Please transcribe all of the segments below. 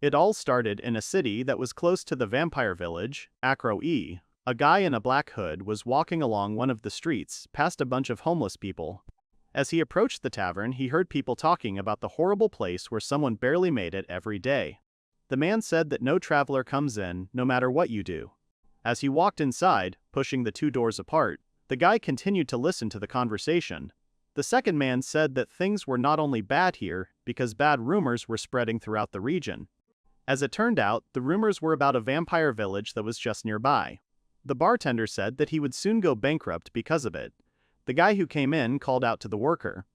It all started in a city that was close to the vampire village, Acro-E. A guy in a black hood was walking along one of the streets past a bunch of homeless people. As he approached the tavern, he heard people talking about the horrible place where someone barely made it every day. The man said that no traveler comes in, no matter what you do. As he walked inside, pushing the two doors apart, the guy continued to listen to the conversation. The second man said that things were not only bad here, because bad rumors were spreading throughout the region. As it turned out, the rumors were about a vampire village that was just nearby. The bartender said that he would soon go bankrupt because of it. The guy who came in called out to the worker.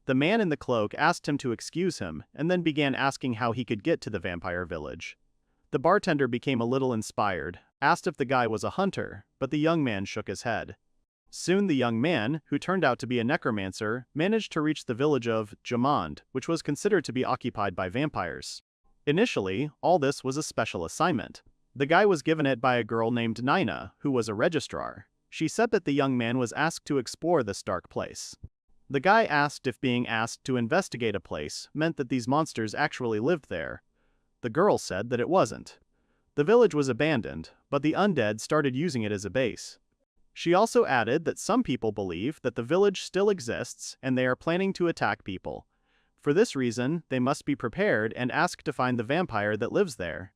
The man in the cloak asked him to excuse him, and then began asking how he could get to the vampire village. The bartender became a little inspired, asked if the guy was a hunter, but the young man shook his head. Soon the young man, who turned out to be a necromancer, managed to reach the village of Jamond, which was considered to be occupied by vampires. Initially, all this was a special assignment. The guy was given it by a girl named Nina, who was a registrar. She said that the young man was asked to explore this dark place. The guy asked if being asked to investigate a place meant that these monsters actually lived there. The girl said that it wasn't. The village was abandoned, but the undead started using it as a base. She also added that some people believe that the village still exists and they are planning to attack people. For this reason, they must be prepared and ask to find the vampire that lives there.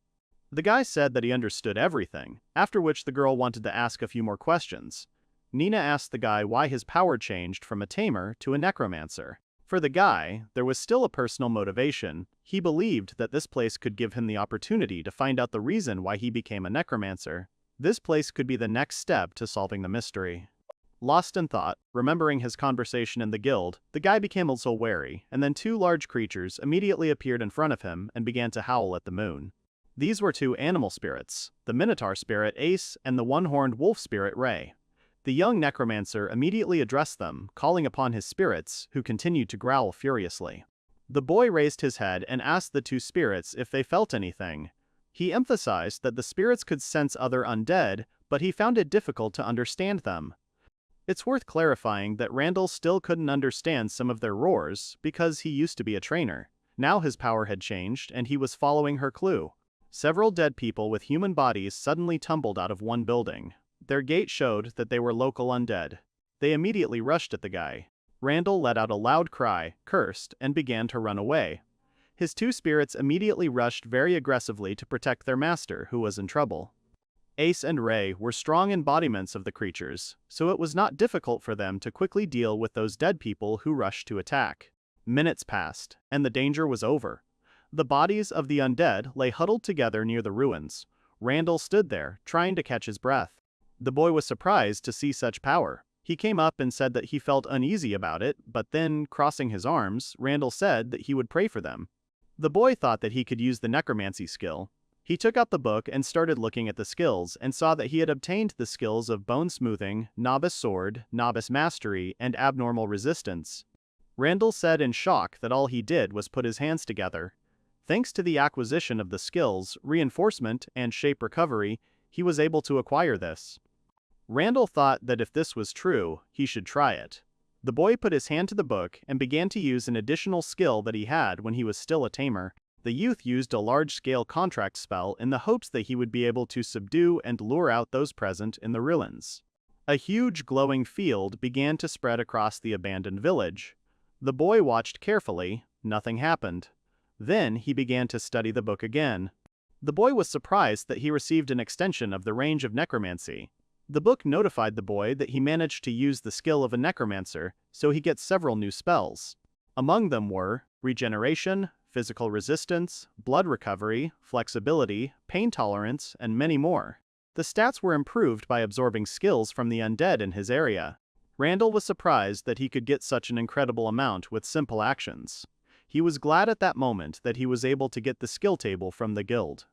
The guy said that he understood everything, after which the girl wanted to ask a few more questions. Nina asked the guy why his power changed from a tamer to a necromancer. For the guy, there was still a personal motivation. He believed that this place could give him the opportunity to find out the reason why he became a necromancer. This place could be the next step to solving the mystery. Lost in thought, remembering his conversation in the guild, the guy became also wary, and then two large creatures immediately appeared in front of him and began to howl at the moon. These were two animal spirits, the Minotaur spirit Ace and the one-horned wolf spirit Ray. The young necromancer immediately addressed them, calling upon his spirits, who continued to growl furiously. The boy raised his head and asked the two spirits if they felt anything. He emphasized that the spirits could sense other undead, but he found it difficult to understand them. It's worth clarifying that Randall still couldn't understand some of their roars because he used to be a trainer. Now his power had changed and he was following her clue. Several dead people with human bodies suddenly tumbled out of one building. Their gait showed that they were local undead. They immediately rushed at the guy. Randall let out a loud cry, cursed, and began to run away. His two spirits immediately rushed very aggressively to protect their master, who was in trouble. Ace and Ray were strong embodiments of the creatures, so it was not difficult for them to quickly deal with those dead people who rushed to attack. Minutes passed, and the danger was over. The bodies of the undead lay huddled together near the ruins. Randall stood there, trying to catch his breath. The boy was surprised to see such power. He came up and said that he felt uneasy about it, but then, crossing his arms, Randall said that he would pray for them. The boy thought that he could use the necromancy skill. He took out the book and started looking at the skills and saw that he had obtained the skills of bone smoothing, novice sword, novice mastery, and abnormal resistance. Randall said in shock that all he did was put his hands together. Thanks to the acquisition of the skills, reinforcement, and shape recovery, he was able to acquire this. Randall thought that if this was true, he should try it. The boy put his hand to the book and began to use an additional skill that he had when he was still a tamer. The youth used a large-scale contract spell in the hopes that he would be able to subdue and lure out those present in the ruins. A huge glowing field began to spread across the abandoned village. The boy watched carefully. Nothing happened. Then he began to study the book again. The boy was surprised that he received an extension of the range of necromancy. The book notified the boy that he managed to use the skill of a necromancer, so he gets several new spells. Among them were regeneration, physical resistance, blood recovery, flexibility, pain tolerance, and many more. The stats were improved by absorbing skills from the undead in his area. Randall was surprised that he could get such an incredible amount with simple actions. He was glad at that moment that he was able to get the skill table from the guild.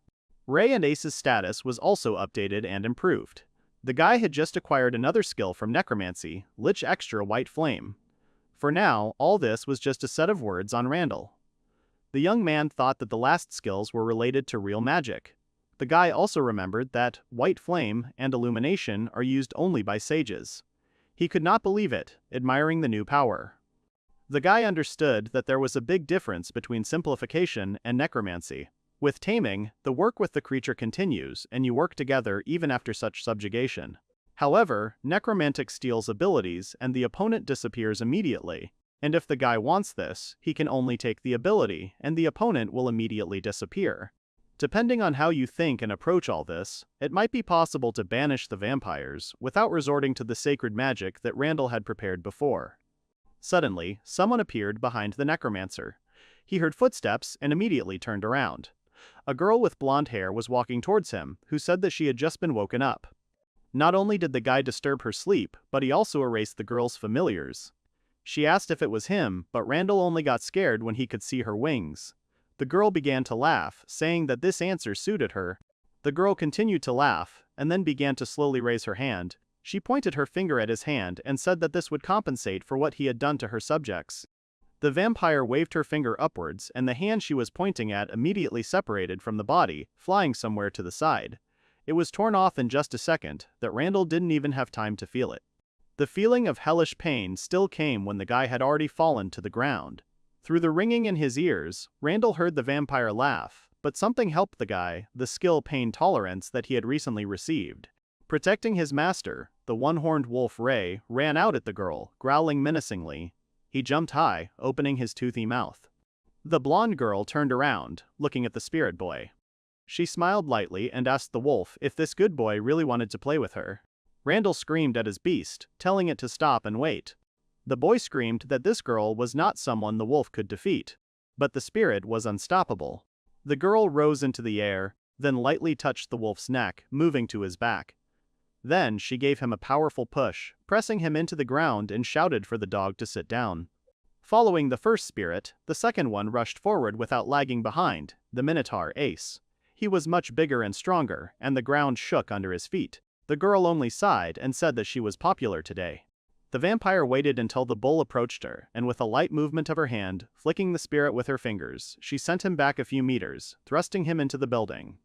Ray and Ace's status was also updated and improved. The guy had just acquired another skill from necromancy, Lich Extra White Flame. For now, all this was just a set of words on Randall. The young man thought that the last skills were related to real magic. The guy also remembered that White Flame and Illumination are used only by sages. He could not believe it, admiring the new power. The guy understood that there was a big difference between simplification and necromancy. With taming, the work with the creature continues and you work together even after such subjugation. However, necromantic steals abilities and the opponent disappears immediately, and if the guy wants this, he can only take the ability and the opponent will immediately disappear. Depending on how you think and approach all this, it might be possible to banish the vampires without resorting to the sacred magic that Randall had prepared before. Suddenly, someone appeared behind the Necromancer. He heard footsteps and immediately turned around. A girl with blonde hair was walking towards him, who said that she had just been woken up. Not only did the guy disturb her sleep, but he also erased the girl's familiars. She asked if it was him, but Randall only got scared when he could see her wings. The girl began to laugh, saying that this answer suited her. The girl continued to laugh, and then began to slowly raise her hand. She pointed her finger at his hand and said that this would compensate for what he had done to her subjects. The vampire waved her finger upwards and the hand she was pointing at immediately separated from the body, flying somewhere to the side. It was torn off in just a second, that Randall didn't even have time to feel it. The feeling of hellish pain still came when the guy had already fallen to the ground. Through the ringing in his ears, Randall heard the vampire laugh, but something helped the guy, the skill pain tolerance that he had recently received. Protecting his master, the one-horned wolf Ray ran out at the girl, growling menacingly. He jumped high, opening his toothy mouth. The blonde girl turned around, looking at the spirit boy. She smiled lightly and asked the wolf if this good boy really wanted to play with her. Randall screamed at his beast, telling it to stop and wait. The boy screamed that this girl was not someone the wolf could defeat, but the spirit was unstoppable. The girl rose into the air, then lightly touched the wolf's neck, moving to his back. Then she gave him a powerful push, pressing him into the ground and shouted for the dog to sit down. Following the first spirit, the second one rushed forward without lagging behind, the Minotaur Ace. He was much bigger and stronger, and the ground shook under his feet. The girl only sighed and said that she was popular today. The vampire waited until the bull approached her, and with a light movement of her hand, flicking the spirit with her fingers, she sent him back a few meters, thrusting him into the building.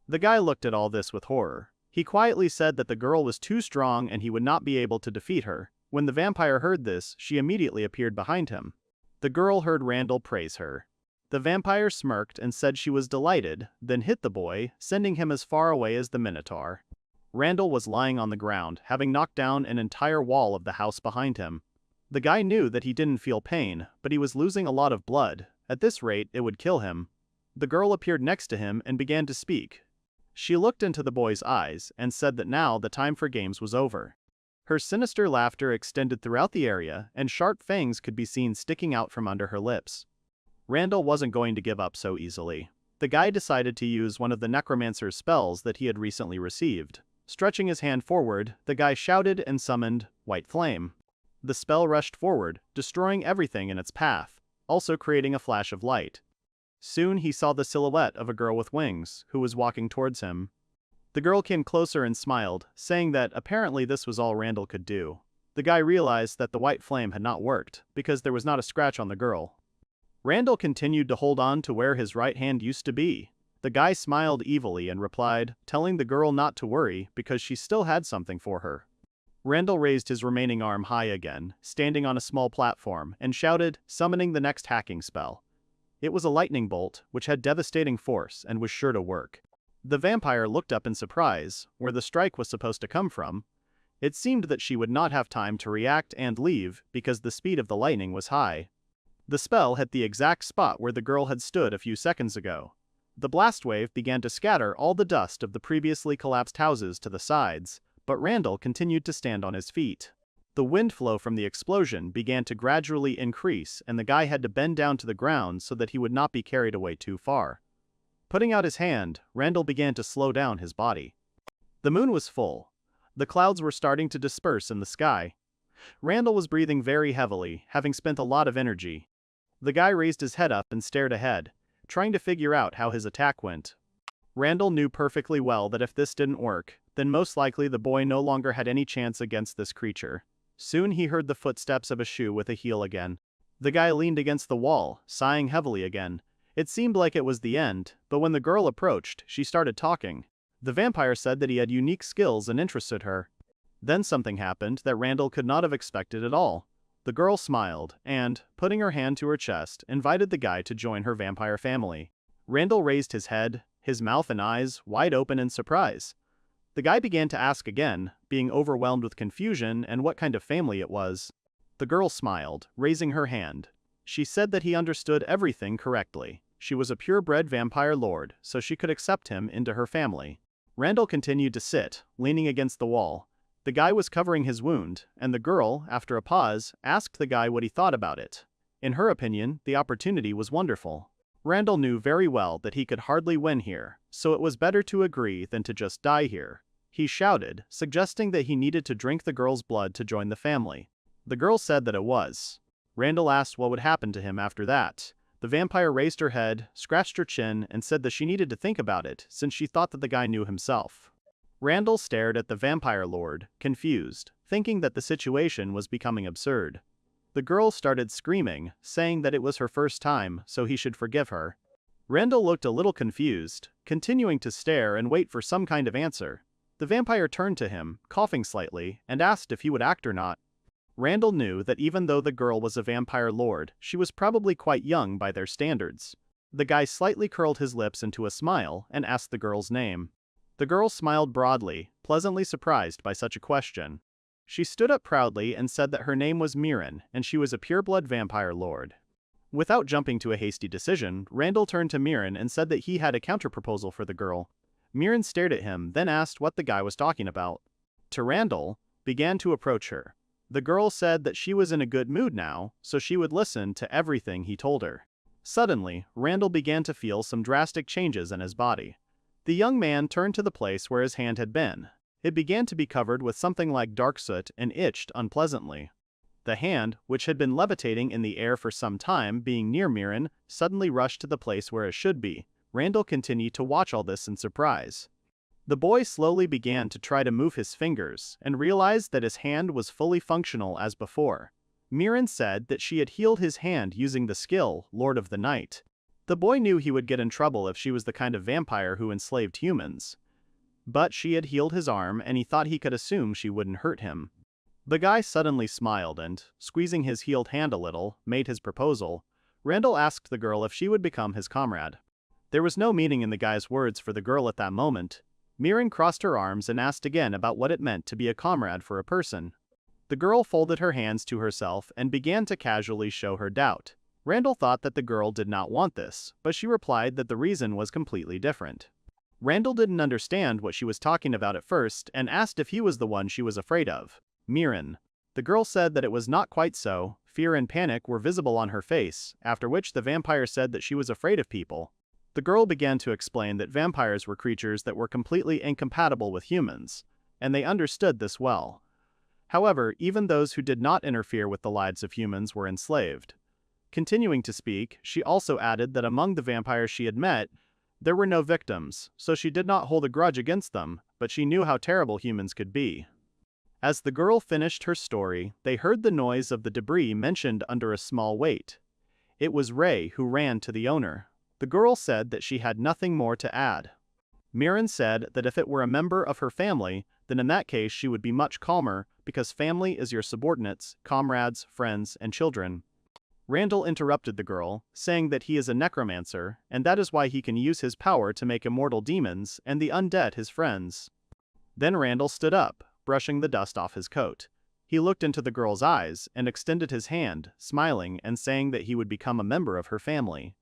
The guy looked at all this with horror. He quietly said that the girl was too strong and he would not be able to defeat her. When the vampire heard this, she immediately appeared behind him. The girl heard Randall praise her. The vampire smirked and said she was delighted, then hit the boy, sending him as far away as the Minotaur. Randall was lying on the ground, having knocked down an entire wall of the house behind him. The guy knew that he didn't feel pain, but he was losing a lot of blood. At this rate, it would kill him. The girl appeared next to him and began to speak. She looked into the boy's eyes and said that now the time for games was over. Her sinister laughter extended throughout the area, and sharp fangs could be seen sticking out from under her lips. Randall wasn't going to give up so easily. The guy decided to use one of the Necromancer's spells that he had recently received. Stretching his hand forward, the guy shouted and summoned White Flame. The spell rushed forward, destroying everything in its path, also creating a flash of light. Soon he saw the silhouette of a girl with wings, who was walking towards him. The girl came closer and smiled, saying that apparently this was all Randall could do. The guy realized that the white flame had not worked, because there was not a scratch on the girl. Randall continued to hold on to where his right hand used to be. The guy smiled evilly and replied, telling the girl not to worry because she still had something for her. Randall raised his remaining arm high again, standing on a small platform, and shouted, summoning the next hacking spell. It was a lightning bolt, which had devastating force and was sure to work. The vampire looked up in surprise, where the strike was supposed to come from. It seemed that she would not have time to react and leave because the speed of the lightning was high. The spell hit the exact spot where the girl had stood a few seconds ago. The blast wave began to scatter all the dust of the previously collapsed houses to the sides, but Randall continued to stand on his feet. The wind flow from the explosion began to gradually increase, and the guy had to bend down to the ground so that he would not be carried away too far. Putting out his hand, Randall began to slow down his body. The moon was full. The clouds were starting to disperse in the sky. Randall was breathing very heavily, having spent a lot of energy. The guy raised his head up and stared ahead, trying to figure out how his attack went. Randall knew perfectly well that if this didn't work, then most likely the boy no longer had any chance against this creature. Soon he heard the footsteps of a shoe with a heel again. The guy leaned against the wall, sighing heavily again. It seemed like it was the end, but when the girl approached, she started talking. The vampire said that he had unique skills and interested her. Then something happened that Randall could not have expected at all. The girl smiled and, putting her hand to her chest, invited the guy to join her vampire family. Randall raised his head, his mouth and eyes wide open in surprise. The guy began to ask again, being overwhelmed with confusion and what kind of family it was. The girl smiled, raising her hand. She said that he understood everything correctly. She was a purebred vampire lord, so she could accept him into her family. Randall continued to sit, leaning against the wall. The guy was covering his wound, and the girl, after a pause, asked the guy what he thought about it. In her opinion, the opportunity was wonderful. Randall knew very well that he could hardly win here, so it was better to agree than to just die here. He shouted, suggesting that he needed to drink the girl's blood to join the family. The girl said that it was. Randall asked what would happen to him after that. The vampire raised her head, scratched her chin, and said that she needed to think about it since she thought that the guy knew himself. Randall stared at the vampire lord, confused, thinking that the situation was becoming absurd. The girl started screaming, saying that it was her first time, so he should forgive her. Randall looked a little confused, continuing to stare and wait for some kind of answer. The vampire turned to him, coughing slightly, and asked if he would act or not. Randall knew that even though the girl was a vampire lord, she was probably quite young by their standards. The guy slightly curled his lips into a smile and asked the girl's name. The girl smiled broadly, pleasantly surprised by such a question. She stood up proudly and said that her name was Mirin, and she was a pureblood vampire lord. Without jumping to a hasty decision, Randall turned to Mirin and said that he had a counterproposal for the girl. Mirin stared at him, then asked what the guy was talking about. To Randall, began to approach her. The girl said that she was in a good mood now, so she would listen to everything he told her. Suddenly, Randall began to feel some drastic changes in his body. The young man turned to the place where his hand had been. It began to be covered with something like dark soot and itched unpleasantly. The hand, which had been levitating in the air for some time being near Mirin, suddenly rushed to the place where it should be. Randall continued to watch all this in surprise. The boy slowly began to try to move his fingers and realized that his hand was fully functional as before. Mirin said that she had healed his hand using the skill, Lord of the Night. The boy knew he would get in trouble if she was the kind of vampire who enslaved humans. But she had healed his arm and he thought he could assume she wouldn't hurt him. The guy suddenly smiled and, squeezing his healed hand a little, made his proposal. Randall asked the girl if she would become his comrade. There was no meaning in the guy's words for the girl at that moment. Mirin crossed her arms and asked again about what it meant to be a comrade for a person. The girl folded her hands to herself and began to casually show her doubt. Randall thought that the girl did not want this, but she replied that the reason was completely different. Randall didn't understand what she was talking about at first and asked if he was the one she was afraid of. Mirin. The girl said that it was not quite so. Fear and panic were visible on her face, after which the vampire said that she was afraid of people. The girl began to explain that vampires were creatures that were completely incompatible with humans, and they understood this well. However, even those who did not interfere with the lives of humans were enslaved. Continuing to speak, she also added that among the vampires she had met, there were no victims, so she did not hold a grudge against them, but she knew how terrible humans could be. As the girl finished her story, they heard the noise of the debris mentioned under a small weight. It was Ray who ran to the owner. The girl said that she had nothing more to add. Mirin said that if it were a member of her family, then in that case she would be much calmer, because family is your subordinates, comrades, friends, and children. Randall interrupted the girl, saying that he is a necromancer, and that is why he can use his power to make immortal demons and the undead his friends. Then Randall stood up, brushing the dust off his coat. He looked into the girl's eyes and extended his hand, smiling and saying that he would become a member of her family.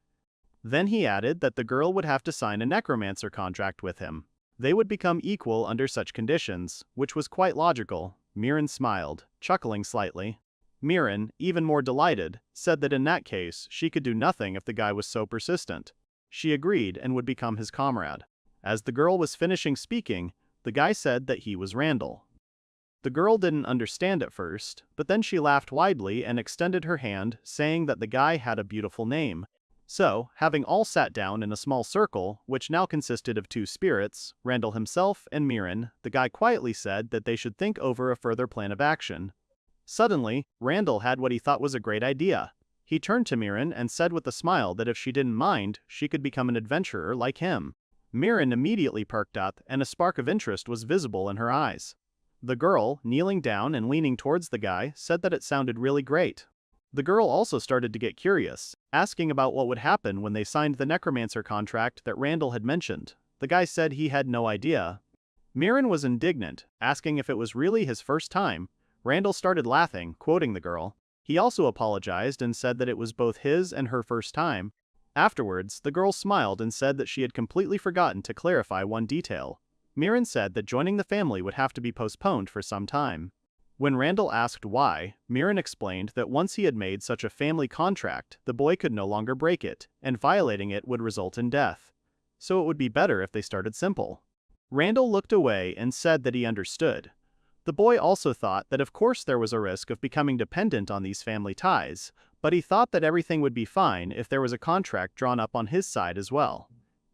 Then he added that the girl would have to sign a necromancer contract with him. They would become equal under such conditions, which was quite logical. Mirin smiled, chuckling slightly. Mirin, even more delighted, said that in that case she could do nothing if the guy was so persistent. She agreed and would become his comrade. As the girl was finishing speaking, the guy said that he was Randall. The girl didn't understand at first, but then she laughed widely and extended her hand, saying that the guy had a beautiful name. So, having all sat down in a small circle, which now consisted of two spirits, Randall himself and Mirin, the guy quietly said that they should think over a further plan of action. Suddenly, Randall had what he thought was a great idea. He turned to Mirin and said with a smile that if she didn't mind, she could become an adventurer like him. Mirin immediately perked up and a spark of interest was visible in her eyes. The girl, kneeling down and leaning towards the guy, said that it sounded really great. The girl also started to get curious, asking about what would happen when they signed the Necromancer contract that Randall had mentioned. The guy said he had no idea. Mirren was indignant, asking if it was really his first time. Randall started laughing, quoting the girl. He also apologized and said that it was both his and her first time. Afterwards, the girl smiled and said that she had completely forgotten to clarify one detail. Mirren said that joining the family would have to be postponed for some time. When Randall asked why, Mirren explained that once he had made such a family contract, the boy could no longer break it, and violating it would result in death. So it would be better if they started simple. Randall looked away and said that he understood. The boy also thought that of course there was a risk of becoming dependent on these family ties, but he thought that everything would be fine if there was a contract drawn up on his side as well.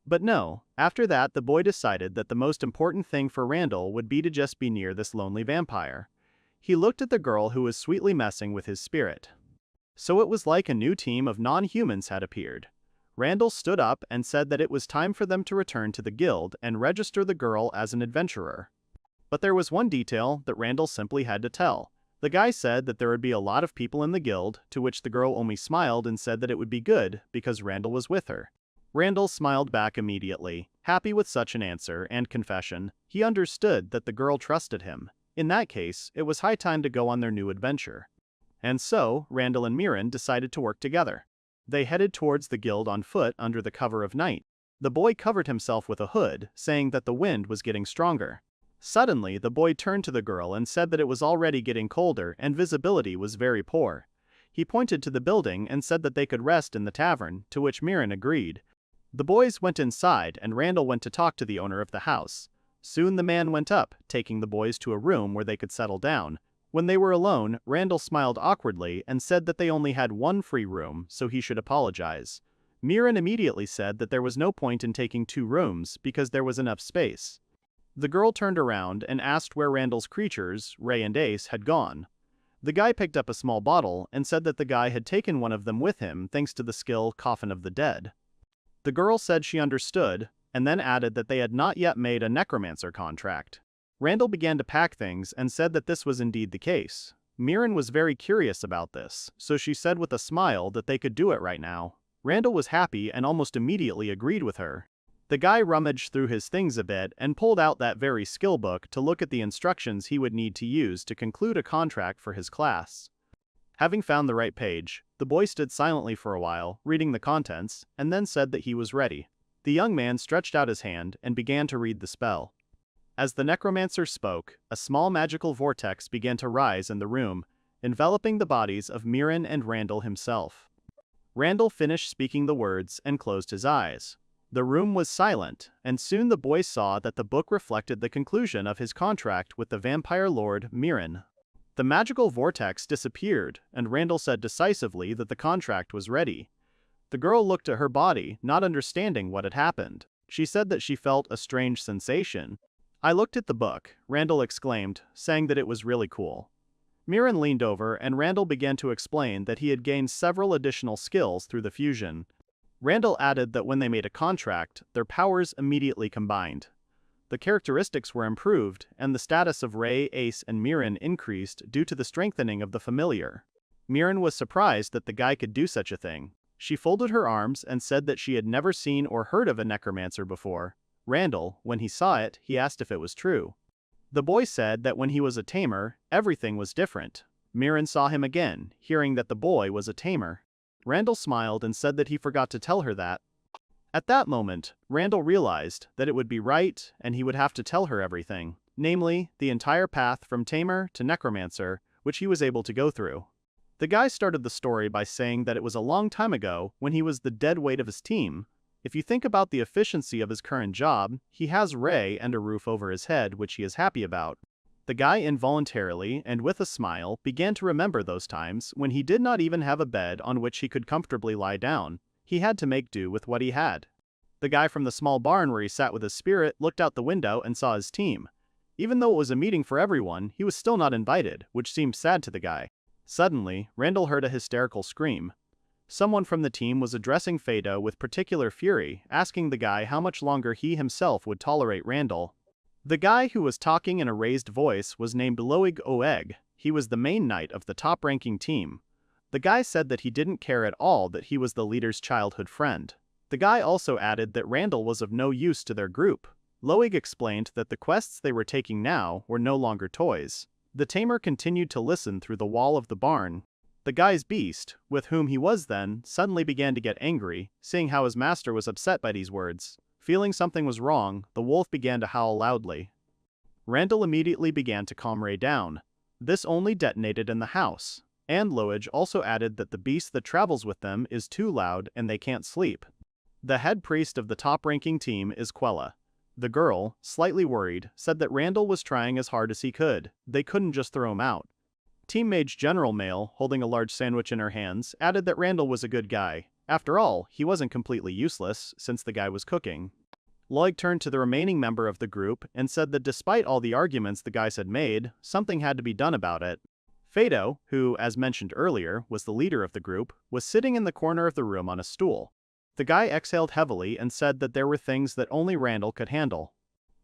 But no, after that the boy decided that the most important thing for Randall would be to just be near this lonely vampire. He looked at the girl who was sweetly messing with his spirit. So it was like a new team of non-humans had appeared. Randall stood up and said that it was time for them to return to the guild and register the girl as an adventurer. But there was one detail that Randall simply had to tell. The guy said that there would be a lot of people in the guild, to which the girl only smiled and said that it would be good because Randall was with her. Randall smiled back immediately, happy with such an answer and confession. He understood that the girl trusted him. In that case, it was high time to go on their new adventure. And so, Randall and Mirren decided to work together. They headed towards the guild on foot under the cover of night. The boy covered himself with a hood, saying that the wind was getting stronger. Suddenly, the boy turned to the girl and said that it was already getting colder and visibility was very poor. He pointed to the building and said that they could rest in the tavern, to which Mirren agreed. The boys went inside and Randall went to talk to the owner of the house. Soon the man went up, taking the boys to a room where they could settle down. When they were alone, Randall smiled awkwardly and said that they only had one free room, so he should apologize. Mirren immediately said that there was no point in taking 2 rooms because there was enough space. The girl turned around and asked where Randall's creatures, Ray and Ace, had gone. The guy picked up a small bottle and said that the guy had taken one of them with him thanks to the skill Coffin of the Dead. The girl said she understood, and then added that they had not yet made a Necromancer contract. Randall began to pack things and said that this was indeed the case. Mirren was very curious about this, so she said with a smile that they could do it right now. Randall was happy and almost immediately agreed with her. The guy rummaged through his things a bit and pulled out that very skill book to look at the instructions he would need to use to conclude a contract for his class. Having found the right page, the boy stood silently for a while, reading the contents, and then said that he was ready. The young man stretched out his hand and began to read the spell. As the Necromancer spoke, a small magical vortex began to rise in the room, enveloping the bodies of Mirren and Randall himself. Randall finished speaking the words and closed his eyes. The room was silent, and soon the boy saw that the book reflected the conclusion of his contract with the vampire lord Mirren. The magical vortex disappeared, and Randall said decisively that the contract was ready. The girl looked at her body, not understanding what had happened. She said that she felt a strange sensation. "I looked at the book," Randall exclaimed, saying that it was really cool. Mirren leaned over and Randall began to explain that he had gained several additional skills through the fusion. Randall added that when they made a contract, their powers immediately combined. The characteristics were improved, and the status of Ray, Ace, and Mirren increased due to the strengthening of the familiar. Mirren was surprised that the guy could do such a thing. She folded her arms and said that she had never seen or heard of a necromancer before. Randall, when he saw it, he asked if it was true. The boy said that when he was a tamer, everything was different. Mirren saw him again, hearing that the boy was a tamer. Randall smiled and said that he forgot to tell her that. At that moment, Randall realized that it would be right and he would have to tell her everything, namely, the entire path from tamer to necromancer, which he was able to go through. The guy started the story by saying that it was a long time ago when he was the dead weight of his team. If you think about the efficiency of his current job, he has Ray and a roof over his head, which he is happy about. The guy involuntarily and with a smile began to remember those times when he did not even have a bed on which he could comfortably lie down. He had to make do with what he had. The guy from the small barn where he sat with his spirit looked out the window and saw his team. Even though it was a meeting for everyone, he was still not invited, which seemed sad to the guy. Suddenly, Randall heard a hysterical scream. Someone from the team was addressing Fado with particular fury, asking the guy how much longer he himself would tolerate Randall. The guy who was talking in a raised voice was named Loig Oeg. He was the main knight of the top-ranking team. The guy said that he didn't care at all that he was the leader's childhood friend. The guy also added that Randall was of no use to their group. Loig explained that the quests they were taking now were no longer toys. The Tamer continued to listen through the wall of the barn. The guy's beast, with whom he was then, suddenly began to get angry, seeing how his master was upset by these words. Feeling something was wrong, the wolf began to howl loudly. Randall immediately began to calm Ray down. This only detonated in the house, and Loig also added that the beast that travels with them is too loud and they can't sleep. The head priest of the top-ranking team is Quella. The girl, slightly worried, said that Randall was trying as hard as he could. They couldn't just throw him out. Team Mage General Male, holding a large sandwich in her hands, added that Randall was a good guy. After all, he wasn't completely useless, since the guy was cooking. Loig turned to the remaining member of the group and said that despite all the arguments the guys had made, something had to be done about it. Fado, who, as mentioned earlier, was the leader of the group, was sitting in the corner of the room on a stool. The guy exhaled heavily and said that there were things that only Randall could handle.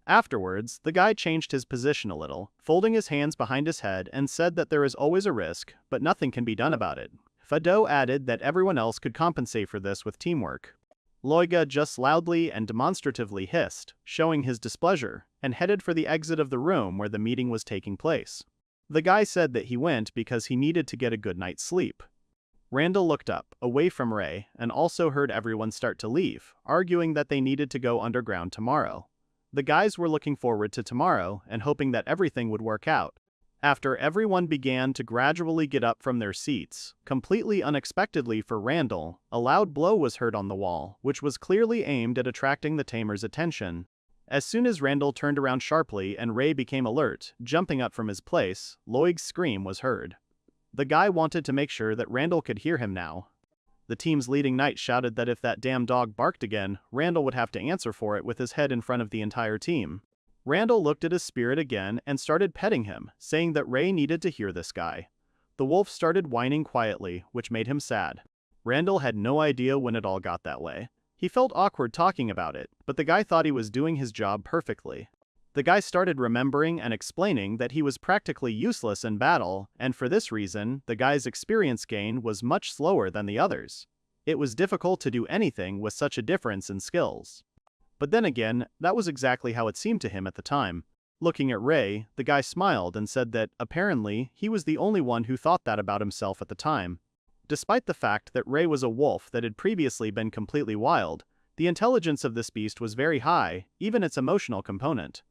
Afterwards, the guy changed his position a little, folding his hands behind his head and said that there is always a risk, but nothing can be done about it. Fado added that everyone else could compensate for this with teamwork. Loiga just loudly and demonstratively hissed, showing his displeasure, and headed for the exit of the room where the meeting was taking place. The guy said that he went because he needed to get a good night's sleep. Randall looked up, away from Ray, and also heard everyone start to leave, arguing that they needed to go underground tomorrow. The guys were looking forward to tomorrow and hoping that everything would work out. After everyone began to gradually get up from their seats, completely unexpectedly for Randall, a loud blow was heard on the wall, which was clearly aimed at attracting the Tamer's attention. As soon as Randall turned around sharply and Ray became alert, jumping up from his place, Loig's scream was heard. The guy wanted to make sure that Randall could hear him now. The team's leading knight shouted that if that damn dog barked again, Randall would have to answer for it with his head in front of the entire team. Randall looked at his spirit again and started petting him, saying that Ray needed to hear this guy. The wolf started whining quietly, which made him sad. Randall had no idea when it all got that way. He felt awkward talking about it, but the guy thought he was doing his job perfectly. The guy started remembering and explaining that he was practically useless in battle, and for this reason, the guy's experience gain was much slower than the others. It was difficult to do anything with such a difference in skills. But then again, that was exactly how it seemed to him at the time. Looking at Ray, the guy smiled and said that, apparently, he was the only one who thought that about himself at the time. Despite the fact that Ray was a wolf that had previously been completely wild, the intelligence of this beast was very high, even its emotional component.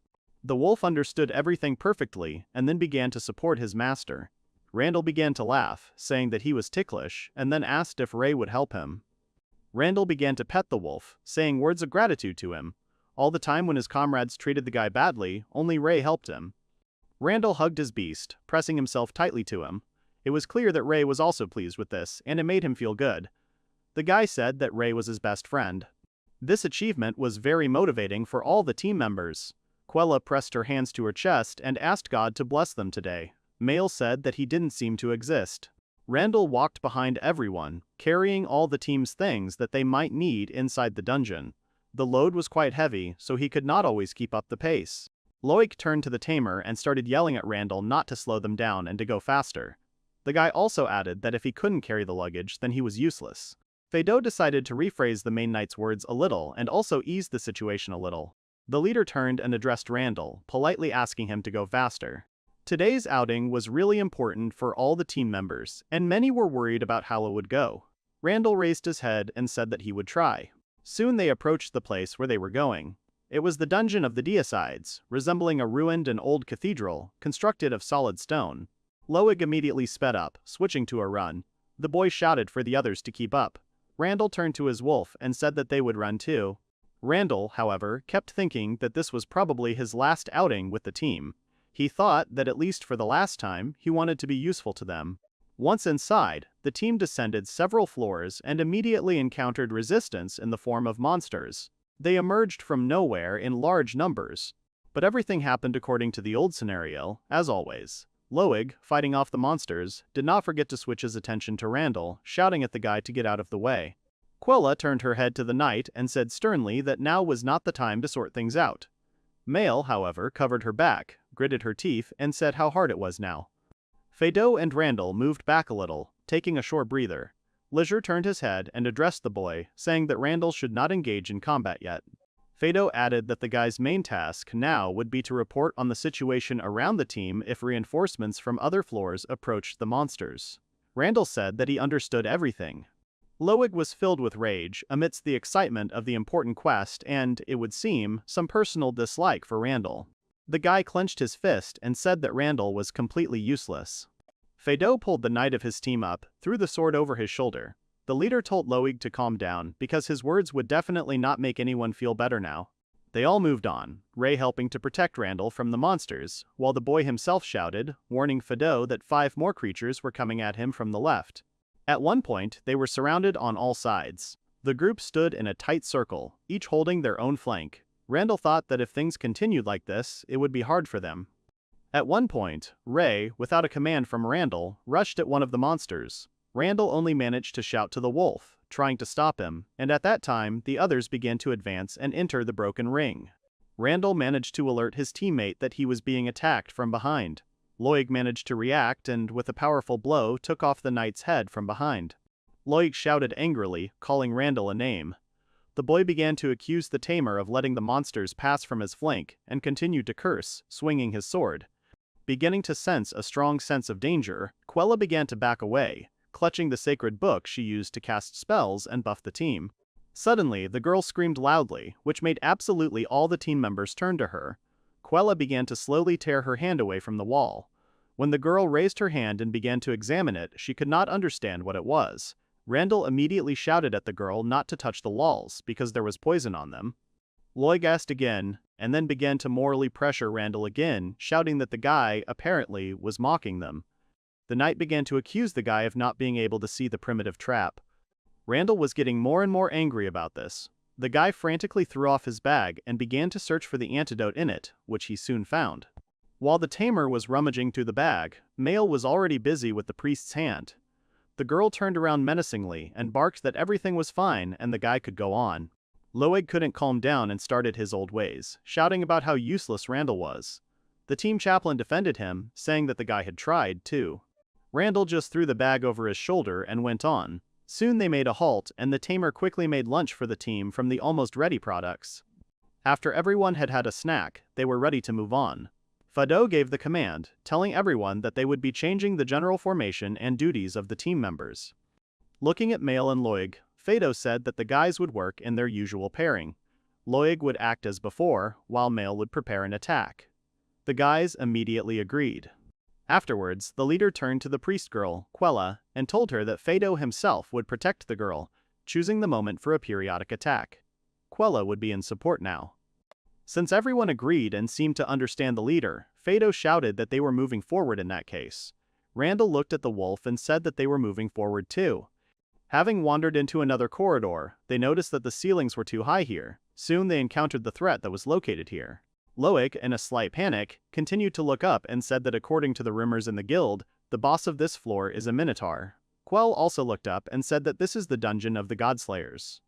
The wolf understood everything perfectly and then began to support his master. Randall began to laugh, saying that he was ticklish, and then asked if Ray would help him. Randall began to pet the wolf, saying words of gratitude to him. All the time when his comrades treated the guy badly, only Ray helped him. Randall hugged his beast, pressing himself tightly to him. It was clear that Ray was also pleased with this, and it made him feel good. The guy said that Ray was his best friend. This achievement was very motivating for all the team members. Quella pressed her hands to her chest and asked God to bless them today. Male said that he didn't seem to exist. Randall walked behind everyone, carrying all the team's things that they might need inside the dungeon. The load was quite heavy, so he could not always keep up the pace. Loig turned to the Tamer and started yelling at Randall not to slow them down and to go faster. The guy also added that if he couldn't carry the luggage, then he was useless. Fado decided to rephrase the main knight's words a little and also ease the situation a little. The leader turned and addressed Randall, politely asking him to go faster. Today's outing was really important for all the team members, and many were worried about how it would go. Randall raised his head and said that he would try. Soon they approached the place where they were going. It was the dungeon of the Deicides, resembling a ruined and old cathedral, constructed of solid stone. Loig immediately sped up, switching to a run. The boy shouted for the others to keep up. Randall turned to his wolf and said that they would run too. Randall, however, kept thinking that this was probably his last outing with the team. He thought that at least for the last time, he wanted to be useful to them. Once inside, the team descended several floors and immediately encountered resistance in the form of monsters. They emerged from nowhere in large numbers. But everything happened according to the old scenario, as always. Loig, fighting off the monsters, did not forget to switch his attention to Randall, shouting at the guy to get out of the way. Quella turned her head to the knight and said sternly that now was not the time to sort things out. Male, however, covered her back, gritted her teeth, and said how hard it was now. Fado and Randall moved back a little, taking a short breather. Leisure turned his head and addressed the boy, saying that Randall should not engage in combat yet. Fado added that the guy's main task now would be to report on the situation around the team if reinforcements from other floors approached the monsters. Randall said that he understood everything. Loig was filled with rage amidst the excitement of the important quest and, it would seem, some personal dislike for Randall. The guy clenched his fist and said that Randall was completely useless. Fado pulled the knight of his team up, threw the sword over his shoulder. The leader told Loig to calm down because his words would definitely not make anyone feel better now. They all moved on, Ray helping to protect Randall from the monsters, while the boy himself shouted, warning Fado that 5 more creatures were coming at him from the left. At one point, they were surrounded on all sides. The group stood in a tight circle, each holding their own flank. Randall thought that if things continued like this, it would be hard for them. At one point, Ray, without a command from Randall, rushed at one of the monsters. Randall only managed to shout to the wolf, trying to stop him, and at that time, the others began to advance and enter the broken ring. Randall managed to alert his teammate that he was being attacked from behind. Loig managed to react and, with a powerful blow, took off the knight's head from behind. Loig shouted angrily, calling Randall a name. The boy began to accuse the Tamer of letting the monsters pass from his flank, and continued to curse, swinging his sword. Beginning to sense a strong sense of danger, Quella began to back away, clutching the sacred book she used to cast spells and buff the team. Suddenly, the girl screamed loudly, which made absolutely all the team members turn to her. Quella began to slowly tear her hand away from the wall. When the girl raised her hand and began to examine it, she could not understand what it was. Randall immediately shouted at the girl not to touch the walls, because there was poison on them. Loig asked again, and then began to morally pressure Randall again, shouting that the guy, apparently, was mocking them. The knight began to accuse the guy of not being able to see the primitive trap. Randall was getting more and more angry about this. The guy frantically threw off his bag and began to search for the antidote in it, which he soon found. While the Tamer was rummaging through the bag, Mael was already busy with the priest's hand. The girl turned around menacingly and barked that everything was fine and the guy could go on. Loig couldn't calm down and started his old ways, shouting about how useless Randall was. The team chaplain defended him, saying that the guy had tried, too. Randall just threw the bag over his shoulder and went on. Soon they made a halt, and the Tamer quickly made lunch for the team from the almost ready products. After everyone had had a snack, they were ready to move on. Fado gave the command, telling everyone that they would be changing the general formation and duties of the team members. Looking at Mael and Loig, Fado said that the guys would work in their usual pairing. Loig would act as before, while Mael would prepare an attack. The guys immediately agreed. Afterwards, the leader turned to the priest girl, Quella, and told her that Fado himself would protect the girl, choosing the moment for a periodic attack. Quella would be in support now. Since everyone agreed and seemed to understand the leader, Fado shouted that they were moving forward in that case. Randall looked at the wolf and said that they were moving forward too. Having wandered into another corridor, they noticed that the ceilings were too high here. Soon they encountered the threat that was located here. Loig, in a slight panic, continued to look up and said that according to the rumors in the guild, the boss of this floor is a minotaur. Quell also looked up and said that this is the dungeon of the Godslayers.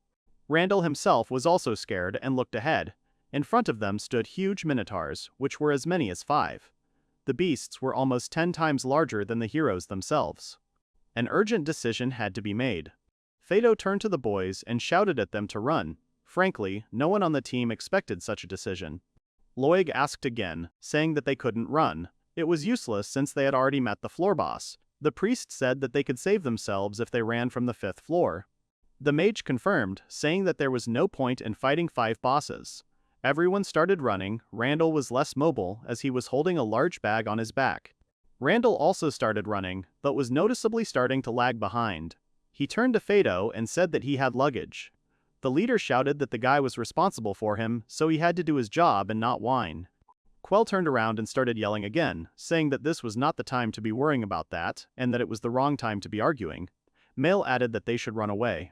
Randall himself was also scared and looked ahead. In front of them stood huge minotaurs, which were as many as 5. The beasts were almost 10 times larger than the heroes themselves. An urgent decision had to be made. Fado turned to the boys and shouted at them to run. Frankly, no one on the team expected such a decision. Loig asked again, saying that they couldn't run. It was useless since they had already met the floor boss. The priest said that they could save themselves if they ran from the 5th floor. The mage confirmed, saying that there was no point in fighting 5 bosses. Everyone started running. Randall was less mobile as he was holding a large bag on his back. Randall also started running, but was noticeably starting to lag behind. He turned to Fado and said that he had luggage. The leader shouted that the guy was responsible for him, so he had to do his job and not whine. Quell turned around and started yelling again, saying that this was not the time to be worrying about that, and that it was the wrong time to be arguing. Mael added that they should run away.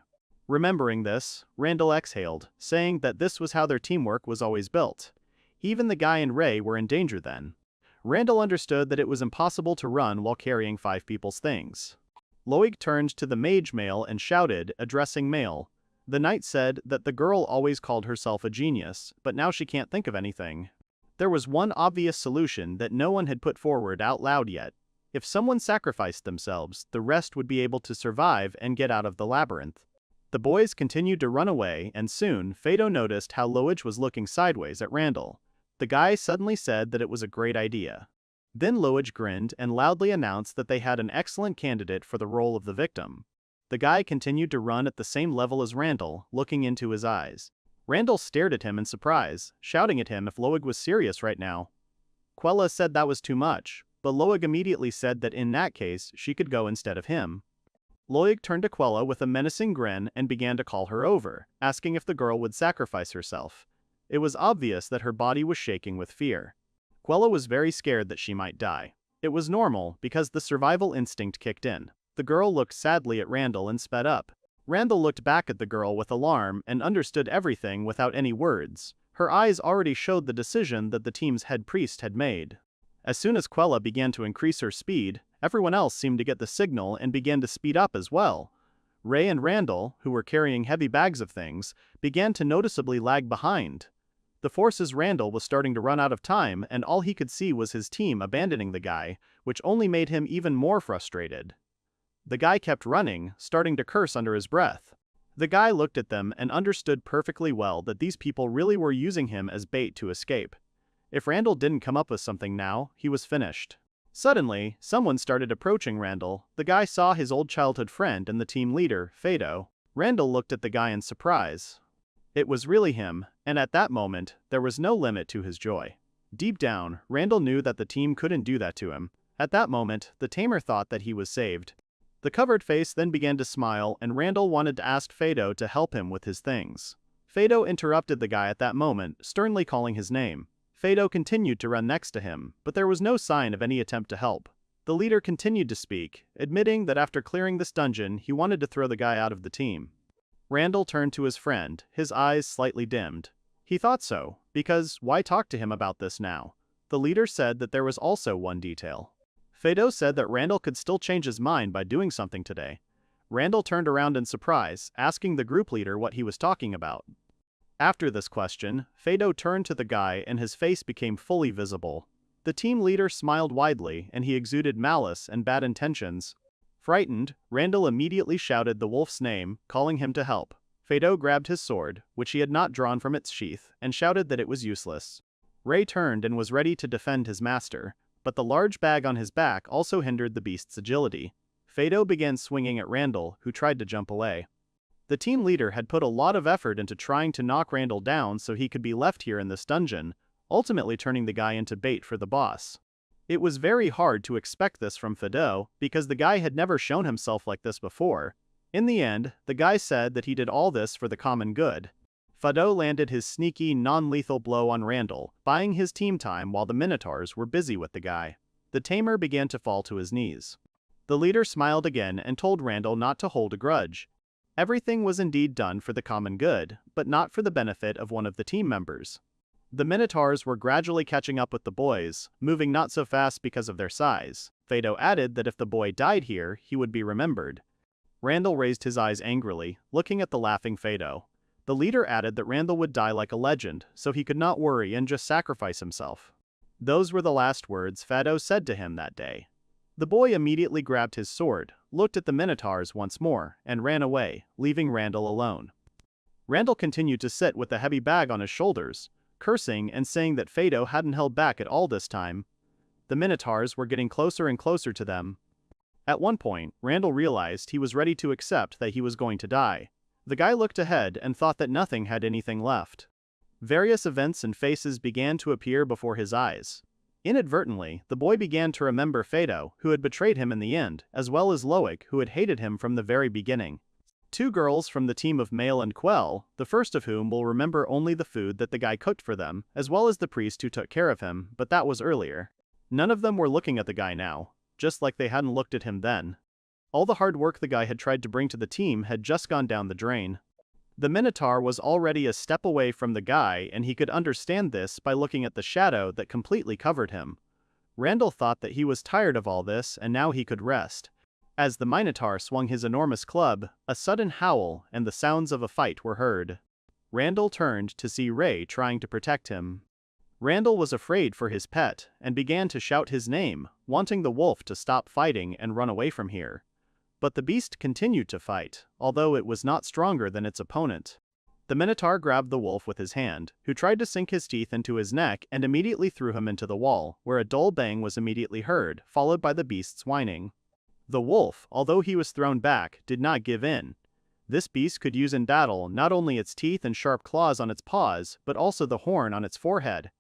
Remembering this, Randall exhaled, saying that this was how their teamwork was always built. Even the guy and Ray were in danger then. Randall understood that it was impossible to run while carrying 5 people's things. Loig turned to the mage Mael and shouted, addressing Mael. The knight said that the girl always called herself a genius, but now she can't think of anything. There was one obvious solution that no one had put forward out loud yet. If someone sacrificed themselves, the rest would be able to survive and get out of the labyrinth. The boys continued to run away, and soon, Fado noticed how Loich was looking sideways at Randall. The guy suddenly said that it was a great idea. Then Loich grinned and loudly announced that they had an excellent candidate for the role of the victim. The guy continued to run at the same level as Randall, looking into his eyes. Randall stared at him in surprise, shouting at him if Loig was serious right now. Quella said that was too much, but Loig immediately said that in that case she could go instead of him. Loig turned to Quella with a menacing grin and began to call her over, asking if the girl would sacrifice herself. It was obvious that her body was shaking with fear. Quella was very scared that she might die. It was normal because the survival instinct kicked in. The girl looked sadly at Randall and sped up. Randall looked back at the girl with alarm and understood everything without any words. Her eyes already showed the decision that the team's head priest had made. As soon as Quella began to increase her speed, everyone else seemed to get the signal and began to speed up as well. Ray and Randall, who were carrying heavy bags of things, began to noticeably lag behind. The forces Randall was starting to run out of time, and all he could see was his team abandoning the guy, which only made him even more frustrated. The guy kept running, starting to curse under his breath. The guy looked at them and understood perfectly well that these people really were using him as bait to escape. If Randall didn't come up with something now, he was finished. Suddenly, someone started approaching Randall. The guy saw his old childhood friend and the team leader, Fado. Randall looked at the guy in surprise. It was really him, and at that moment, there was no limit to his joy. Deep down, Randall knew that the team couldn't do that to him. At that moment, the Tamer thought that he was saved. The covered face then began to smile, and Randall wanted to ask Fado to help him with his things. Fado interrupted the guy at that moment, sternly calling his name. Fado continued to run next to him, but there was no sign of any attempt to help. The leader continued to speak, admitting that after clearing this dungeon, he wanted to throw the guy out of the team. Randall turned to his friend, his eyes slightly dimmed. He thought so, because why talk to him about this now? The leader said that there was also one detail. Fado said that Randall could still change his mind by doing something today. Randall turned around in surprise, asking the group leader what he was talking about. After this question, Fado turned to the guy and his face became fully visible. The team leader smiled widely and he exuded malice and bad intentions. Frightened, Randall immediately shouted the wolf's name, calling him to help. Fado grabbed his sword, which he had not drawn from its sheath, and shouted that it was useless. Ray turned and was ready to defend his master, but the large bag on his back also hindered the beast's agility. Fado began swinging at Randall, who tried to jump away. The team leader had put a lot of effort into trying to knock Randall down so he could be left here in this dungeon, ultimately turning the guy into bait for the boss. It was very hard to expect this from Fado, because the guy had never shown himself like this before. In the end, the guy said that he did all this for the common good. Fado landed his sneaky, non-lethal blow on Randall, buying his team time while the Minotaurs were busy with the guy. The Tamer began to fall to his knees. The leader smiled again and told Randall not to hold a grudge. Everything was indeed done for the common good, but not for the benefit of one of the team members. The Minotaurs were gradually catching up with the boys, moving not so fast because of their size. Fado added that if the boy died here, he would be remembered. Randall raised his eyes angrily, looking at the laughing Fado. The leader added that Randall would die like a legend, so he could not worry and just sacrifice himself. Those were the last words Fado said to him that day. The boy immediately grabbed his sword, looked at the Minotaurs once more, and ran away, leaving Randall alone. Randall continued to sit with the heavy bag on his shoulders, cursing and saying that Fado hadn't held back at all this time. The Minotaurs were getting closer and closer to them. At one point, Randall realized he was ready to accept that he was going to die. The guy looked ahead and thought that nothing had anything left. Various events and faces began to appear before his eyes. Inadvertently, the boy began to remember Fado, who had betrayed him in the end, as well as Loic, who had hated him from the very beginning. Two girls from the team of Mail and Quell, the first of whom will remember only the food that the guy cooked for them, as well as the priest who took care of him, but that was earlier. None of them were looking at the guy now, just like they hadn't looked at him then. All the hard work the guy had tried to bring to the team had just gone down the drain. The Minotaur was already a step away from the guy, and he could understand this by looking at the shadow that completely covered him. Randall thought that he was tired of all this and now he could rest. As the Minotaur swung his enormous club, a sudden howl and the sounds of a fight were heard. Randall turned to see Ray trying to protect him. Randall was afraid for his pet and began to shout his name, wanting the wolf to stop fighting and run away from here. But the beast continued to fight, although it was not stronger than its opponent. The Minotaur grabbed the wolf with his hand, who tried to sink his teeth into his neck and immediately threw him into the wall, where a dull bang was immediately heard, followed by the beast's whining. The wolf, although he was thrown back, did not give in. This beast could use in battle not only its teeth and sharp claws on its paws, but also the horn on its forehead.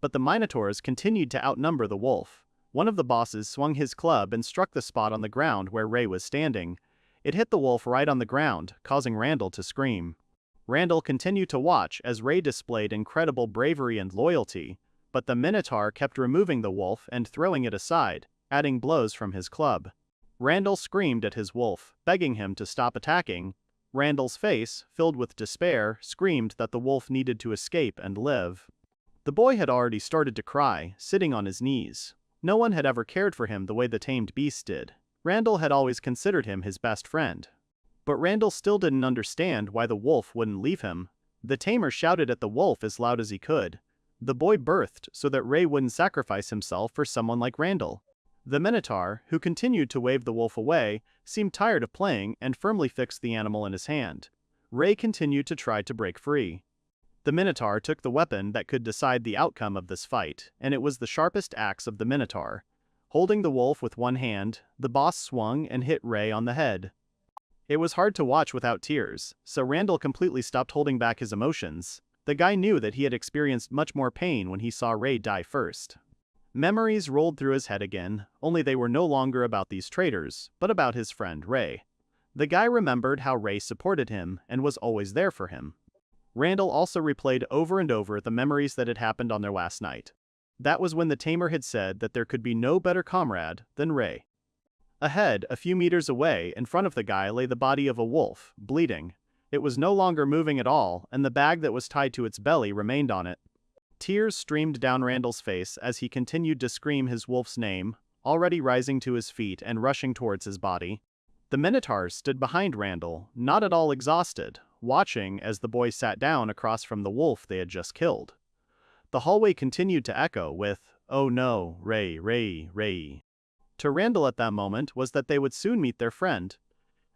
But the Minotaurs continued to outnumber the wolf. One of the bosses swung his club and struck the spot on the ground where Ray was standing. It hit the wolf right on the ground, causing Randall to scream. Randall continued to watch as Ray displayed incredible bravery and loyalty, but the Minotaur kept removing the wolf and throwing it aside, adding blows from his club. Randall screamed at his wolf, begging him to stop attacking. Randall's face, filled with despair, screamed that the wolf needed to escape and live. The boy had already started to cry, sitting on his knees. No one had ever cared for him the way the tamed beast did. Randall had always considered him his best friend. But Randall still didn't understand why the wolf wouldn't leave him. The tamer shouted at the wolf as loud as he could. The boy birthed so that Ray wouldn't sacrifice himself for someone like Randall. The Minotaur, who continued to wave the wolf away, seemed tired of playing and firmly fixed the animal in his hand. Ray continued to try to break free. The Minotaur took the weapon that could decide the outcome of this fight, and it was the sharpest axe of the Minotaur. Holding the wolf with one hand, the boss swung and hit Ray on the head. It was hard to watch without tears, so Randall completely stopped holding back his emotions. The guy knew that he had experienced much more pain when he saw Ray die first. Memories rolled through his head again, only they were no longer about these traitors, but about his friend Ray. The guy remembered how Ray supported him and was always there for him. Randall also replayed over and over the memories that had happened on their last night. That was when the tamer had said that there could be no better comrade than Ray. Ahead, a few meters away, in front of the guy lay the body of a wolf, bleeding. It was no longer moving at all, and the bag that was tied to its belly remained on it. Tears streamed down Randall's face as he continued to scream his wolf's name, already rising to his feet and rushing towards his body. The Minotaurs stood behind Randall, not at all exhausted, watching as the boy sat down across from the wolf they had just killed. The hallway continued to echo with, "Oh no, Ray, Ray, Ray." To Randall at that moment was that they would soon meet their friend.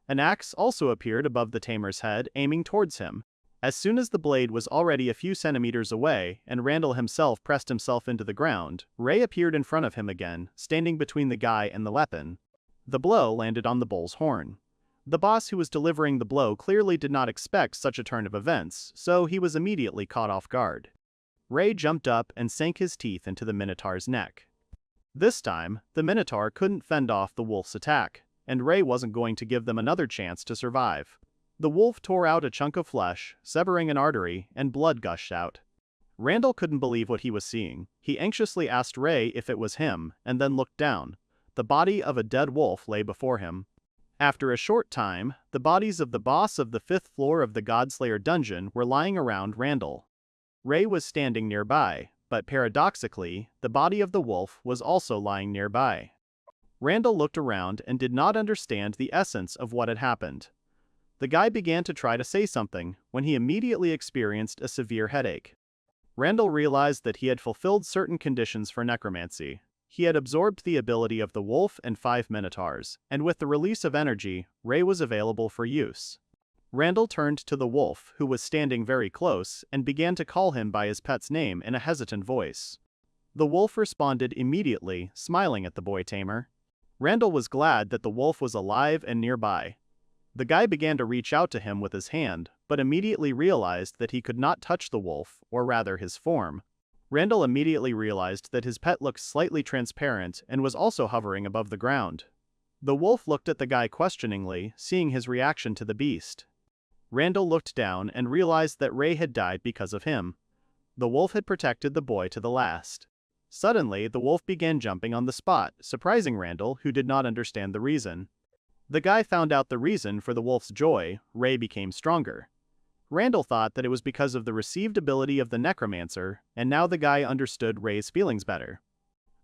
An axe also appeared above the tamer's head, aiming towards him. As soon as the blade was already a few centimeters away, and Randall himself pressed himself into the ground, Ray appeared in front of him again, standing between the guy and the weapon. The blow landed on the bull's horn. The boss who was delivering the blow clearly did not expect such a turn of events, so he was immediately caught off guard. Ray jumped up and sank his teeth into the Minotaur's neck. This time, the Minotaur couldn't fend off the wolf's attack, and Ray wasn't going to give them another chance to survive. The wolf tore out a chunk of flesh, severing an artery, and blood gushed out. Randall couldn't believe what he was seeing. He anxiously asked Ray if it was him, and then looked down. The body of a dead wolf lay before him. After a short time, the bodies of the boss of the 5th floor of the Godslayer dungeon were lying around Randall. Ray was standing nearby, but paradoxically, the body of the wolf was also lying nearby. Randall looked around and did not understand the essence of what had happened. The guy began to try to say something, when he immediately experienced a severe headache. Randall realized that he had fulfilled certain conditions for necromancy. He had absorbed the ability of the wolf and 5 minotaurs, and with the release of energy, Ray was available for use. Randall turned to the wolf, who was standing very close, and began to call him by his pet's name in a hesitant voice. The wolf responded immediately, smiling at the boy tamer. Randall was glad that the wolf was alive and nearby. The guy began to reach out to him with his hand, but immediately realized that he could not touch the wolf, or rather his form. Randall immediately realized that his pet looked slightly transparent and was also hovering above the ground. The wolf looked at the guy questioningly, seeing his reaction to the beast. Randall looked down and realized that Ray had died because of him. The wolf had protected the boy to the last. Suddenly, the wolf began jumping on the spot, surprising Randall, who did not understand the reason. The guy found out the reason for the wolf's joy. Ray became stronger. Randall thought that it was because of the received ability of the Necromancer, and now the guy understood Ray's feelings better.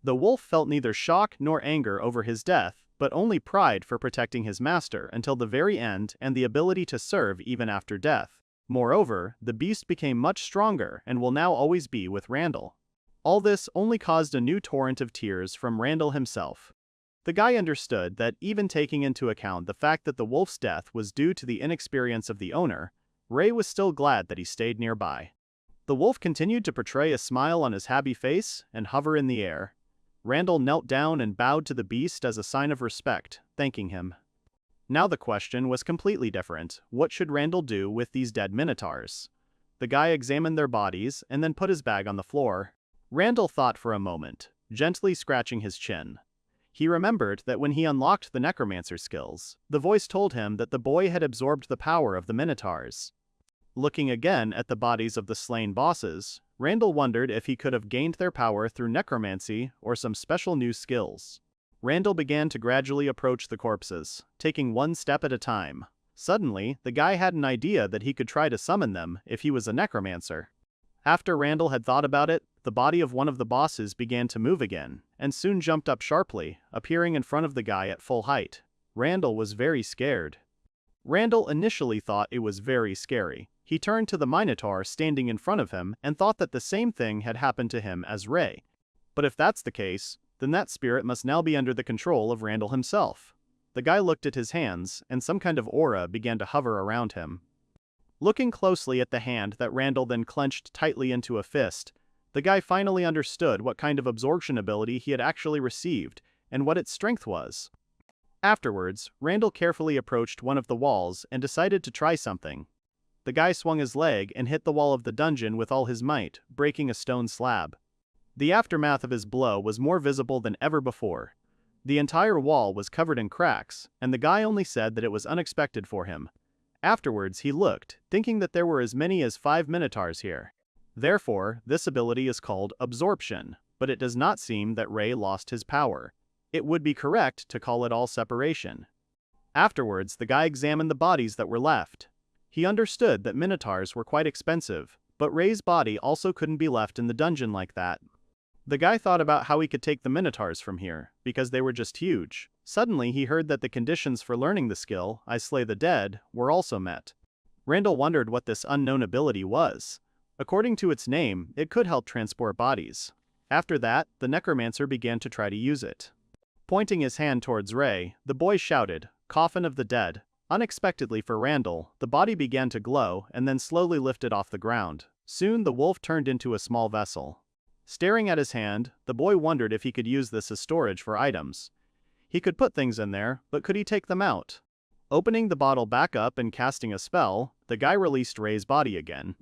The wolf felt neither shock nor anger over his death, but only pride for protecting his master until the very end and the ability to serve even after death. Moreover, the beast became much stronger and will now always be with Randall. All this only caused a new torrent of tears from Randall himself. The guy understood that even taking into account the fact that the wolf's death was due to the inexperience of the owner, Ray was still glad that he stayed nearby. The wolf continued to portray a smile on his happy face and hover in the air. Randall knelt down and bowed to the beast as a sign of respect, thanking him. Now the question was completely different. What should Randall do with these dead minotaurs? The guy examined their bodies and then put his bag on the floor. Randall thought for a moment, gently scratching his chin. He remembered that when he unlocked the Necromancer skills, the voice told him that the boy had absorbed the power of the minotaurs. Looking again at the bodies of the slain bosses, Randall wondered if he could have gained their power through necromancy or some special new skills. Randall began to gradually approach the corpses, taking one step at a time. Suddenly, the guy had an idea that he could try to summon them if he was a necromancer. After Randall had thought about it, the body of one of the bosses began to move again, and soon jumped up sharply, appearing in front of the guy at full height. Randall was very scared. Randall initially thought it was very scary. He turned to the Minotaur standing in front of him and thought that the same thing had happened to him as Ray. But if that's the case, then that spirit must now be under the control of Randall himself. The guy looked at his hands, and some kind of aura began to hover around him. Looking closely at the hand that Randall then clenched tightly into a fist, the guy finally understood what kind of absorption ability he had actually received and what its strength was. Afterwards, Randall carefully approached one of the walls and decided to try something. The guy swung his leg and hit the wall of the dungeon with all his might, breaking a stone slab. The aftermath of his blow was more visible than ever before. The entire wall was covered in cracks, and the guy only said that it was unexpected for him. Afterwards he looked, thinking that there were as many as 5 minotaurs here. Therefore, this ability is called absorption, but it does not seem that Ray lost his power. It would be correct to call it all separation. Afterwards, the guy examined the bodies that were left. He understood that minotaurs were quite expensive, but Ray's body also couldn't be left in the dungeon like that. The guy thought about how he could take the minotaurs from here, because they were just huge. Suddenly he heard that the conditions for learning the skill, I Slay the Dead, were also met. Randall wondered what this unknown ability was. According to its name, it could help transport bodies. After that, the Necromancer began to try to use it. Pointing his hand towards Ray, the boy shouted, "Coffin of the Dead." Unexpectedly for Randall, the body began to glow and then slowly lifted off the ground. Soon the wolf turned into a small vessel. Staring at his hand, the boy wondered if he could use this as storage for items. He could put things in there, but could he take them out? Opening the bottle back up and casting a spell, the guy released Ray's body again.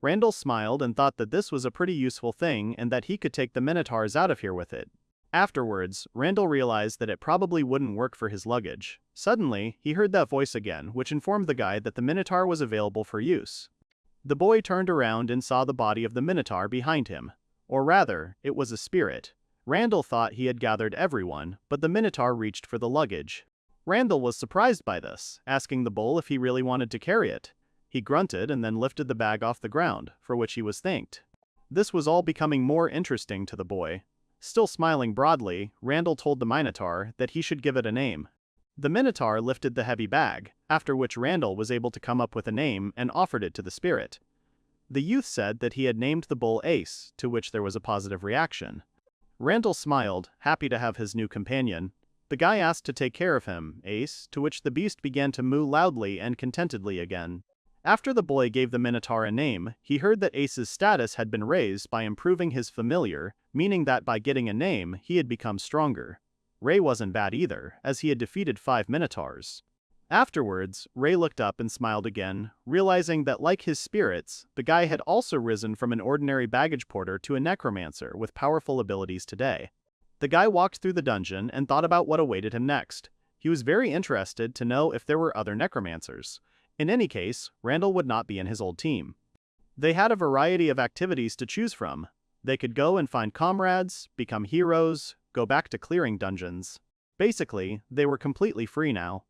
Randall smiled and thought that this was a pretty useful thing and that he could take the minotaurs out of here with it. Afterwards, Randall realized that it probably wouldn't work for his luggage. Suddenly, he heard that voice again, which informed the guy that the minotaur was available for use. The boy turned around and saw the body of the minotaur behind him. Or rather, it was a spirit. Randall thought he had gathered everyone, but the minotaur reached for the luggage. Randall was surprised by this, asking the bull if he really wanted to carry it. He grunted and then lifted the bag off the ground, for which he was thanked. This was all becoming more interesting to the boy. Still smiling broadly, Randall told the Minotaur that he should give it a name. The Minotaur lifted the heavy bag, after which Randall was able to come up with a name and offered it to the spirit. The youth said that he had named the bull Ace, to which there was a positive reaction. Randall smiled, happy to have his new companion. The guy asked to take care of him, Ace, to which the beast began to moo loudly and contentedly again. After the boy gave the Minotaur a name, he heard that Ace's status had been raised by improving his familiar, meaning that by getting a name, he had become stronger. Ray wasn't bad either, as he had defeated 5 Minotaurs. Afterwards, Ray looked up and smiled again, realizing that like his spirits, the guy had also risen from an ordinary baggage porter to a necromancer with powerful abilities today. The guy walked through the dungeon and thought about what awaited him next. He was very interested to know if there were other necromancers. In any case, Randall would not be in his old team. They had a variety of activities to choose from. They could go and find comrades, become heroes, go back to clearing dungeons. Basically, they were completely free now.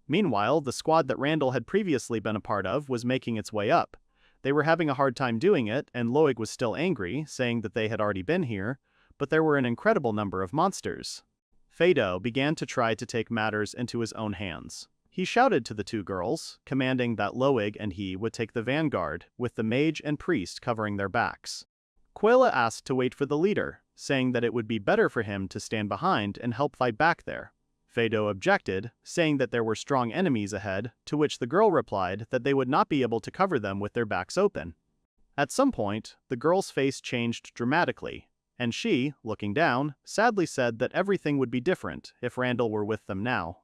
Meanwhile, the squad that Randall had previously been a part of was making its way up. They were having a hard time doing it, and Loig was still angry, saying that they had already been here, but there were an incredible number of monsters. Fado began to try to take matters into his own hands. He shouted to the 2 girls, commanding that Loig and he would take the vanguard, with the mage and priest covering their backs. Quayla asked to wait for the leader, saying that it would be better for him to stand behind and help fight back there. Fado objected, saying that there were strong enemies ahead, to which the girl replied that they would not be able to cover them with their backs open. At some point, the girl's face changed dramatically, and she, looking down, sadly said that everything would be different if Randall were with them now.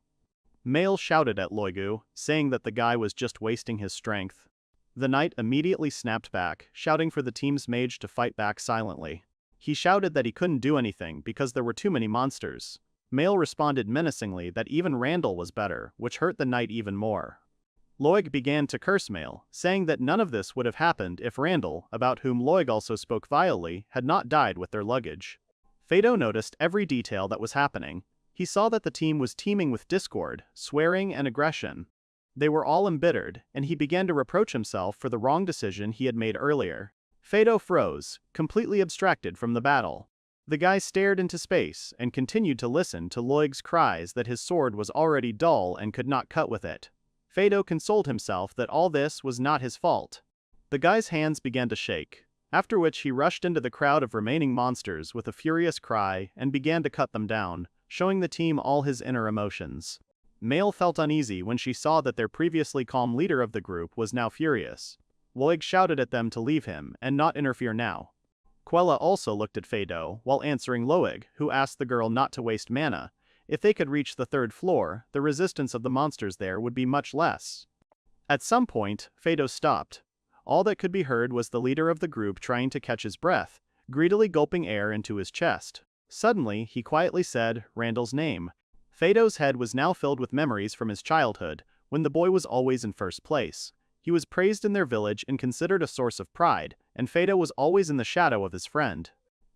Male shouted at Loigu, saying that the guy was just wasting his strength. The knight immediately snapped back, shouting for the team's mage to fight back silently. He shouted that he couldn't do anything because there were too many monsters. Male responded menacingly that even Randall was better, which hurt the knight even more. Loig began to curse Male, saying that none of this would have happened if Randall, about whom Loig also spoke vilely, had not died with their luggage. Fado noticed every detail that was happening. He saw that the team was teeming with discord, swearing, and aggression. They were all embittered, and he began to reproach himself for the wrong decision he had made earlier. Fado froze, completely abstracted from the battle. The guy stared into space and continued to listen to Loig's cries that his sword was already dull and could not cut with it. Fado consoled himself that all this was not his fault. The guy's hands began to shake, after which he rushed into the crowd of remaining monsters with a furious cry and began to cut them down, showing the team all his inner emotions. Male felt uneasy when she saw that their previously calm leader of the group was now furious. Loig shouted at them to leave him and not interfere now. Quella also looked at Fado while answering Loig, who asked the girl not to waste mana. If they could reach the third floor, the resistance of the monsters there would be much less. At some point, Fado stopped. All that could be heard was the leader of the group trying to catch his breath, greedily gulping air into his chest. Suddenly, he quietly said Randall's name. Fado's head was now filled with memories from his childhood, when the boy was always in first place. He was praised in their village and considered a source of pride, and Fado was always in the shadow of his friend.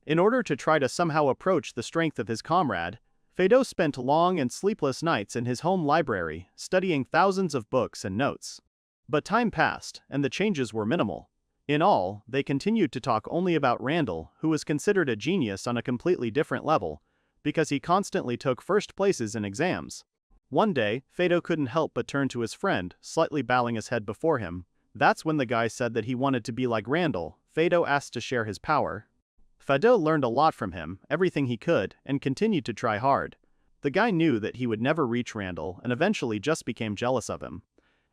In order to try to somehow approach the strength of his comrade, Fado spent long and sleepless nights in his home library, studying thousands of books and notes. But time passed, and the changes were minimal. In all, they continued to talk only about Randall, who was considered a genius on a completely different level, because he constantly took first places in exams. One day, Fado couldn't help but turn to his friend, slightly bowing his head before him. That's when the guy said that he wanted to be like Randall. Fado asked to share his power. Fado learned a lot from him, everything he could, and continued to try hard. The guy knew that he would never reach Randall and eventually just became jealous of him.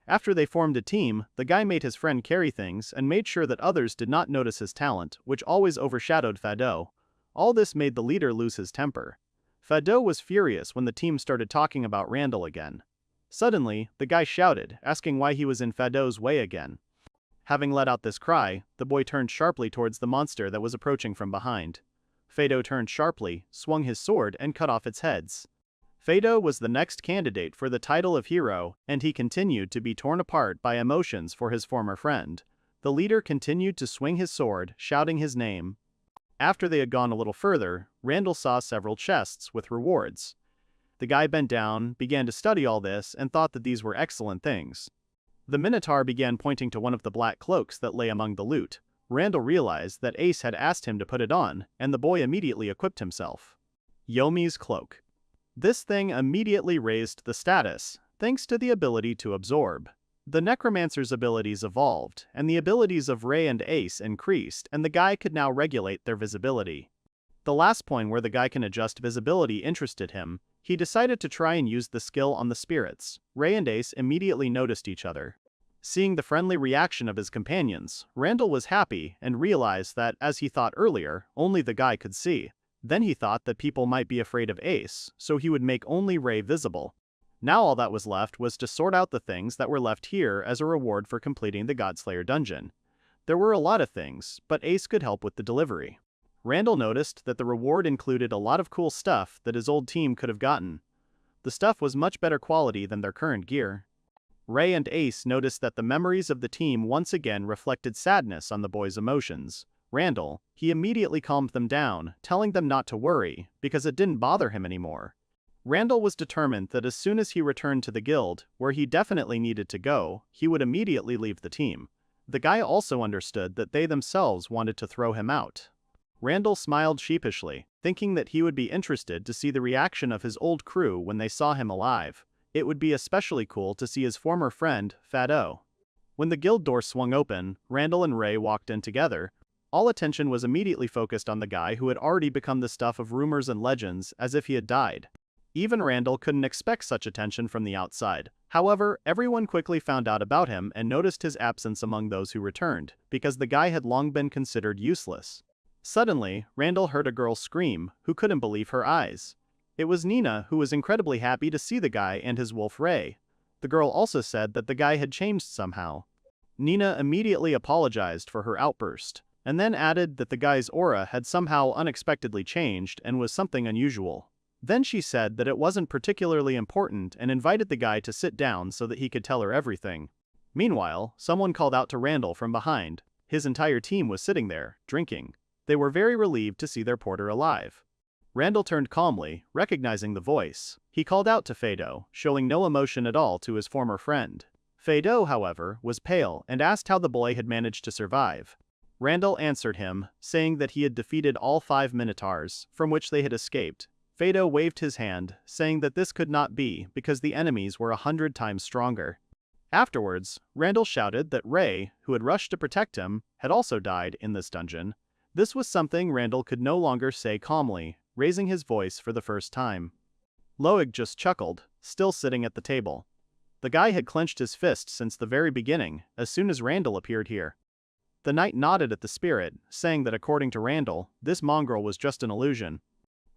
After they formed a team, the guy made his friend carry things and made sure that others did not notice his talent, which always overshadowed Fado. All this made the leader lose his temper. Fado was furious when the team started talking about Randall again. Suddenly, the guy shouted, asking why he was in Fado's way again. Having let out this cry, the boy turned sharply towards the monster that was approaching from behind. Fado turned sharply, swung his sword, and cut off its heads. Fado was the next candidate for the title of hero, and he continued to be torn apart by emotions for his former friend. The leader continued to swing his sword, shouting his name. After they had gone a little further, Randall saw several chests with rewards. The guy bent down, began to study all this, and thought that these were excellent things. The Minotaur began pointing to one of the black cloaks that lay among the loot. Randall realized that Ace had asked him to put it on, and the boy immediately equipped himself. Yomi's cloak. This thing immediately raised the status, thanks to the ability to absorb. The Necromancer's abilities evolved, and the abilities of Ray and Ace increased, and the guy could now regulate their visibility. The last point where the guy can adjust visibility interested him. He decided to try and use the skill on the spirits. Ray and Ace immediately noticed each other. Seeing the friendly reaction of his companions, Randall was happy and realized that, as he thought earlier, only the guy could see. Then he thought that people might be afraid of Ace, so he would make only Ray visible. Now all that was left was to sort out the things that were left here as a reward for completing the Godslayer dungeon. There were a lot of things, but Ace could help with the delivery. Randall noticed that the reward included a lot of cool stuff that his old team could have gotten. The stuff was much better quality than their current gear. Ray and Ace noticed that the memories of the team once again reflected sadness on the boys' emotions. Randall, he immediately calmed them down, telling them not to worry, because it didn't bother him anymore. Randall was determined that as soon as he returned to the guild, where he definitely needed to go, he would immediately leave the team. The guy also understood that they themselves wanted to throw him out. Randall smiled sheepishly, thinking that he would be interested to see the reaction of his old crew when they saw him alive. It would be especially cool to see his former friend, Fado. When the guild door swung open, Randall and Ray walked in together. All attention was immediately focused on the guy who had already become the stuff of rumors and legends as if he had died. Even Randall couldn't expect such attention from the outside. However, everyone quickly found out about him and noticed his absence among those who returned, because the guy had long been considered useless. Suddenly, Randall heard a girl scream, who couldn't believe her eyes. It was Nina, who was incredibly happy to see the guy and his wolf Ray. The girl also said that the guy had changed somehow. Nina immediately apologized for her outburst, and then added that the guy's aura had somehow unexpectedly changed and was something unusual. Then she said that it wasn't particularly important and invited the guy to sit down so that he could tell her everything. Meanwhile, someone called out to Randall from behind. His entire team was sitting there, drinking. They were very relieved to see their porter alive. Randall turned calmly, recognizing the voice. He called out to Fado, showing no emotion at all to his former friend. Fado, however, was pale and asked how the boy had managed to survive. Randall answered him, saying that he had defeated all 5 minotaurs, from which they had escaped. Fado waved his hand, saying that this could not be because the enemies were 100 times stronger. Afterwards, Randall shouted that Ray, who had rushed to protect him, had also died in this dungeon. This was something Randall could no longer say calmly, raising his voice for the first time. Loig just chuckled, still sitting at the table. The guy had clenched his fist since the very beginning, as soon as Randall appeared here. The knight nodded at the spirit, saying that according to Randall, this mongrel was just an illusion.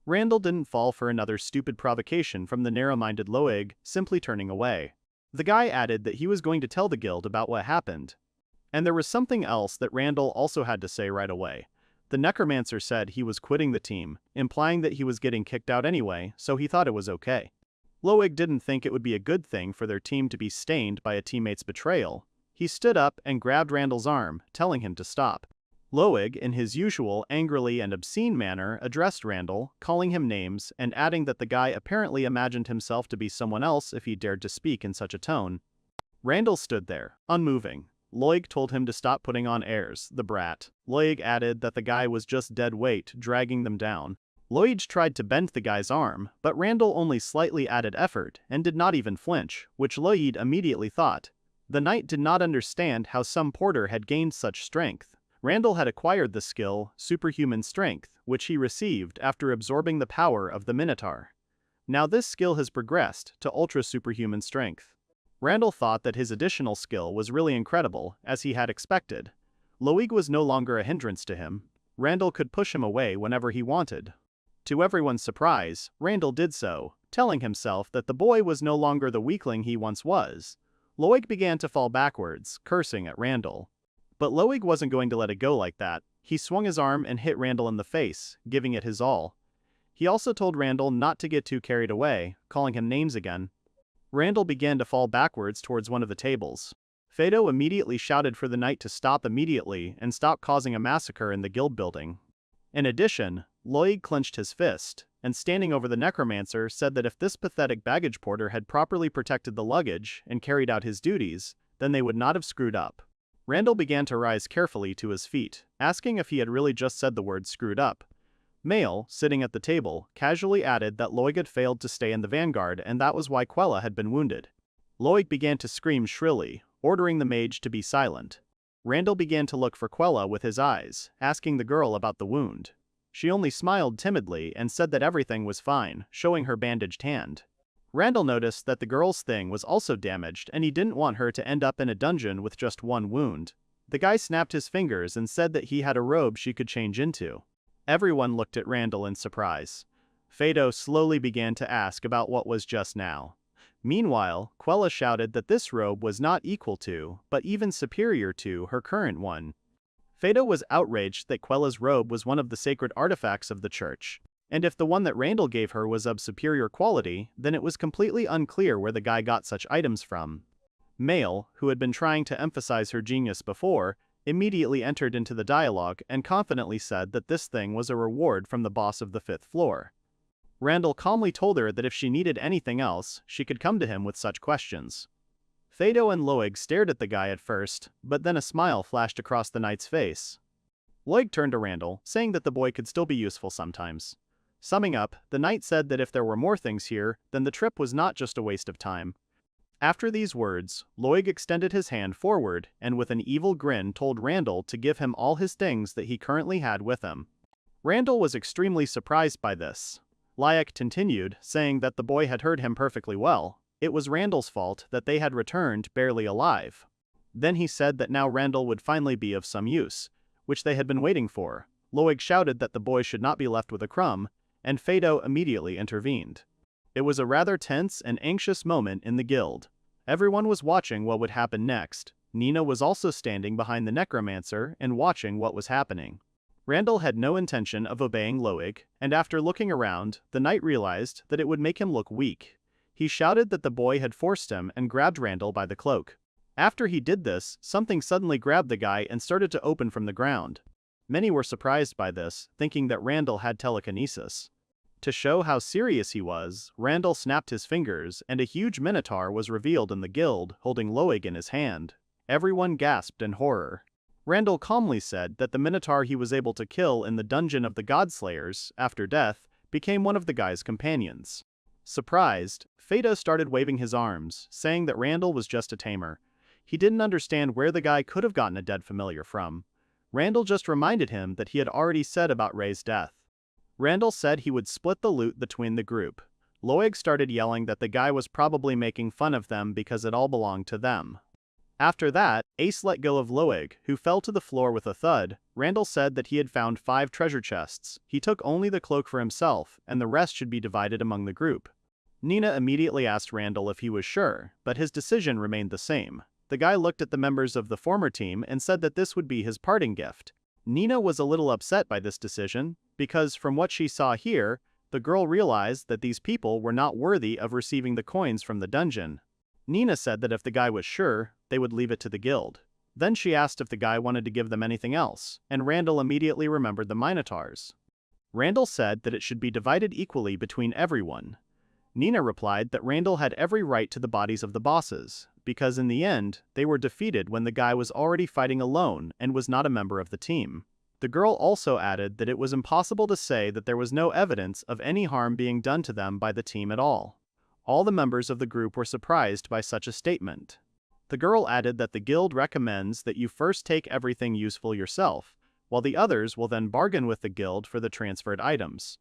Randall didn't fall for another stupid provocation from the narrow-minded Loig, simply turning away. The guy added that he was going to tell the guild about what happened. And there was something else that Randall also had to say right away. The Necromancer said he was quitting the team, implying that he was getting kicked out anyway, so he thought it was okay. Loig didn't think it would be a good thing for their team to be stained by a teammate's betrayal. He stood up and grabbed Randall's arm, telling him to stop. Loig, in his usual angrily and obscene manner, addressed Randall, calling him names and adding that the guy apparently imagined himself to be someone else if he dared to speak in such a tone. Randall stood there, unmoving. Loig told him to stop putting on airs, the brat. Loig added that the guy was just dead weight, dragging them down. Loig tried to bend the guy's arm, but Randall only slightly added effort and did not even flinch, which Loig immediately thought. The knight did not understand how some porter had gained such strength. Randall had acquired the skill, superhuman strength, which he received after absorbing the power of the Minotaur. Now this skill has progressed to ultra-superhuman strength. Randall thought that his additional skill was really incredible, as he had expected. Loig was no longer a hindrance to him. Randall could push him away whenever he wanted. To everyone's surprise, Randall did so, telling himself that the boy was no longer the weakling he once was. Loig began to fall backwards, cursing at Randall. But Loig wasn't going to let it go like that. He swung his arm and hit Randall in the face, giving it his all. He also told Randall not to get too carried away, calling him names again. Randall began to fall backwards towards one of the tables. Fado immediately shouted for the knight to stop immediately and stop causing a massacre in the guild building. In addition, Loig clenched his fist, and standing over the Necromancer said that if this pathetic baggage porter had properly protected the luggage and carried out his duties, then they would not have screwed up. Randall began to rise carefully to his feet, asking if he had really just said the word screwed up. Male, sitting at the table, casually added that Loig had failed to stay in the vanguard and that was why Quella had been wounded. Loig began to scream shrilly, ordering the mage to be silent. Randall began to look for Quella with his eyes, asking the girl about the wound. She only smiled timidly and said that everything was fine, showing her bandaged hand. Randall noticed that the girl's thing was also damaged and he didn't want her to end up in a dungeon with just one wound. The guy snapped his fingers and said that he had a robe she could change into. Everyone looked at Randall in surprise. Fado slowly began to ask about what was just now. Meanwhile, Quella shouted that this robe was not equal to, but even superior to, her current one. Fado was outraged that Quella's robe was one of the sacred artifacts of the church. And if the one that Randall gave her was of superior quality, then it was completely unclear where the guy got such items from. Male, who had been trying to emphasize her genius before, immediately entered into the dialogue and confidently said that this thing was a reward from the boss of the 5th floor. Randall calmly told her that if she needed anything else, she could come to him with such questions. Fado and Loig stared at the guy at first, but then a smile flashed across the knight's face. Loig turned to Randall, saying that the boy could still be useful sometimes. Summing up, the knight said that if there were more things here, then the trip was not just a waste of time. After these words, Loig extended his hand forward and with an evil grin told Randall to give him all his things that he currently had with him. Randall was extremely surprised by this. Lyak continued, saying that the boy had heard him perfectly well. It was Randall's fault that they had returned barely alive. Then he said that now Randall would finally be of some use, which they had been waiting for. Loig shouted that the boy should not be left with a crumb, and Fado immediately intervened. It was a rather tense and anxious moment in the guild. Everyone was watching what would happen next. Nina was also standing behind the Necromancer and watching what was happening. Randall had no intention of obeying Loig, and after looking around, the knight realized that it would make him look weak. He shouted that the boy had forced him and grabbed Randall by the cloak. After he did this, something suddenly grabbed the guy and started to open from the ground. Many were surprised by this, thinking that Randall had telekinesis. To show how serious he was, Randall snapped his fingers and a huge minotaur was revealed in the guild, holding Loig in his hand. Everyone gasped in horror. Randall calmly said that the minotaur he was able to kill in the dungeon of the Godslayers, after death, became one of the guy's companions. Surprised, Fado started waving his arms, saying that Randall was just a tamer. He didn't understand where the guy could have gotten a dead familiar from. Randall just reminded him that he had already said about Ray's death. Randall said he would split the loot between the group. Loig started yelling that the guy was probably making fun of them because it all belonged to them. After that, Ace let go of Loig, who fell to the floor with a thud. Randall said that he had found 5 treasure chests. He took only the cloak for himself, and the rest should be divided among the group. Nina immediately asked Randall if he was sure, but his decision remained the same. The guy looked at the members of the former team and said that this would be his parting gift. Nina was a little upset by this decision, because from what she saw here, the girl realized that these people were not worthy of receiving the coins from the dungeon. Nina said that if the guy was sure, they would leave it to the guild. Then she asked if the guy wanted to give them anything else, and Randall immediately remembered the minotaurs. Randall said that it should be divided equally between everyone. Nina replied that Randall had every right to the bodies of the bosses, because in the end, they were defeated when the guy was already fighting alone and was not a member of the team. The girl also added that it was impossible to say that there was no evidence of any harm being done to them by the team at all. All the members of the group were surprised by such a statement. The girl added that the guild recommends that you first take everything useful yourself, while the others will then bargain with the guild for the transferred items.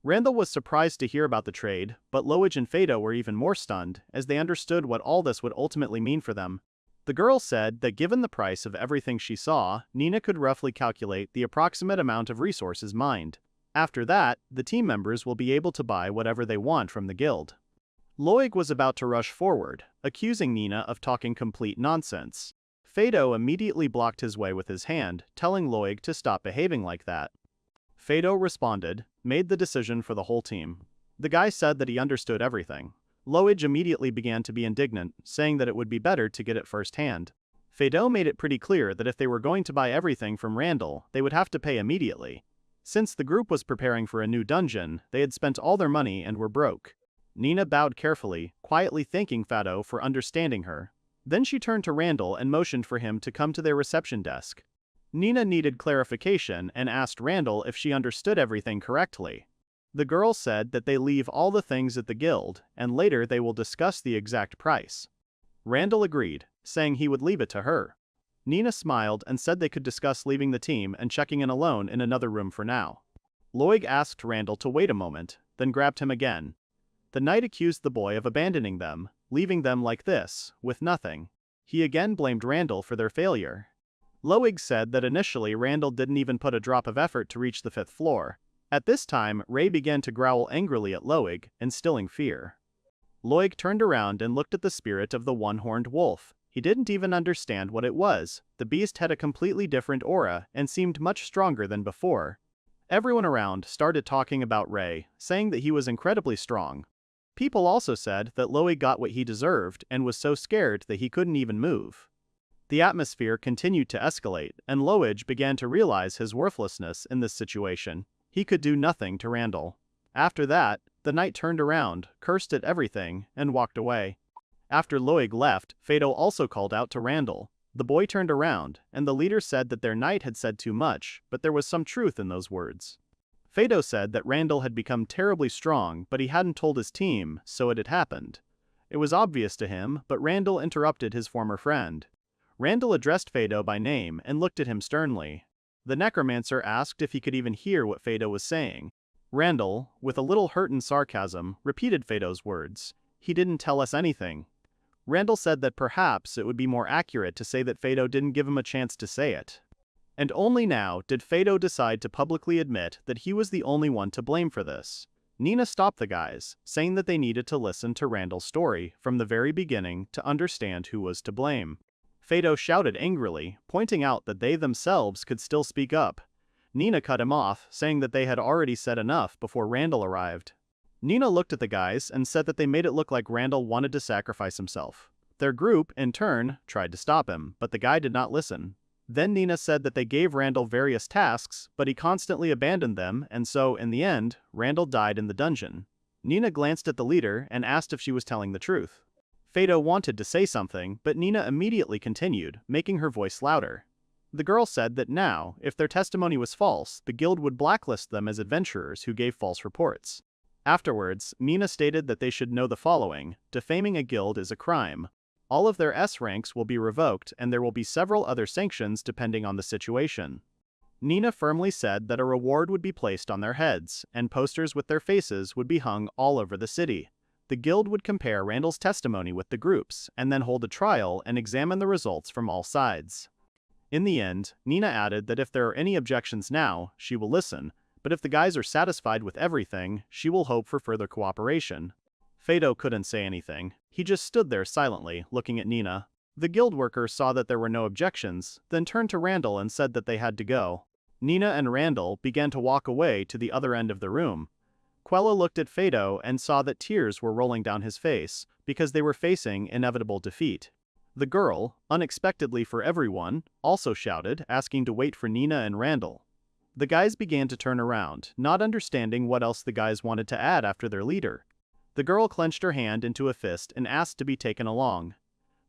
Randall was surprised to hear about the trade, but Loig and Fado were even more stunned, as they understood what all this would ultimately mean for them. The girl said that given the price of everything she saw, Nina could roughly calculate the approximate amount of resources mined. After that, the team members will be able to buy whatever they want from the guild. Loig was about to rush forward, accusing Nina of talking complete nonsense. Fado immediately blocked his way with his hand, telling Loig to stop behaving like that. Fado responded, made the decision for the whole team. The guy said that he understood everything. Loig immediately began to be indignant, saying that it would be better to get it firsthand. Fado made it pretty clear that if they were going to buy everything from Randall, they would have to pay immediately. Since the group was preparing for a new dungeon, they had spent all their money and were broke. Nina bowed carefully, quietly thanking Fado for understanding her. Then she turned to Randall and motioned for him to come to their reception desk. Nina needed clarification and asked Randall if she understood everything correctly. The girl said that they leave all the things at the guild, and later they will discuss the exact price. Randall agreed, saying he would leave it to her. Nina smiled and said they could discuss leaving the team and checking in alone in another room for now. Loig asked Randall to wait a moment, then grabbed him again. The knight accused the boy of abandoning them, leaving them like this, with nothing. He again blamed Randall for their failure. Loig said that initially Randall didn't even put a drop of effort to reach the 5th floor. At this time, Ray began to growl angrily at Loig, instilling fear. Loig turned around and looked at the spirit of the one-horned wolf. He didn't even understand what it was. The beast had a completely different aura and seemed much stronger than before. Everyone around started talking about Ray, saying that he was incredibly strong. People also said that Loig got what he deserved and was so scared that he couldn't even move. The atmosphere continued to escalate, and Loig began to realize his worthlessness in this situation. He could do nothing to Randall. After that, the knight turned around, cursed at everything, and walked away. After Loig left, Fado also called out to Randall. The boy turned around, and the leader said that their knight had said too much, but there was some truth in those words. Fado said that Randall had become terribly strong, but he hadn't told his team, so it had happened. It was obvious to him, but Randall interrupted his former friend. Randall addressed Fado by name and looked at him sternly. The Necromancer asked if he could even hear what Fado was saying. Randall, with a little hurt and sarcasm, repeated Fado's words. He didn't tell us anything. Randall said that perhaps it would be more accurate to say that Fado didn't give him a chance to say it. And only now did Fado decide to publicly admit that he was the only one to blame for this. Nina stopped the guys, saying that they needed to listen to Randall's story from the very beginning to understand who was to blame. Fado shouted angrily, pointing out that they themselves could still speak up. Nina cut him off, saying that they had already said enough before Randall arrived. Nina looked at the guys and said that they made it look like Randall wanted to sacrifice himself. Their group, in turn, tried to stop him, but the guy did not listen. Then Nina said that they gave Randall various tasks, but he constantly abandoned them, and so, in the end, Randall died in the dungeon. Nina glanced at the leader and asked if she was telling the truth. Fado wanted to say something, but Nina immediately continued, making her voice louder. The girl said that now, if their testimony was false, the guild would blacklist them as adventurers who gave false reports. Afterwards, Nina stated that they should know the following: defaming a guild is a crime. All of their S ranks will be revoked and there will be several other sanctions depending on the situation. Nina firmly said that a reward would be placed on their heads, and posters with their faces would be hung all over the city. The guild would compare Randall's testimony with the group's, and then hold a trial and examine the results from all sides. In the end, Nina added that if there are any objections now, she will listen, but if the guys are satisfied with everything, she will hope for further cooperation. Fado couldn't say anything. He just stood there silently, looking at Nina. The guild worker saw that there were no objections, then turned to Randall and said that they had to go. Nina and Randall began to walk away to the other end of the room. Quella looked at Fado and saw that tears were rolling down his face, because they were facing inevitable defeat. The girl, unexpectedly for everyone, also shouted, asking to wait for Nina and Randall. The guys began to turn around, not understanding what else the guys wanted to add after their leader. The girl clenched her hand into a fist and asked to be taken along.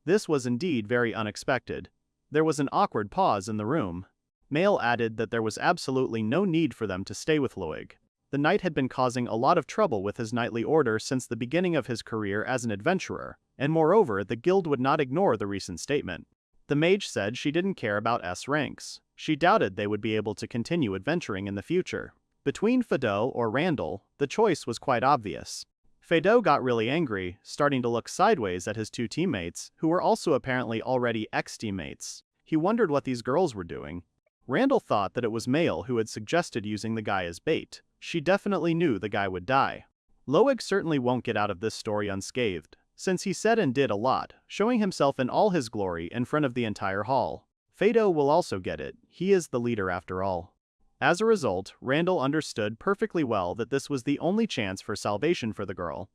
This was indeed very unexpected. There was an awkward pause in the room. Mail added that there was absolutely no need for them to stay with Loig. The knight had been causing a lot of trouble with his knightly order since the beginning of his career as an adventurer, and moreover the guild would not ignore the recent statement. The mage said she didn't care about S ranks. She doubted they would be able to continue adventuring in the future. Between Fado or Randall, the choice was quite obvious. Fado got really angry, starting to look sideways at his two teammates, who were also apparently already ex-teammates. He wondered what these girls were doing. Randall thought that it was Mail who had suggested using the guy as bait. She definitely knew the guy would die. Loig certainly won't get out of this story unscathed, since he said and did a lot, showing himself in all his glory in front of the entire hall. Fado will also get it. He is the leader after all. As a result, Randall understood perfectly well that this was the only chance for salvation for the girl.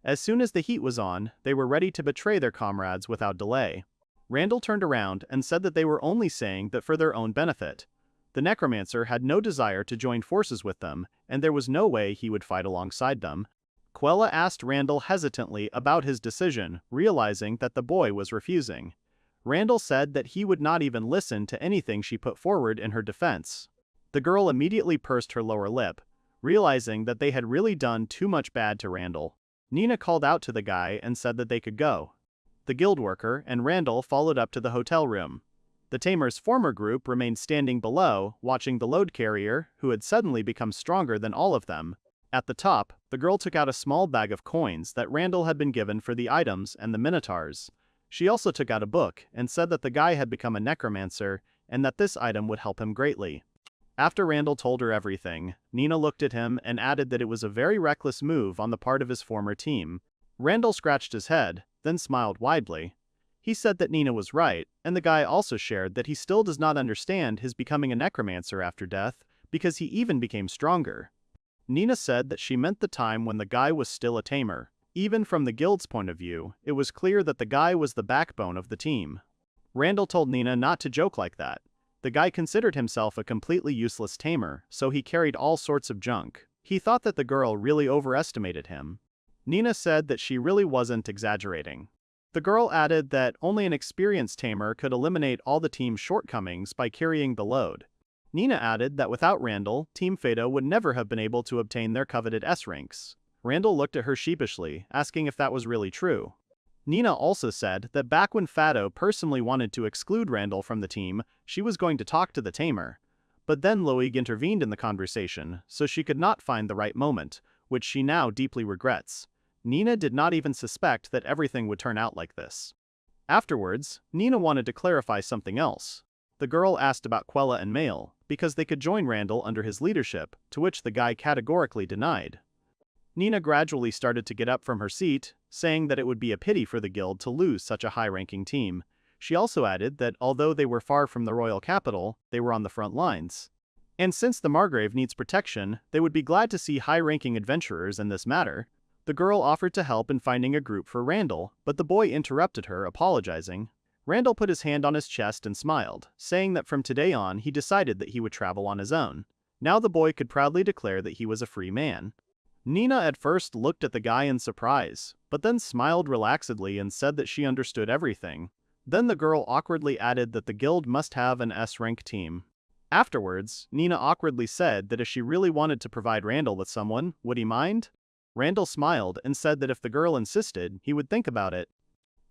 As soon as the heat was on, they were ready to betray their comrades without delay. Randall turned around and said that they were only saying that for their own benefit. The Necromancer had no desire to join forces with them, and there was no way he would fight alongside them. Quella asked Randall hesitantly about his decision, realizing that the boy was refusing. Randall said that he would not even listen to anything she put forward in her defense. The girl immediately pursed her lower lip, realizing that they had really done too much bad to Randall. Nina called out to the guy and said that they could go. The guild worker and Randall followed up to the hotel room. The Tamer's former group remained standing below, watching the load carrier, who had suddenly become stronger than all of them. At the top, the girl took out a small bag of coins that Randall had been given for the items and the minotaurs. She also took out a book and said that the guy had become a necromancer and that this item would help him greatly. After Randall told her everything, Nina looked at him and added that it was a very reckless move on the part of his former team. Randall scratched his head, then smiled widely. He said that Nina was right, and the guy also shared that he still does not understand his becoming a necromancer after death, because he even became stronger. Nina said that she meant the time when the guy was still a tamer. Even from the guild's point of view, it was clear that the guy was the backbone of the team. Randall told Nina not to joke like that. The guy considered himself a completely useless tamer, so he carried all sorts of junk. He thought that the girl really overestimated him. Nina said that she really wasn't exaggerating. The girl added that only an experienced tamer could eliminate all the team's shortcomings by carrying the load. Nina added that without Randall, Team Fado would never have been able to obtain their coveted S ranks. Randall looked at her sheepishly, asking if that was really true. Nina also said that back when Fado personally wanted to exclude Randall from the team, she was going to talk to the Tamer. But then Loig intervened in the conversation, so she could not find the right moment, which she now deeply regrets. Nina did not even suspect that everything would turn out like this. Afterwards, Nina wanted to clarify something else. The girl asked about Quella and Mail, because they could join Randall under his leadership, to which the guy categorically denied. Nina gradually started to get up from her seat, saying that it would be a pity for the guild to lose such a high-ranking team. She also added that although they were far from the royal capital, they were on the front lines. And since the Margrave needs protection, they would be glad to see high-ranking adventurers in this matter. The girl offered to help in finding a group for Randall, but the boy interrupted her, apologizing. Randall put his hand on his chest and smiled, saying that from today on he decided that he would travel on his own. Now the boy could proudly declare that he was a free man. Nina at first looked at the guy in surprise, but then smiled relaxedly and said that she understood everything. Then the girl awkwardly added that the guild must have an S-rank team. Afterwards, Nina awkwardly said that if she really wanted to provide Randall with someone, would he mind? Randall smiled and said that if the girl insisted, he would think about it.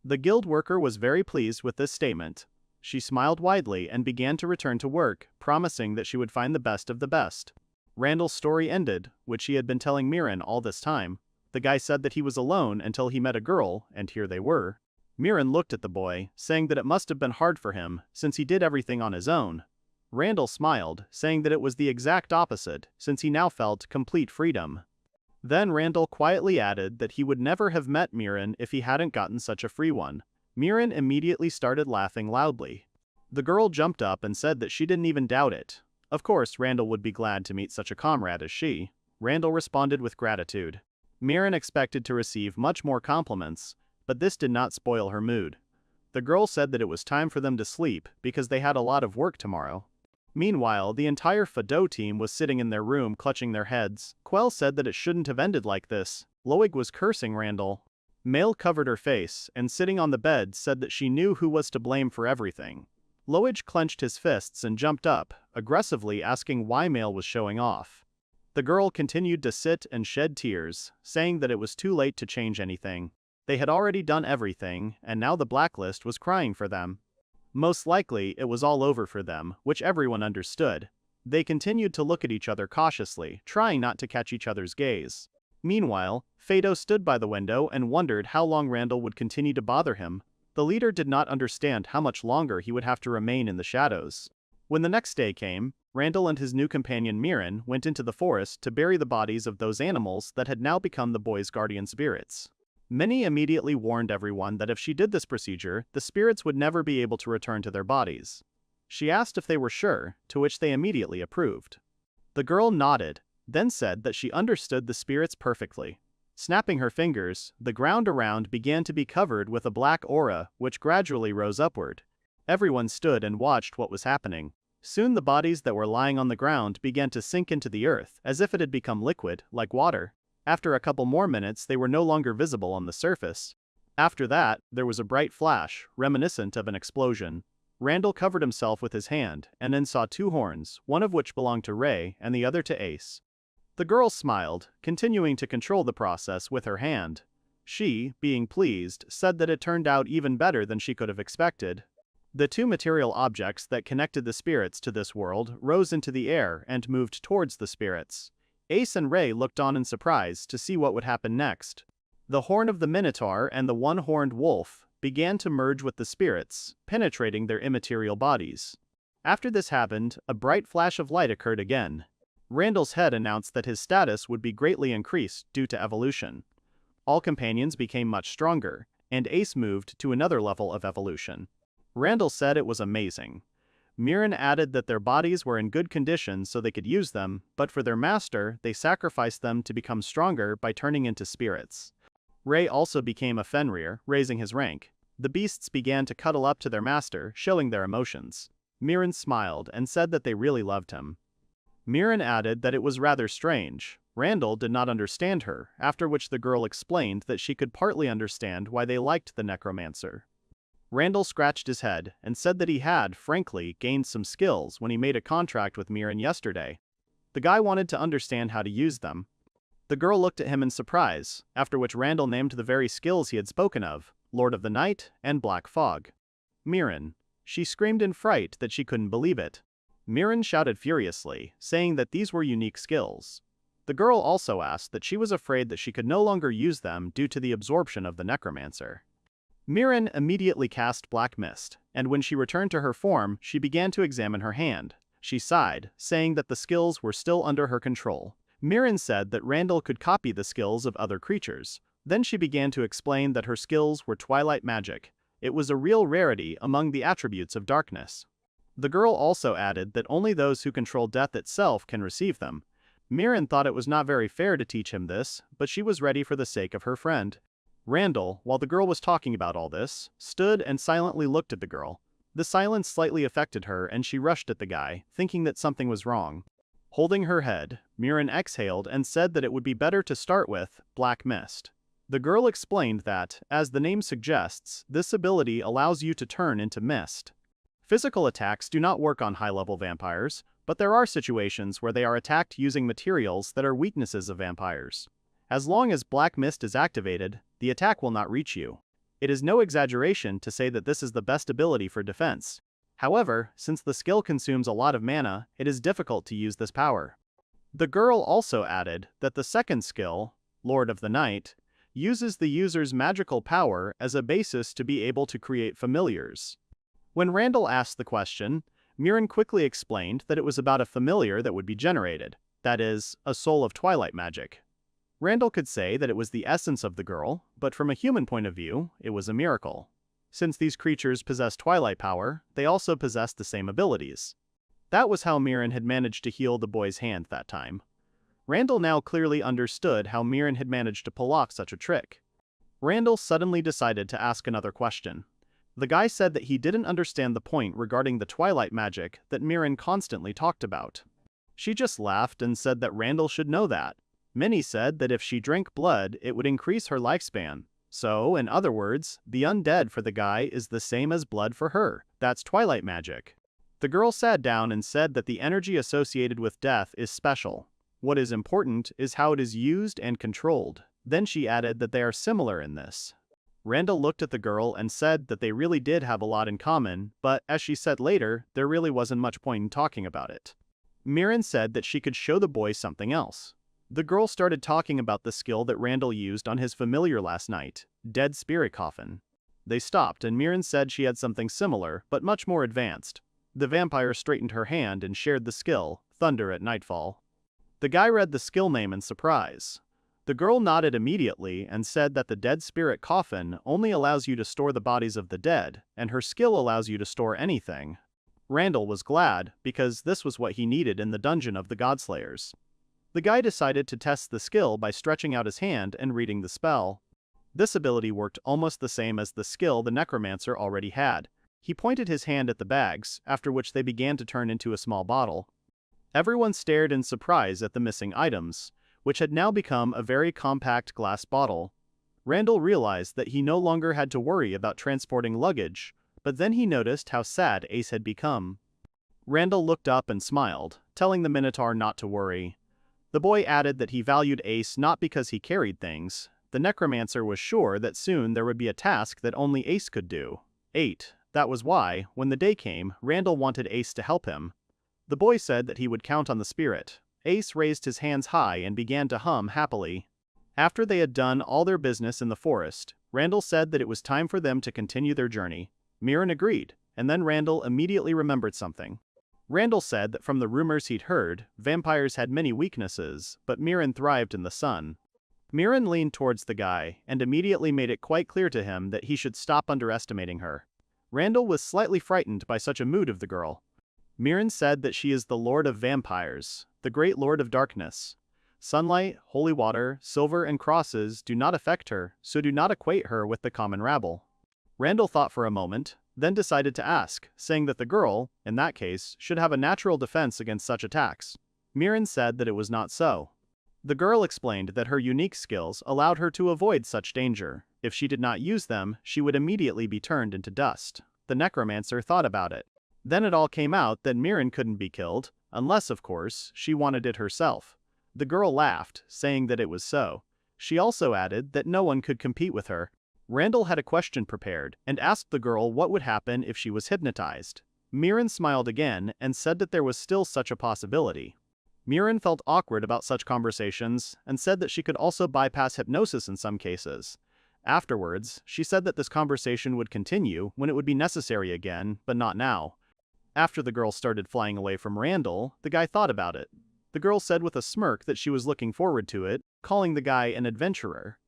The guild worker was very pleased with this statement. She smiled widely and began to return to work, promising that she would find the best of the best. Randall's story ended, which he had been telling Mirren all this time. The guy said that he was alone until he met a girl, and here they were. Mirren looked at the boy, saying that it must have been hard for him, since he did everything on his own. Randall smiled, saying that it was the exact opposite, since he now felt complete freedom. Then Randall quietly added that he would never have met Mirren if he hadn't gotten such a free one. Mirren immediately started laughing loudly. The girl jumped up and said that she didn't even doubt it. Of course, Randall would be glad to meet such a comrade as she. Randall responded with gratitude. Mirren expected to receive much more compliments, but this did not spoil her mood. The girl said that it was time for them to sleep because they had a lot of work tomorrow. Meanwhile, the entire Fado team was sitting in their room clutching their heads. Quell said that it shouldn't have ended like this. Loig was cursing Randall. Mail covered her face and sitting on the bed said that she knew who was to blame for everything. Loig clenched his fists and jumped up, aggressively asking why Mail was showing off. The girl continued to sit and shed tears, saying that it was too late to change anything. They had already done everything, and now the blacklist was crying for them. Most likely, it was all over for them, which everyone understood. They continued to look at each other cautiously, trying not to catch each other's gaze. Meanwhile, Fado stood by the window and wondered how long Randall would continue to bother him. The leader did not understand how much longer he would have to remain in the shadows. When the next day came, Randall and his new companion Mirren went into the forest to bury the bodies of those animals that had now become the boy's guardian spirits. Minnie immediately warned everyone that if she did this procedure, the spirits would never be able to return to their bodies. She asked if they were sure, to which they immediately approved. The girl nodded, then said that she understood the spirits perfectly. Snapping her fingers, the ground around began to be covered with a black aura, which gradually rose upward. Everyone stood and watched what was happening. Soon the bodies that were lying on the ground began to sink into the earth, as if it had become liquid, like water. After a couple more minutes, they were no longer visible on the surface. After that, there was a bright flash, reminiscent of an explosion. Randall covered himself with his hand, and then saw two horns, one of which belonged to Ray and the other to Ace. The girl smiled, continuing to control the process with her hand. She, being pleased, said that it turned out even better than she could have expected. The two material objects that connected the spirits to this world rose into the air and moved towards the spirits. Ace and Ray looked on in surprise to see what would happen next. The horn of the Minotaur and the one-horned wolf began to merge with the spirits, penetrating their immaterial bodies. After this happened, a bright flash of light occurred again. Randall's head announced that his status would be greatly increased due to evolution. All companions became much stronger, and Ace moved to another level of evolution. Randall said it was amazing. Mirren added that their bodies were in good condition so they could use them, but for their master, they sacrificed them to become stronger by turning into spirits. Ray also became a Fenrir, raising his rank. The beasts began to cuddle up to their master, showing their emotions. Mirren smiled and said that they really loved him. Mirren added that it was rather strange. Randall did not understand her, after which the girl explained that she could partly understand why they liked the Necromancer. Randall scratched his head and said that he had, frankly, gained some skills when he made a contract with Mirren yesterday. The guy wanted to understand how to use them. The girl looked at him in surprise, after which Randall named the very skills he had spoken of, Lord of the Night and Black Fog. Mirren. She screamed in fright that she couldn't believe it. Mirren shouted furiously, saying that these were unique skills. The girl also asked that she was afraid that she could no longer use them due to the absorption of the Necromancer. Mirren immediately cast Black Mist, and when she returned to her form, she began to examine her hand. She sighed, saying that the skills were still under her control. Mirren said that Randall could copy the skills of other creatures. Then she began to explain that her skills were twilight magic. It was a real rarity among the attributes of darkness. The girl also added that only those who control death itself can receive them. Mirren thought it was not very fair to teach him this, but she was ready for the sake of her friend. Randall, while the girl was talking about all this, stood and silently looked at the girl. The silence slightly affected her and she rushed at the guy, thinking that something was wrong. Holding her head, Mirren exhaled and said that it would be better to start with Black Mist. The girl explained that, as the name suggests, this ability allows you to turn into mist. Physical attacks do not work on high-level vampires, but there are situations where they are attacked using materials that are weaknesses of vampires. As long as Black Mist is activated, the attack will not reach you. It is no exaggeration to say that this is the best ability for defense. However, since the skill consumes a lot of mana, it is difficult to use this power. The girl also added that the second skill, Lord of the Night, uses the user's magical power as a basis to be able to create familiars. When Randall asked the question, Mirren quickly explained that it was about a familiar that would be generated, that is, a soul of twilight magic. Randall could say that it was the essence of the girl, but from a human point of view, it was a miracle. Since these creatures possess twilight power, they also possessed the same abilities. That was how Mirren had managed to heal the boy's hand that time. Randall now clearly understood how Mirren had managed to pull off such a trick. Randall suddenly decided to ask another question. The guy said that he didn't understand the point regarding the twilight magic that Mirren constantly talked about. She just laughed and said that Randall should know that. Many said that if she drank blood, it would increase her lifespan. So, in other words, the undead for the guy is the same as blood for her. That's twilight magic. The girl sat down and said that the energy associated with death is special. What is important is how it is used and controlled. Then she added that they are similar in this. Randall looked at the girl and said that they really did have a lot in common, but as she said later, there really wasn't much point in talking about it. Mirren said that she could show the boy something else. The girl started talking about the skill that Randall used on his familiar last night, Dead Spirit Coffin. They stopped and Mirren said she had something similar, but much more advanced. The vampire straightened her hand and shared the skill, Thunder at Nightfall. The guy read the skill name in surprise. The girl nodded immediately and said that the Dead Spirit Coffin only allows you to store the bodies of the dead, and her skill allows you to store anything. Randall was glad, because this was what he needed in the dungeon of the Godslayers. The guy decided to test the skill by stretching out his hand and reading the spell. This ability worked almost the same as the skill the Necromancer already had. He pointed his hand at the bags, after which they began to turn into a small bottle. Everyone stared in surprise at the missing items, which had now become a very compact glass bottle. Randall realized that he no longer had to worry about transporting luggage, but then he noticed how sad Ace had become. Randall looked up and smiled, telling the Minotaur not to worry. The boy added that he valued Ace not because he carried things. The Necromancer was sure that soon there would be a task that only Ace could do. 8. That was why, when the day came, Randall wanted Ace to help him. The boy said that he would count on the spirit. Ace raised his hands high and began to hum happily. After they had done all their business in the forest, Randall said that it was time for them to continue their journey. Mirren agreed, and then Randall immediately remembered something. Randall said that from the rumors he'd heard, vampires had many weaknesses, but Mirren thrived in the sun. Mirren leaned towards the guy and immediately made it quite clear to him that he should stop underestimating her. Randall was slightly frightened by such a mood of the girl. Mirren said that she is the Lord of Vampires, the Great Lord of Darkness. Sunlight, holy water, silver, and crosses do not affect her, so do not equate her with the common rabble. Randall thought for a moment, then decided to ask, saying that the girl, in that case, should have a natural defense against such attacks. Mirren said that it was not so. The girl explained that her unique skills allowed her to avoid such danger. If she did not use them, she would immediately be turned into dust. The Necromancer thought about it. Then it all came out that Mirren couldn't be killed, unless, of course, she wanted it herself. The girl laughed, saying that it was so. She also added that no one could compete with her. Randall had a question prepared and asked the girl what would happen if she was hypnotized. Miran smiled again and said that there was still such a possibility. Miran felt awkward about such conversations and said that she could also bypass hypnosis in some cases. Afterwards, she said that this conversation would continue when it would be necessary again, but not now. After the girl started flying away from Randall, the guy thought about it. The girl said with a smirk that she was looking forward to it, calling the guy an adventurer.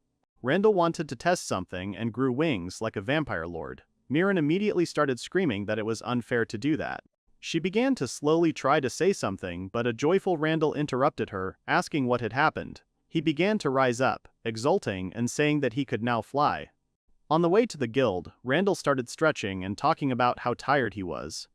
Randall wanted to test something and grew wings like a vampire lord. Miran immediately started screaming that it was unfair to do that. She began to slowly try to say something, but a joyful Randall interrupted her, asking what had happened. He began to rise up, exulting and saying that he could now fly. On the way to the guild, Randall started stretching and talking about how tired he was.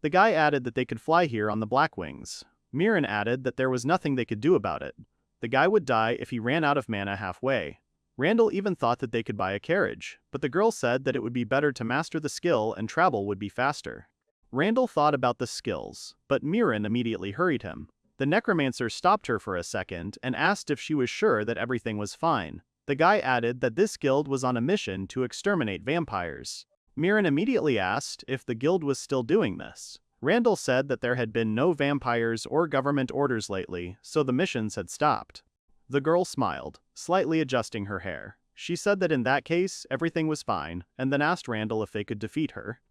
The guy added that they could fly here on the Black Wings. Miran added that there was nothing they could do about it. The guy would die if he ran out of mana halfway. Randall even thought that they could buy a carriage, but the girl said that it would be better to master the skill and travel would be faster. Randall thought about the skills, but Miran immediately hurried him. The Necromancer stopped her for a second and asked if she was sure that everything was fine. The guy added that this guild was on a mission to exterminate vampires. Miran immediately asked if the guild was still doing this. Randall said that there had been no vampires or government orders lately, so the missions had stopped. The girl smiled, slightly adjusting her hair. She said that in that case, everything was fine, and then asked Randall if they could defeat her.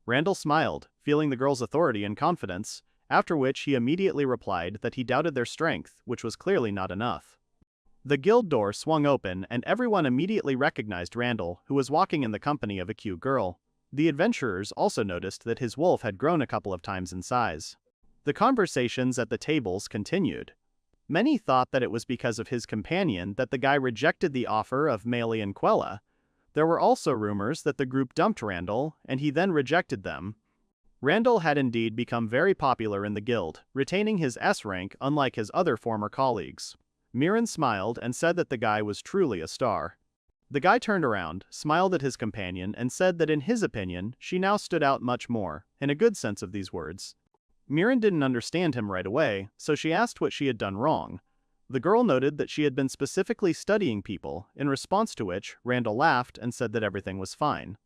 Randall smiled, feeling the girl's authority and confidence, after which he immediately replied that he doubted their strength, which was clearly not enough. The guild door swung open and everyone immediately recognized Randall, who was walking in the company of a cute girl. The adventurers also noticed that his wolf had grown a couple of times in size. The conversations at the tables continued. Many thought that it was because of his companion that the guy rejected the offer of Melee and Quella. There were also rumors that the group dumped Randall, and he then rejected them. Randall had indeed become very popular in the guild, retaining his S rank unlike his other former colleagues. Miran smiled and said that the guy was truly a star. The guy turned around, smiled at his companion, and said that in his opinion, she now stood out much more, in a good sense of these words. Miran didn't understand him right away, so she asked what she had done wrong. The girl noted that she had been specifically studying people, in response to which, Randall laughed and said that everything was fine.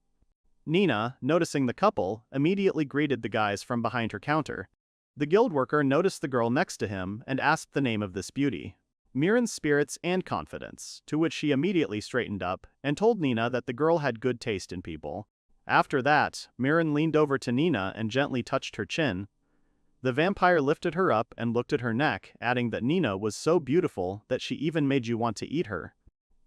Nina, noticing the couple, immediately greeted the guys from behind her counter. The guild worker noticed the girl next to him and asked the name of this beauty. Miran's spirits and confidence, to which she immediately straightened up and told Nina that the girl had good taste in people. After that, Miran leaned over to Nina and gently touched her chin. The vampire lifted her up and looked at her neck, adding that Nina was so beautiful that she even made you want to eat her.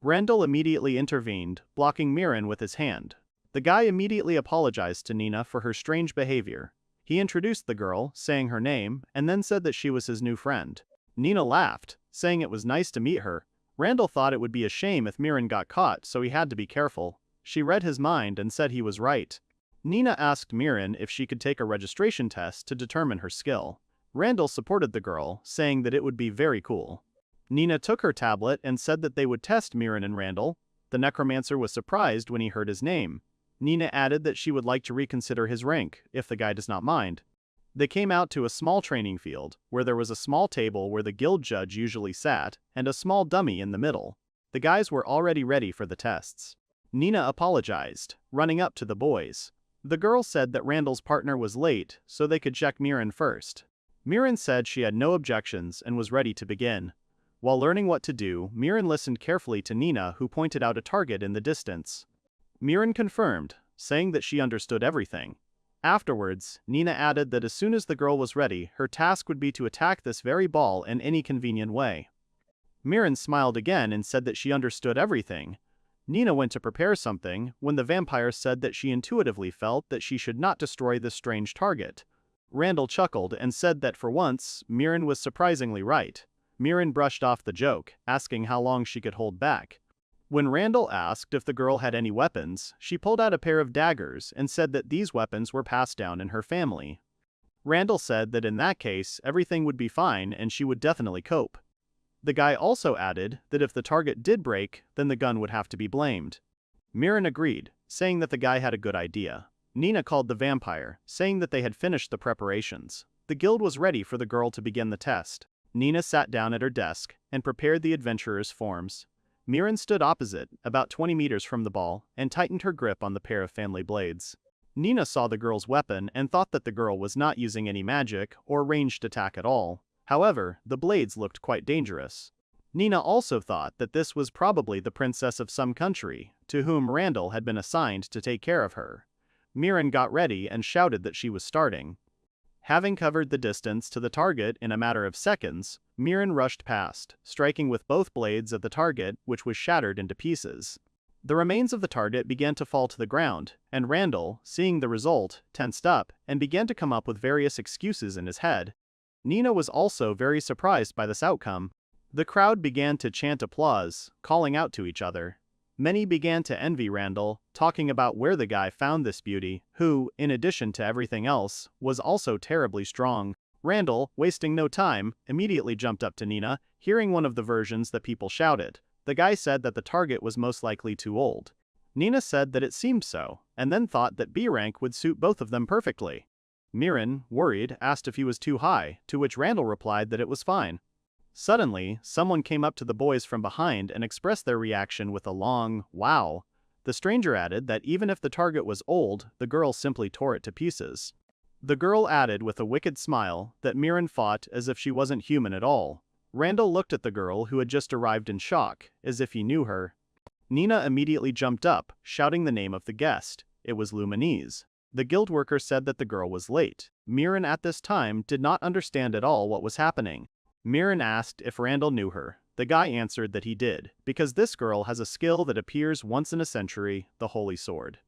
Randall immediately intervened, blocking Miran with his hand. The guy immediately apologized to Nina for her strange behavior. He introduced the girl, saying her name, and then said that she was his new friend. Nina laughed, saying it was nice to meet her. Randall thought it would be a shame if Miran got caught, so he had to be careful. She read his mind and said he was right. Nina asked Miran if she could take a registration test to determine her skill. Randall supported the girl, saying that it would be very cool. Nina took her tablet and said that they would test Miran and Randall. The Necromancer was surprised when he heard his name. Nina added that she would like to reconsider his rank, if the guy does not mind. They came out to a small training field, where there was a small table where the guild judge usually sat, and a small dummy in the middle. The guys were already ready for the tests. Nina apologized, running up to the boys. The girl said that Randall's partner was late, so they could check Miran first. Miran said she had no objections and was ready to begin. While learning what to do, Miran listened carefully to Nina, who pointed out a target in the distance. Miran confirmed, saying that she understood everything. Afterwards, Nina added that as soon as the girl was ready, her task would be to attack this very ball in any convenient way. Miran smiled again and said that she understood everything. Nina went to prepare something when the vampire said that she intuitively felt that she should not destroy this strange target. Randall chuckled and said that for once, Miran was surprisingly right. Miran brushed off the joke, asking how long she could hold back. When Randall asked if the girl had any weapons, she pulled out a pair of daggers and said that these weapons were passed down in her family. Randall said that in that case, everything would be fine and she would definitely cope. The guy also added that if the target did break, then the gun would have to be blamed. Miran agreed, saying that the guy had a good idea. Nina called the vampire, saying that they had finished the preparations. The guild was ready for the girl to begin the test. Nina sat down at her desk and prepared the adventurer's forms. Mirren stood opposite, about 20 meters from the ball, and tightened her grip on the pair of family blades. Nina saw the girl's weapon and thought that the girl was not using any magic or ranged attack at all. However, the blades looked quite dangerous. Nina also thought that this was probably the princess of some country, to whom Randall had been assigned to take care of her. Mirren got ready and shouted that she was starting. Having covered the distance to the target in a matter of seconds, Mirren rushed past, striking with both blades at the target, which was shattered into pieces. The remains of the target began to fall to the ground, and Randall, seeing the result, tensed up and began to come up with various excuses in his head. Nina was also very surprised by this outcome. The crowd began to chant applause, calling out to each other. Many began to envy Randall, talking about where the guy found this beauty, who, in addition to everything else, was also terribly strong. Randall, wasting no time, immediately jumped up to Nina, hearing one of the versions that people shouted. The guy said that the target was most likely too old. Nina said that it seemed so, and then thought that B rank would suit both of them perfectly. Mirren, worried, asked if he was too high, to which Randall replied that it was fine. Suddenly, someone came up to the boys from behind and expressed their reaction with a long, "wow." The stranger added that even if the target was old, the girl simply tore it to pieces. The girl added with a wicked smile that Mirren fought as if she wasn't human at all. Randall looked at the girl who had just arrived in shock, as if he knew her. Nina immediately jumped up, shouting the name of the guest. It was Luminese. The guild worker said that the girl was late. Mirren at this time did not understand at all what was happening. Mirren asked if Randall knew her. The guy answered that he did, because this girl has a skill that appears once in a century, the Holy Sword.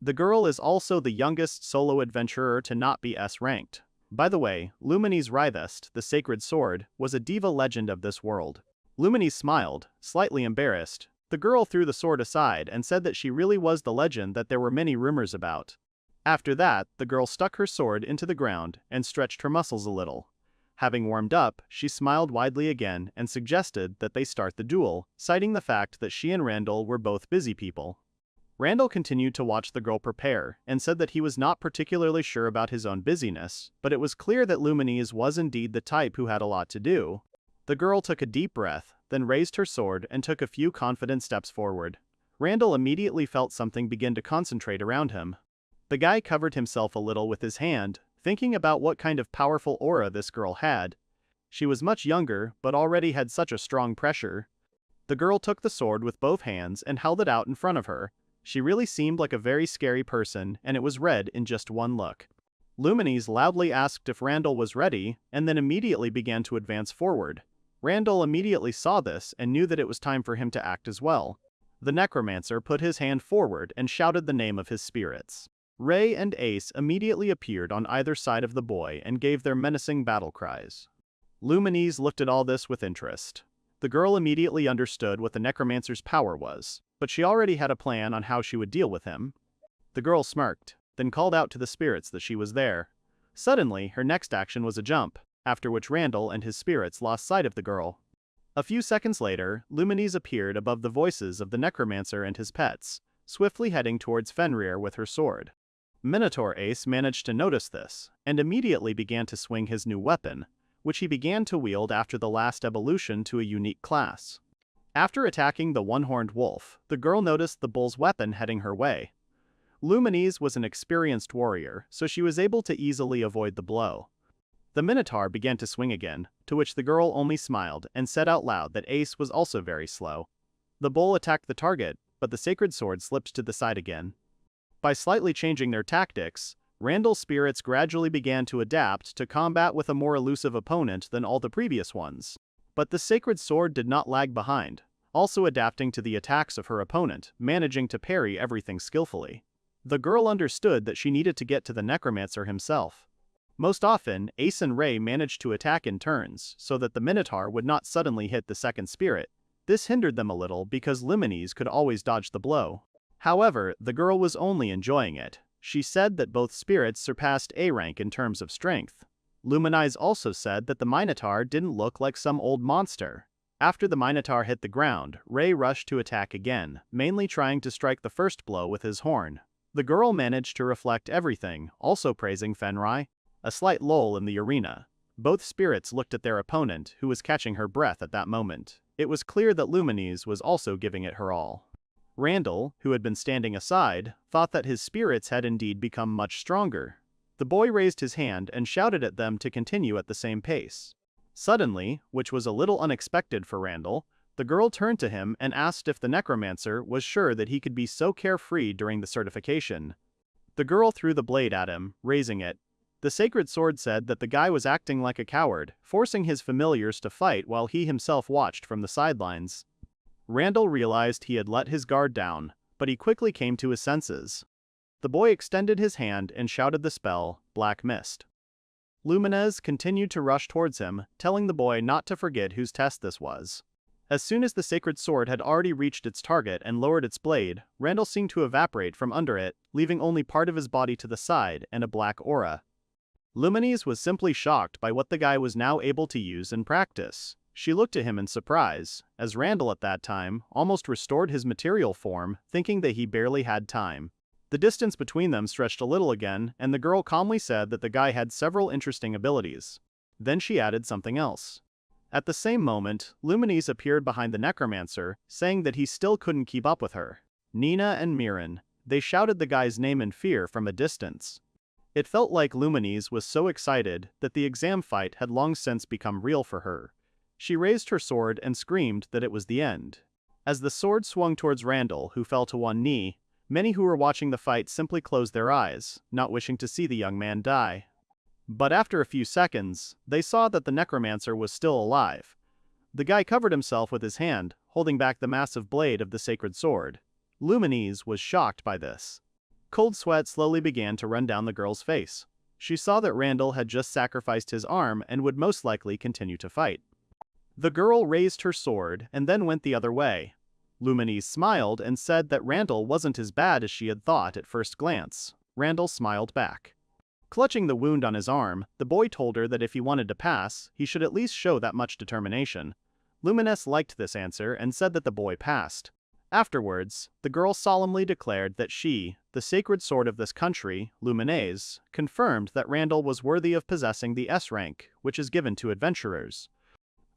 The girl is also the youngest solo adventurer to not be S-ranked. By the way, Lumine's Rithest, the Sacred Sword, was a diva legend of this world. Lumine smiled, slightly embarrassed. The girl threw the sword aside and said that she really was the legend that there were many rumors about. After that, the girl stuck her sword into the ground and stretched her muscles a little. Having warmed up, she smiled widely again and suggested that they start the duel, citing the fact that she and Randall were both busy people. Randall continued to watch the girl prepare and said that he was not particularly sure about his own busyness, but it was clear that Luminese was indeed the type who had a lot to do. The girl took a deep breath, then raised her sword and took a few confident steps forward. Randall immediately felt something begin to concentrate around him. The guy covered himself a little with his hand, thinking about what kind of powerful aura this girl had. She was much younger, but already had such a strong pressure. The girl took the sword with both hands and held it out in front of her. She really seemed like a very scary person, and it was read in just one look. Luminese loudly asked if Randall was ready, and then immediately began to advance forward. Randall immediately saw this and knew that it was time for him to act as well. The Necromancer put his hand forward and shouted the name of his spirits. Ray and Ace immediately appeared on either side of the boy and gave their menacing battle cries. Luminese looked at all this with interest. The girl immediately understood what the Necromancer's power was, but she already had a plan on how she would deal with him. The girl smirked, then called out to the spirits that she was there. Suddenly, her next action was a jump, after which Randall and his spirits lost sight of the girl. A few seconds later, Luminese appeared above the voices of the Necromancer and his pets, swiftly heading towards Fenrir with her sword. Minotaur Ace managed to notice this, and immediately began to swing his new weapon, which he began to wield after the last evolution to a unique class. After attacking the one-horned wolf, the girl noticed the bull's weapon heading her way. Luminese was an experienced warrior, so she was able to easily avoid the blow. The Minotaur began to swing again, to which the girl only smiled and said out loud that Ace was also very slow. The bull attacked the target, but the sacred sword slipped to the side again. By slightly changing their tactics, Randall's spirits gradually began to adapt to combat with a more elusive opponent than all the previous ones. But the sacred sword did not lag behind, also adapting to the attacks of her opponent, managing to parry everything skillfully. The girl understood that she needed to get to the Necromancer himself. Most often, Ace and Ray managed to attack in turns, so that the Minotaur would not suddenly hit the second spirit. This hindered them a little because Luminese could always dodge the blow. However, the girl was only enjoying it. She said that both spirits surpassed A rank in terms of strength. Luminese also said that the Minotaur didn't look like some old monster. After the Minotaur hit the ground, Ray rushed to attack again, mainly trying to strike the first blow with his horn. The girl managed to reflect everything, also praising Fenrir. A slight lull in the arena. Both spirits looked at their opponent, who was catching her breath at that moment. It was clear that Luminease was also giving it her all. Randall, who had been standing aside, thought that his spirits had indeed become much stronger. The boy raised his hand and shouted at them to continue at the same pace. Suddenly, which was a little unexpected for Randall, the girl turned to him and asked if the Necromancer was sure that he could be so carefree during the certification. The girl threw the blade at him, raising it. The sacred sword said that the guy was acting like a coward, forcing his familiars to fight while he himself watched from the sidelines. Randall realized he had let his guard down, but he quickly came to his senses. The boy extended his hand and shouted the spell, Black Mist. Luminease continued to rush towards him, telling the boy not to forget whose test this was. As soon as the sacred sword had already reached its target and lowered its blade, Randall seemed to evaporate from under it, leaving only part of his body to the side and a black aura. Luminease was simply shocked by what the guy was now able to use in practice. She looked at him in surprise, as Randall at that time almost restored his material form, thinking that he barely had time. The distance between them stretched a little again, and the girl calmly said that the guy had several interesting abilities. Then she added something else. At the same moment, Luminease appeared behind the Necromancer, saying that he still couldn't keep up with her. Nina and Miran. They shouted the guy's name in fear from a distance. It felt like Luminease was so excited that the exam fight had long since become real for her. She raised her sword and screamed that it was the end. As the sword swung towards Randall, who fell to one knee, many who were watching the fight simply closed their eyes, not wishing to see the young man die. But after a few seconds, they saw that the Necromancer was still alive. The guy covered himself with his hand, holding back the massive blade of the sacred sword. Luminease was shocked by this. Cold sweat slowly began to run down the girl's face. She saw that Randall had just sacrificed his arm and would most likely continue to fight. The girl raised her sword and then went the other way. Luminease smiled and said that Randall wasn't as bad as she had thought at first glance. Randall smiled back. Clutching the wound on his arm, the boy told her that if he wanted to pass, he should at least show that much determination. Luminease liked this answer and said that the boy passed. Afterwards, the girl solemnly declared that she, the sacred sword of this country, Luminease, confirmed that Randall was worthy of possessing the S rank, which is given to adventurers.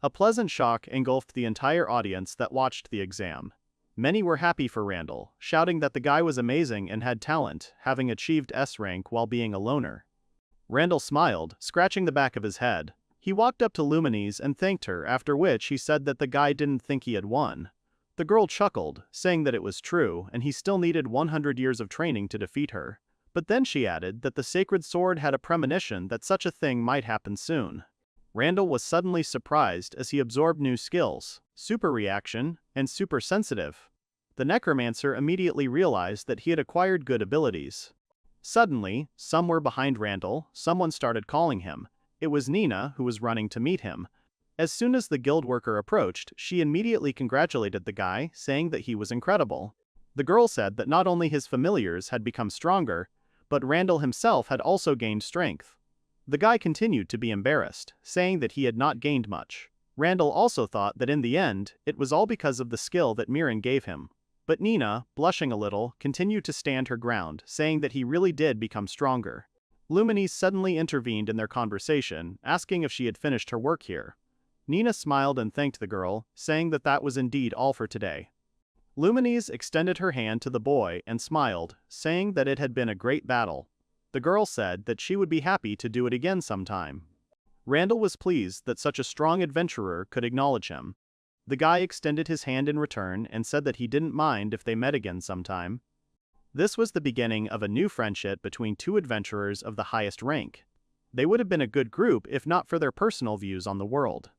A pleasant shock engulfed the entire audience that watched the exam. Many were happy for Randall, shouting that the guy was amazing and had talent, having achieved S rank while being a loner. Randall smiled, scratching the back of his head. He walked up to Luminease and thanked her, after which he said that the guy didn't think he had won. The girl chuckled, saying that it was true and he still needed 100 years of training to defeat her. But then she added that the sacred sword had a premonition that such a thing might happen soon. Randall was suddenly surprised as he absorbed new skills, super reaction, and super sensitive. The Necromancer immediately realized that he had acquired good abilities. Suddenly, somewhere behind Randall, someone started calling him. It was Nina, who was running to meet him. As soon as the guild worker approached, she immediately congratulated the guy, saying that he was incredible. The girl said that not only his familiars had become stronger, but Randall himself had also gained strength. The guy continued to be embarrassed, saying that he had not gained much. Randall also thought that in the end, it was all because of the skill that Miran gave him. But Nina, blushing a little, continued to stand her ground, saying that he really did become stronger. Luminease suddenly intervened in their conversation, asking if she had finished her work here. Nina smiled and thanked the girl, saying that that was indeed all for today. Luminease extended her hand to the boy and smiled, saying that it had been a great battle. The girl said that she would be happy to do it again sometime. Randall was pleased that such a strong adventurer could acknowledge him. The guy extended his hand in return and said that he didn't mind if they met again sometime. This was the beginning of a new friendship between two adventurers of the highest rank. They would have been a good group if not for their personal views on the world.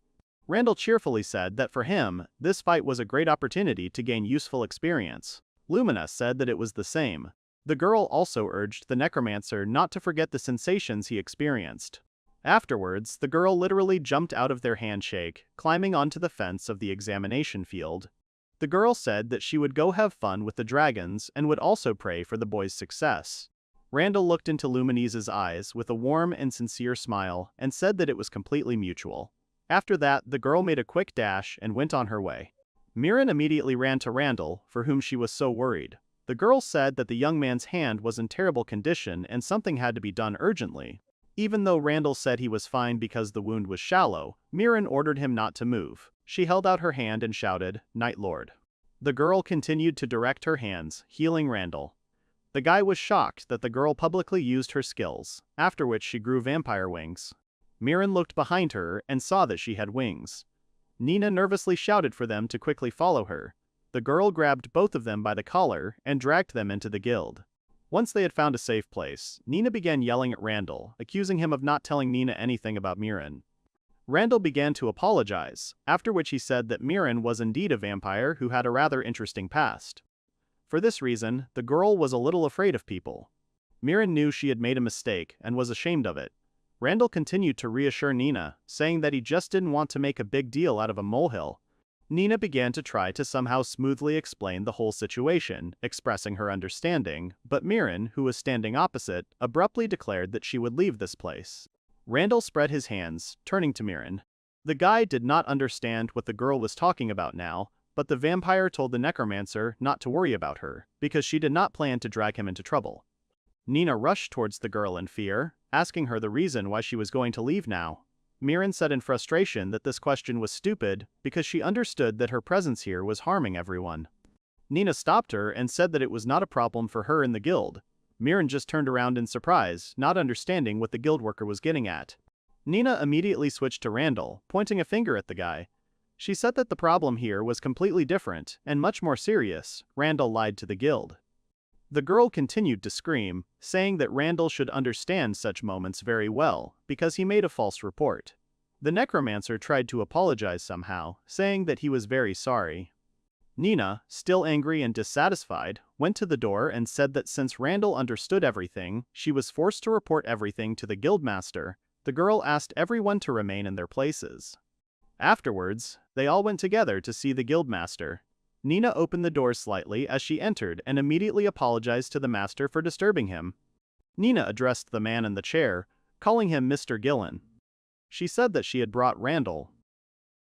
Randall cheerfully said that for him, this fight was a great opportunity to gain useful experience. Lumina said that it was the same. The girl also urged the Necromancer not to forget the sensations he experienced. Afterwards, the girl literally jumped out of their handshake, climbing onto the fence of the examination field. The girl said that she would go have fun with the dragons and would also pray for the boy's success. Randall looked into Luminease's eyes with a warm and sincere smile and said that it was completely mutual. After that, the girl made a quick dash and went on her way. Miran immediately ran to Randall, for whom she was so worried. The girl said that the young man's hand was in terrible condition and something had to be done urgently. Even though Randall said he was fine because the wound was shallow, Mirren ordered him not to move. She held out her hand and shouted, "Night Lord." The girl continued to direct her hands, healing Randall. The guy was shocked that the girl publicly used her skills, after which she grew vampire wings. Mirren looked behind her and saw that she had wings. Nina nervously shouted for them to quickly follow her. The girl grabbed both of them by the collar and dragged them into the guild. Once they had found a safe place, Nina began yelling at Randall, accusing him of not telling Nina anything about Mirren. Randall began to apologize, after which he said that Mirren was indeed a vampire who had a rather interesting past. For this reason, the girl was a little afraid of people. Mirren knew she had made a mistake and was ashamed of it. Randall continued to reassure Nina, saying that he just didn't want to make a big deal out of a molehill. Nina began to try to somehow smoothly explain the whole situation, expressing her understanding, but Mirren, who was standing opposite, abruptly declared that she would leave this place. Randall spread his hands, turning to Mirren. The guy did not understand what the girl was talking about now, but the vampire told the Necromancer not to worry about her, because she did not plan to drag him into trouble. Nina rushed towards the girl in fear, asking her the reason why she was going to leave now. Mirren said in frustration that this question was stupid because she understood that her presence here was harming everyone. Nina stopped her and said that it was not a problem for her in the guild. Mirren just turned around in surprise, not understanding what the guild worker was getting at. Nina immediately switched to Randall, pointing a finger at the guy. She said that the problem here was completely different and much more serious. Randall lied to the guild. The girl continued to scream, saying that Randall should understand such moments very well, because he made a false report. The Necromancer tried to apologize somehow, saying that he was very sorry. Nina, still angry and dissatisfied, went to the door and said that since Randall understood everything, she was forced to report everything to the guildmaster. The girl asked everyone to remain in their places. Afterwards, they all went together to see the guildmaster. Nina opened the door slightly as she entered and immediately apologized to the master for disturbing him. Nina addressed the man in the chair, calling him Mr. Gillen. She said that she had brought Randall.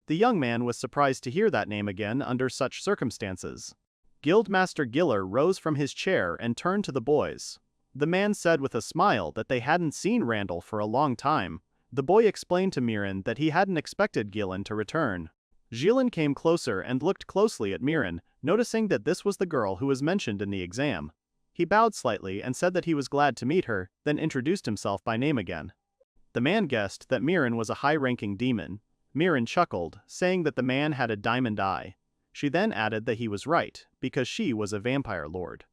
The young man was surprised to hear that name again under such circumstances. Guildmaster Giller rose from his chair and turned to the boys. The man said with a smile that they hadn't seen Randall for a long time. The boy explained to Mirren that he hadn't expected Gillen to return. Gillen came closer and looked closely at Mirren, noticing that this was the girl who was mentioned in the exam. He bowed slightly and said that he was glad to meet her, then introduced himself by name again. The man guessed that Mirren was a high-ranking demon. Mirren chuckled, saying that the man had a diamond eye. She then added that he was right, because she was a vampire lord.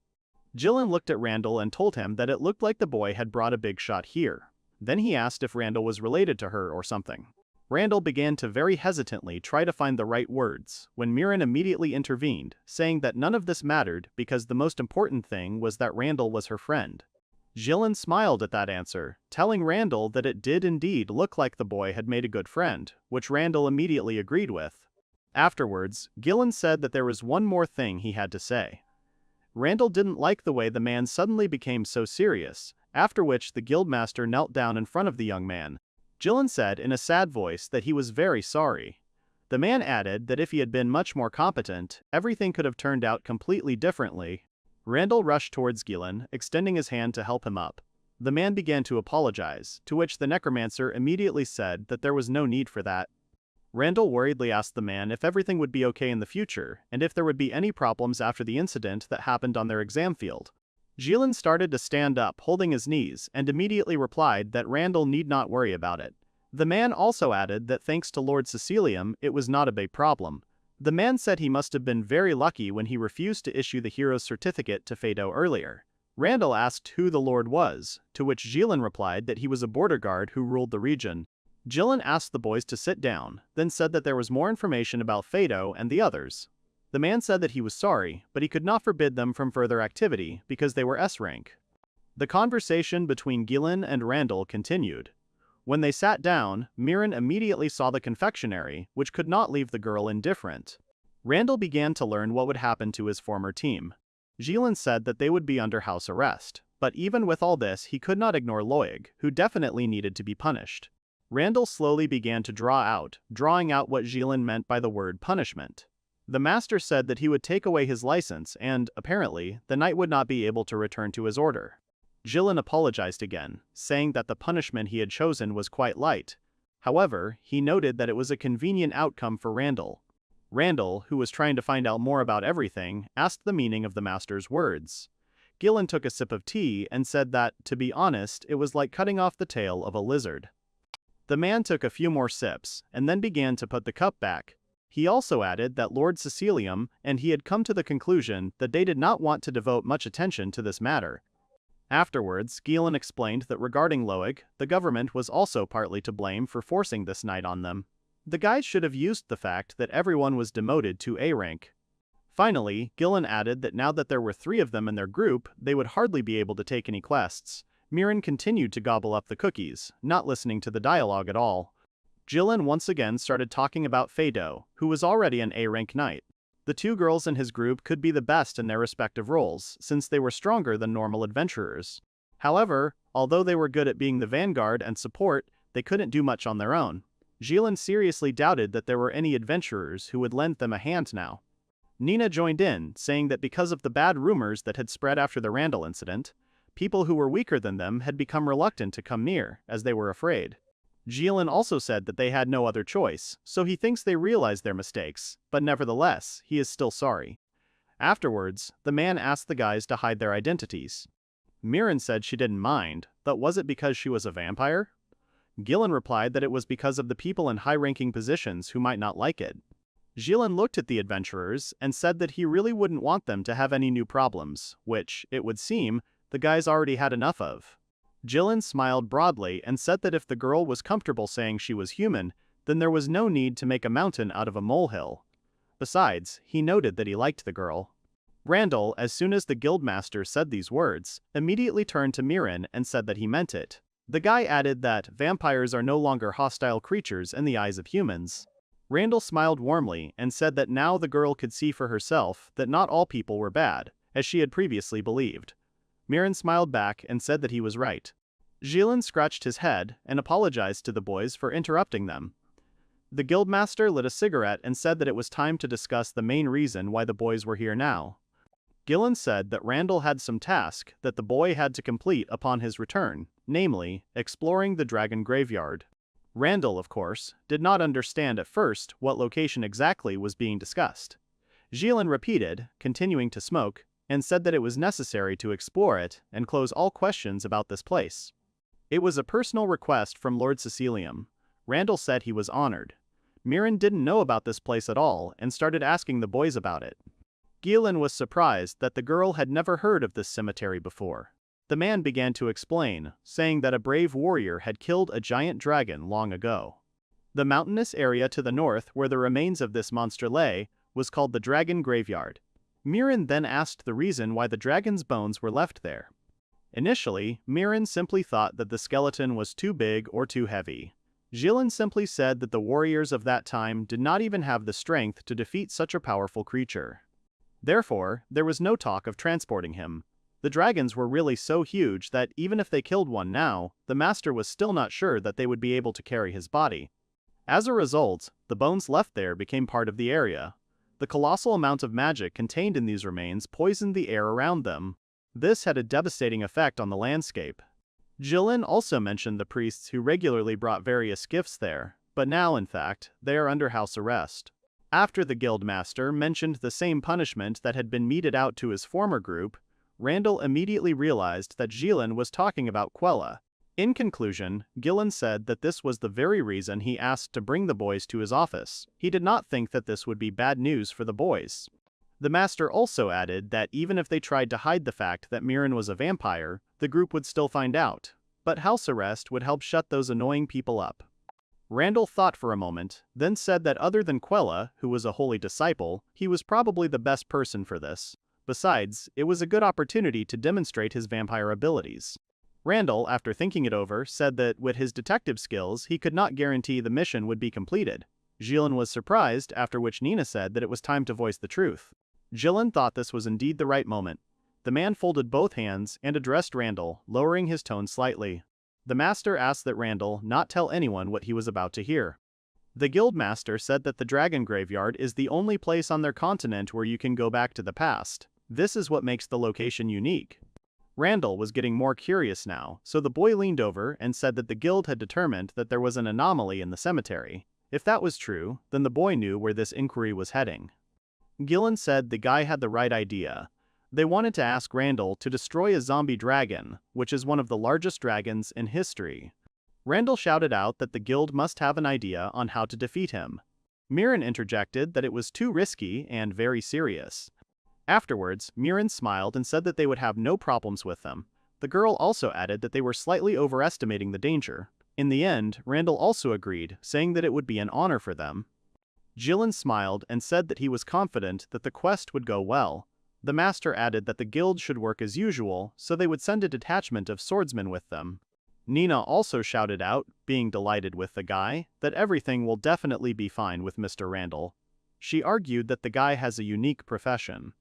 Gillen looked at Randall and told him that it looked like the boy had brought a big shot here. Then he asked if Randall was related to her or something. Randall began to very hesitantly try to find the right words, when Mirren immediately intervened, saying that none of this mattered because the most important thing was that Randall was her friend. Gillen smiled at that answer, telling Randall that it did indeed look like the boy had made a good friend, which Randall immediately agreed with. Afterwards, Gillen said that there was one more thing he had to say. Randall didn't like the way the man suddenly became so serious, after which the guildmaster knelt down in front of the young man. Gillen said in a sad voice that he was very sorry. The man added that if he had been much more competent, everything could have turned out completely differently. Randall rushed towards Gillen, extending his hand to help him up. The man began to apologize, to which the Necromancer immediately said that there was no need for that. Randall worriedly asked the man if everything would be okay in the future, and if there would be any problems after the incident that happened on their exam field. Gillen started to stand up, holding his knees, and immediately replied that Randall need not worry about it. The man also added that thanks to Lord Cecilium, it was not a big problem. The man said he must have been very lucky when he refused to issue the hero's certificate to Fado earlier. Randall asked who the Lord was, to which Gillen replied that he was a border guard who ruled the region. Gillen asked the boys to sit down, then said that there was more information about Fado and the others. The man said that he was sorry, but he could not forbid them from further activity because they were S-rank. The conversation between Gillen and Randall continued. When they sat down, Mirren immediately saw the confectionery, which could not leave the girl indifferent. Randall began to learn what would happen to his former team. Gillen said that they would be under house arrest, but even with all this he could not ignore Loig, who definitely needed to be punished. Randall slowly began to drawing out what Gillen meant by the word punishment. The master said that he would take away his license and, apparently, the knight would not be able to return to his order. Jilin apologized again, saying that the punishment he had chosen was quite light. However, he noted that it was a convenient outcome for Randall. Randall, who was trying to find out more about everything, asked the meaning of the master's words. Gillen took a sip of tea and said that, to be honest, it was like cutting off the tail of a lizard. The man took a few more sips, and then began to put the cup back. He also added that Lord Cecilium and he had come to the conclusion that they did not want to devote much attention to this matter. Afterwards, Gillen explained that regarding Loeg, the government was also partly to blame for forcing this knight on them. The guys should have used the fact that everyone was demoted to A rank. Finally, Gillen added that now that there were 3 of them in their group, they would hardly be able to take any quests. Mirren continued to gobble up the cookies, not listening to the dialogue at all. Gillen once again started talking about Fado, who was already an A-rank knight. The 2 girls in his group could be the best in their respective roles, since they were stronger than normal adventurers. However, although they were good at being the vanguard and support, they couldn't do much on their own. Gillen seriously doubted that there were any adventurers who would lend them a hand now. Nina joined in, saying that because of the bad rumors that had spread after the Randall incident, people who were weaker than them had become reluctant to come near, as they were afraid. Gillen also said that they had no other choice, so he thinks they realized their mistakes, but nevertheless, he is still sorry. Afterwards, the man asked the guys to hide their identities. Mirren said she didn't mind, but was it because she was a vampire? Gillen replied that it was because of the people in high-ranking positions who might not like it. Gillen looked at the adventurers and said that he really wouldn't want them to have any new problems, which, it would seem, the guys already had enough of. Gillen smiled broadly and said that if the girl was comfortable saying she was human, then there was no need to make a mountain out of a molehill. Besides, he noted that he liked the girl. Randall, as soon as the guildmaster said these words, immediately turned to Mirren and said that he meant it. The guy added that vampires are no longer hostile creatures in the eyes of humans. Randall smiled warmly and said that now the girl could see for herself that not all people were bad, as she had previously believed. Mirren smiled back and said that he was right. Gillen scratched his head and apologized to the boys for interrupting them. The guildmaster lit a cigarette and said that it was time to discuss the main reason why the boys were here now. Gillen said that Randall had some task that the boy had to complete upon his return, namely, exploring the dragon graveyard. Randall, of course, did not understand at first what location exactly was being discussed. Gillen repeated, continuing to smoke, and said that it was necessary to explore it and close all questions about this place. It was a personal request from Lord Cecilium. Randall said he was honored. Mirren didn't know about this place at all and started asking the boys about it. Gillen was surprised that the girl had never heard of this cemetery before. The man began to explain, saying that a brave warrior had killed a giant dragon long ago. The mountainous area to the north where the remains of this monster lay was called the Dragon Graveyard. Mirren then asked the reason why the dragon's bones were left there. Initially, Mirren simply thought that the skeleton was too big or too heavy. Gillen simply said that the warriors of that time did not even have the strength to defeat such a powerful creature. Therefore, there was no talk of transporting him. The dragons were really so huge that even if they killed one now, the master was still not sure that they would be able to carry his body. As a result, the bones left there became part of the area. The colossal amount of magic contained in these remains poisoned the air around them. This had a devastating effect on the landscape. Gillen also mentioned the priests who regularly brought various gifts there, but now, in fact, they are under house arrest. After the guildmaster mentioned the same punishment that had been meted out to his former group, Randall immediately realized that Gillen was talking about Quella. In conclusion, Gillen said that this was the very reason he asked to bring the boys to his office. He did not think that this would be bad news for the boys. The master also added that even if they tried to hide the fact that Mirren was a vampire, the group would still find out. But house arrest would help shut those annoying people up. Randall thought for a moment, then said that other than Quella, who was a holy disciple, he was probably the best person for this. Besides, it was a good opportunity to demonstrate his vampire abilities. Randall, after thinking it over, said that with his detective skills, he could not guarantee the mission would be completed. Gillen was surprised, after which Nina said that it was time to voice the truth. Gillen thought this was indeed the right moment. The man folded both hands and addressed Randall, lowering his tone slightly. The master asked that Randall not tell anyone what he was about to hear. The guildmaster said that the Dragon Graveyard is the only place on their continent where you can go back to the past. This is what makes the location unique. Randall was getting more curious now, so the boy leaned over and said that the guild had determined that there was an anomaly in the cemetery. If that was true, then the boy knew where this inquiry was heading. Gillen said the guy had the right idea. They wanted to ask Randall to destroy a zombie dragon, which is one of the largest dragons in history. Randall shouted out that the guild must have an idea on how to defeat him. Mirren interjected that it was too risky and very serious. Afterwards, Mirren smiled and said that they would have no problems with them. The girl also added that they were slightly overestimating the danger. In the end, Randall also agreed, saying that it would be an honor for them. Gillen smiled and said that he was confident that the quest would go well. The master added that the guild should work as usual, so they would send a detachment of swordsmen with them. Nina also shouted out, being delighted with the guy, that everything will definitely be fine with Mr. Randall. She argued that the guy has a unique profession.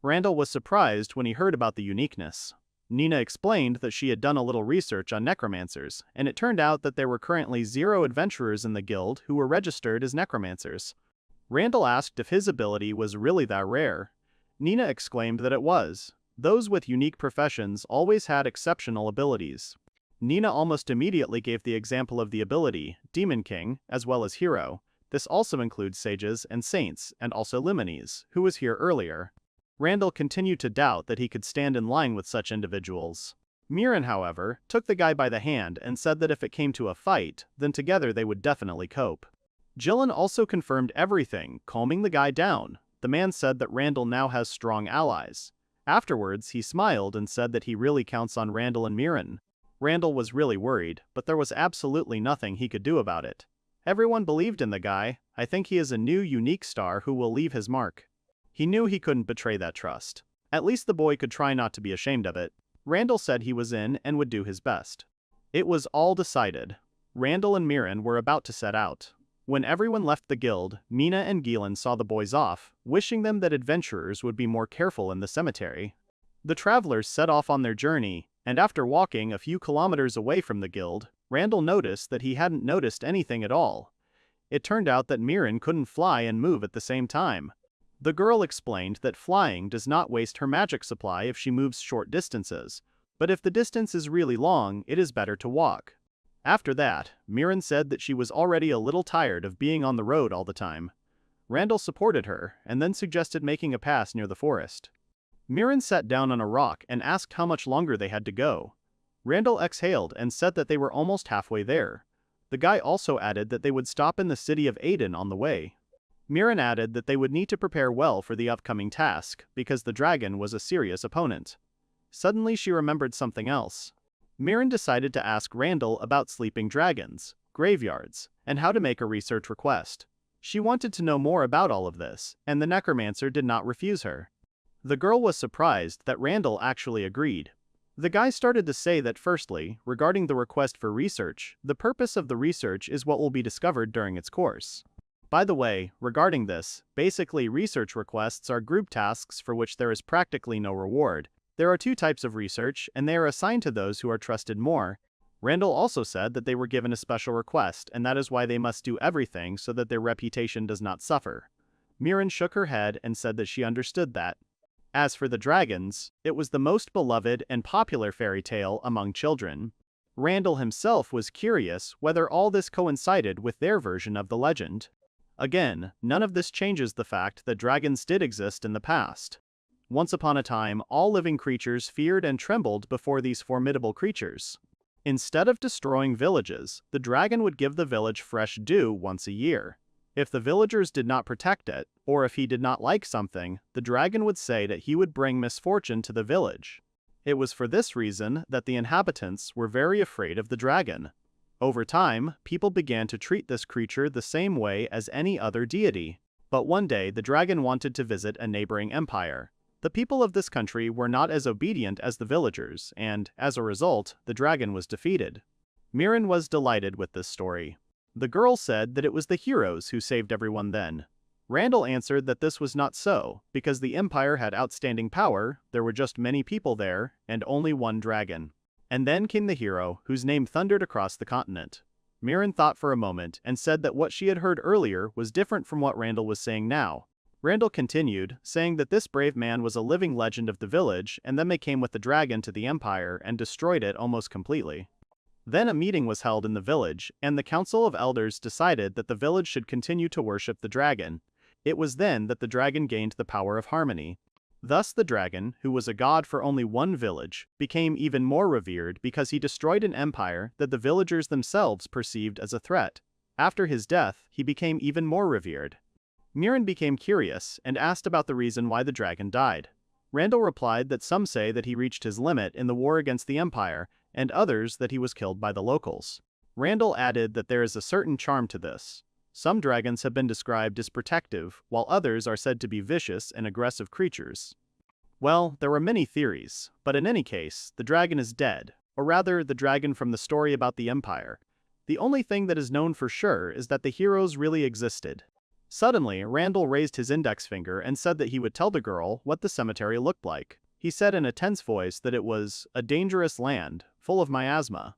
Randall was surprised when he heard about the uniqueness. Nina explained that she had done a little research on necromancers, and it turned out that there were currently 0 adventurers in the guild who were registered as necromancers. Randall asked if his ability was really that rare. Nina exclaimed that it was. Those with unique professions always had exceptional abilities. Nina almost immediately gave the example of the ability, Demon King, as well as Hero. This also includes sages and saints, and also Limones, who was here earlier. Randall continued to doubt that he could stand in line with such individuals. Mirren, however, took the guy by the hand and said that if it came to a fight, then together they would definitely cope. Gillen also confirmed everything, calming the guy down. The man said that Randall now has strong allies. Afterwards, he smiled and said that he really counts on Randall and Mirren. Randall was really worried, but there was absolutely nothing he could do about it. Everyone believed in the guy. I think he is a new unique star who will leave his mark. He knew he couldn't betray that trust. At least the boy could try not to be ashamed of it. Randall said he was in and would do his best. It was all decided. Randall and Mirren were about to set out. When everyone left the guild, Mina and Gillen saw the boys off, wishing them that adventurers would be more careful in the cemetery. The travelers set off on their journey, and after walking a few kilometers away from the guild, Randall noticed that he hadn't noticed anything at all. It turned out that Mirren couldn't fly and move at the same time. The girl explained that flying does not waste her magic supply if she moves short distances, but if the distance is really long, it is better to walk. After that, Mirren said that she was already a little tired of being on the road all the time. Randall supported her, and then suggested making a pass near the forest. Mirren sat down on a rock and asked how much longer they had to go. Randall exhaled and said that they were almost halfway there. The guy also added that they would stop in the city of Aden on the way. Mirren added that they would need to prepare well for the upcoming task, because the dragon was a serious opponent. Suddenly she remembered something else. Mirren decided to ask Randall about sleeping dragons, graveyards, and how to make a research request. She wanted to know more about all of this, and the necromancer did not refuse her. The girl was surprised that Randall actually agreed. The guy started to say that firstly, regarding the request for research, the purpose of the research is what will be discovered during its course. By the way, regarding this, basically research requests are group tasks for which there is practically no reward. There are 2 types of research, and they are assigned to those who are trusted more. Randall also said that they were given a special request, and that is why they must do everything so that their reputation does not suffer. Mirren shook her head and said that she understood that. As for the dragons, it was the most beloved and popular fairy tale among children. Randall himself was curious whether all this coincided with their version of the legend. Again, none of this changes the fact that dragons did exist in the past. Once upon a time, all living creatures feared and trembled before these formidable creatures. Instead of destroying villages, the dragon would give the village fresh dew once a year. If the villagers did not protect it, or if he did not like something, the dragon would say that he would bring misfortune to the village. It was for this reason that the inhabitants were very afraid of the dragon. Over time, people began to treat this creature the same way as any other deity. But one day the dragon wanted to visit a neighboring empire. The people of this country were not as obedient as the villagers, and, as a result, the dragon was defeated. Mirren was delighted with this story. The girl said that it was the heroes who saved everyone then. Randall answered that this was not so, because the empire had outstanding power, there were just many people there, and only one dragon. And then came the hero, whose name thundered across the continent. Mirren thought for a moment and said that what she had heard earlier was different from what Randall was saying now. Randall continued, saying that this brave man was a living legend of the village, and then they came with the dragon to the Empire and destroyed it almost completely. Then a meeting was held in the village, and the Council of Elders decided that the village should continue to worship the dragon. It was then that the dragon gained the power of harmony. Thus the dragon, who was a god for only one village, became even more revered because he destroyed an empire that the villagers themselves perceived as a threat. After his death, he became even more revered. Miran became curious and asked about the reason why the dragon died. Randall replied that some say that he reached his limit in the war against the empire, and others that he was killed by the locals. Randall added that there is a certain charm to this. Some dragons have been described as protective, while others are said to be vicious and aggressive creatures. Well, there were many theories, but in any case, the dragon is dead, or rather, the dragon from the story about the Empire. The only thing that is known for sure is that the heroes really existed. Suddenly, Randall raised his index finger and said that he would tell the girl what the cemetery looked like. He said in a tense voice that it was a dangerous land, full of miasma.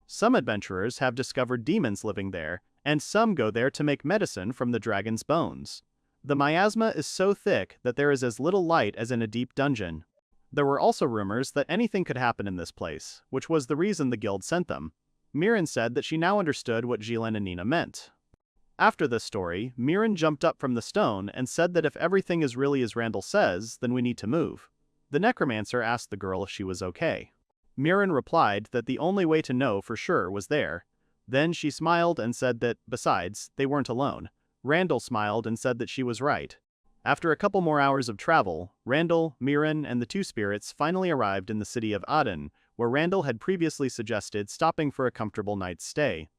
Some adventurers have discovered demons living there, and some go there to make medicine from the dragon's bones. The miasma is so thick that there is as little light as in a deep dungeon. There were also rumors that anything could happen in this place, which was the reason the guild sent them. Miran said that she now understood what Jilin and Nina meant. After this story, Miran jumped up from the stone and said that if everything is really as Randall says, then we need to move. The Necromancer asked the girl if she was okay. Miran replied that the only way to know for sure was there. Then she smiled and said that, besides, they weren't alone. Randall smiled and said that she was right. After a couple more hours of travel, Randall, Miran, and the two spirits finally arrived in the city of Aden, where Randall had previously suggested stopping for a comfortable night's stay.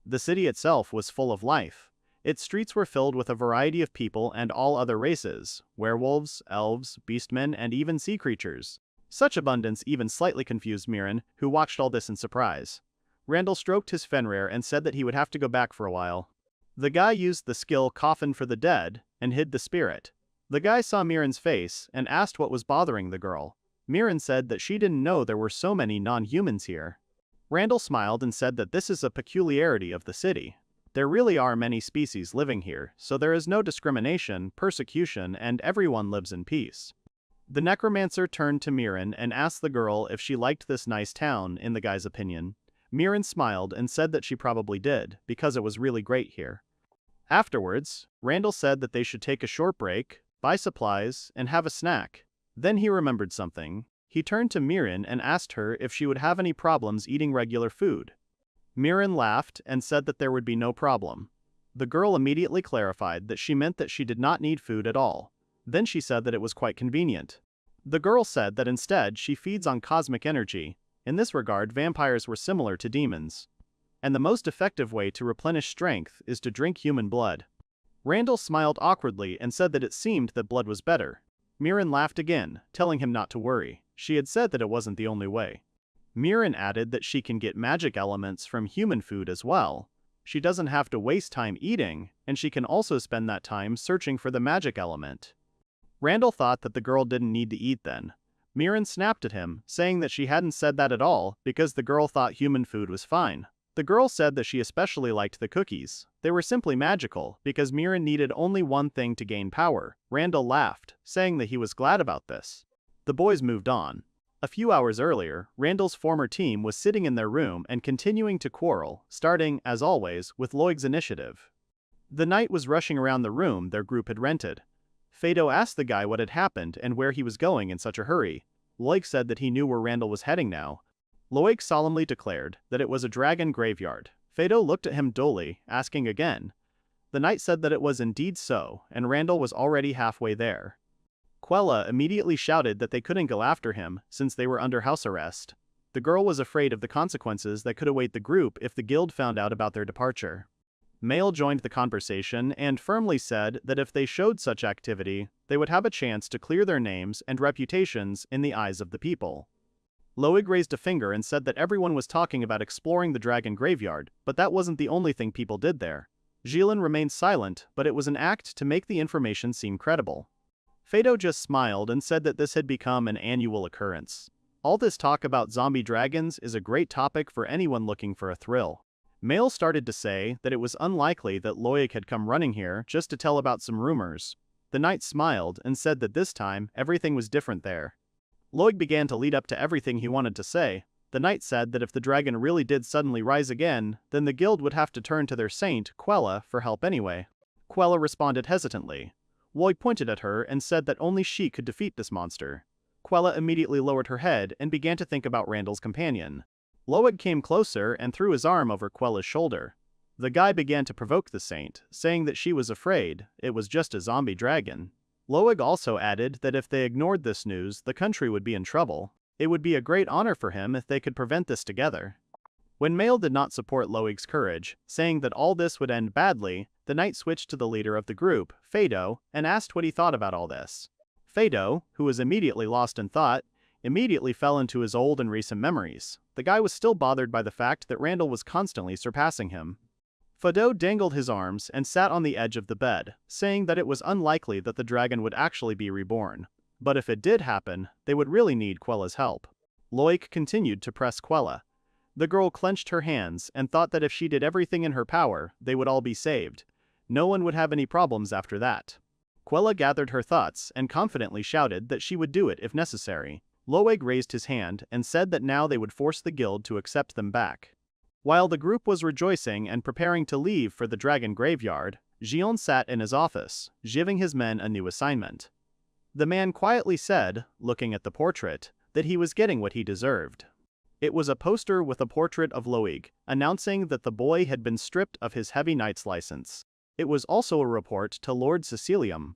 The city itself was full of life. Its streets were filled with a variety of people and all other races, werewolves, elves, beastmen, and even sea creatures. Such abundance even slightly confused Miran, who watched all this in surprise. Randall stroked his Fenrir and said that he would have to go back for a while. The guy used the skill Coffin for the Dead and hid the spirit. The guy saw Miran's face and asked what was bothering the girl. Miran said that she didn't know there were so many non-humans here. Randall smiled and said that this is a peculiarity of the city. There really are many species living here, so there is no discrimination, persecution, and everyone lives in peace. The Necromancer turned to Miran and asked the girl if she liked this nice town, in the guy's opinion. Miran smiled and said that she probably did, because it was really great here. Afterwards, Randall said that they should take a short break, buy supplies, and have a snack. Then he remembered something. He turned to Miran and asked her if she would have any problems eating regular food. Miran laughed and said that there would be no problem. The girl immediately clarified that she meant that she did not need food at all. Then she said that it was quite convenient. The girl said that instead she feeds on cosmic energy. In this regard, vampires were similar to demons. And the most effective way to replenish strength is to drink human blood. Randall smiled awkwardly and said that it seemed that blood was better. Miran laughed again, telling him not to worry. She had said that it wasn't the only way. Miran added that she can get magic elements from human food as well. She doesn't have to waste time eating, and she can also spend that time searching for the magic element. Randall thought that the girl didn't need to eat then. Miran snapped at him, saying that she hadn't said that at all because the girl thought human food was fine. The girl said that she especially liked the cookies. They were simply magical because Miran needed only one thing to gain power. Randall laughed, saying that he was glad about this. The boys moved on. A few hours earlier, Randall's former team was sitting in their room and continuing to quarrel, starting, as always, with Loig's initiative. The knight was rushing around the room their group had rented. Fado asked the guy what had happened and where he was going in such a hurry. Loig said that he knew where Randall was heading now. Loig solemnly declared that it was a dragon graveyard. Fado looked at him dully, asking again. The knight said that it was indeed so, and Randall was already halfway there. Quella immediately shouted that they couldn't go after him, since they were under house arrest. The girl was afraid of the consequences that could await the group if the guild found out about their departure. Mail joined the conversation and firmly said that if they showed such activity, they would have a chance to clear their names and reputations in the eyes of the people. Loig raised a finger and said that everyone was talking about exploring the dragon graveyard, but that wasn't the only thing people did there. Jilin remained silent, but it was an act to make the information seem credible. Fado just smiled and said that this had become an annual occurrence. All this talk about zombie dragons is a great topic for anyone looking for a thrill. Mail started to say that it was unlikely that Loig had come running here just to tell about some rumors. The knight smiled and said that this time, everything was different there. Loig began to lead up to everything he wanted to say. The knight said that if the dragon really did suddenly rise again, then the guild would have to turn to their saint, Quella, for help anyway. Quella responded hesitantly. Loig pointed at her and said that only she could defeat this monster. Quella immediately lowered her head and began to think about Randall's companion. Loig came closer and threw his arm over Quella's shoulder. The guy began to provoke the saint, saying that she was afraid, it was just a zombie dragon. Loig also added that if they ignored this news, the country would be in trouble. It would be a great honor for him if they could prevent this together. When Mael did not support Loig's courage, saying that all this would end badly, the knight switched to the leader of the group, Fado, and asked what he thought about all this. Fado, who was immediately lost in thought, immediately fell into his old and recent memories. The guy was still bothered by the fact that Randall was constantly surpassing him. Fado dangled his arms and sat on the edge of the bed, saying that it was unlikely that the dragon would actually be reborn. But if it did happen, they would really need Quella's help. Loig continued to press Quella. The girl clenched her hands and thought that if she did everything in her power, they would all be saved. No one would have any problems after that. Quella gathered her thoughts and confidently shouted that she would do it if necessary. Loig raised his hand and said that now they would force the guild to accept them back. While the group was rejoicing and preparing to leave for the dragon graveyard, Gion sat in his office, giving his men a new assignment. The man quietly said, looking at the portrait, that he was getting what he deserved. It was a poster with a portrait of Loig, announcing that the boy had been stripped of his heavy knight's license. It was also a report to Lord Cecilium.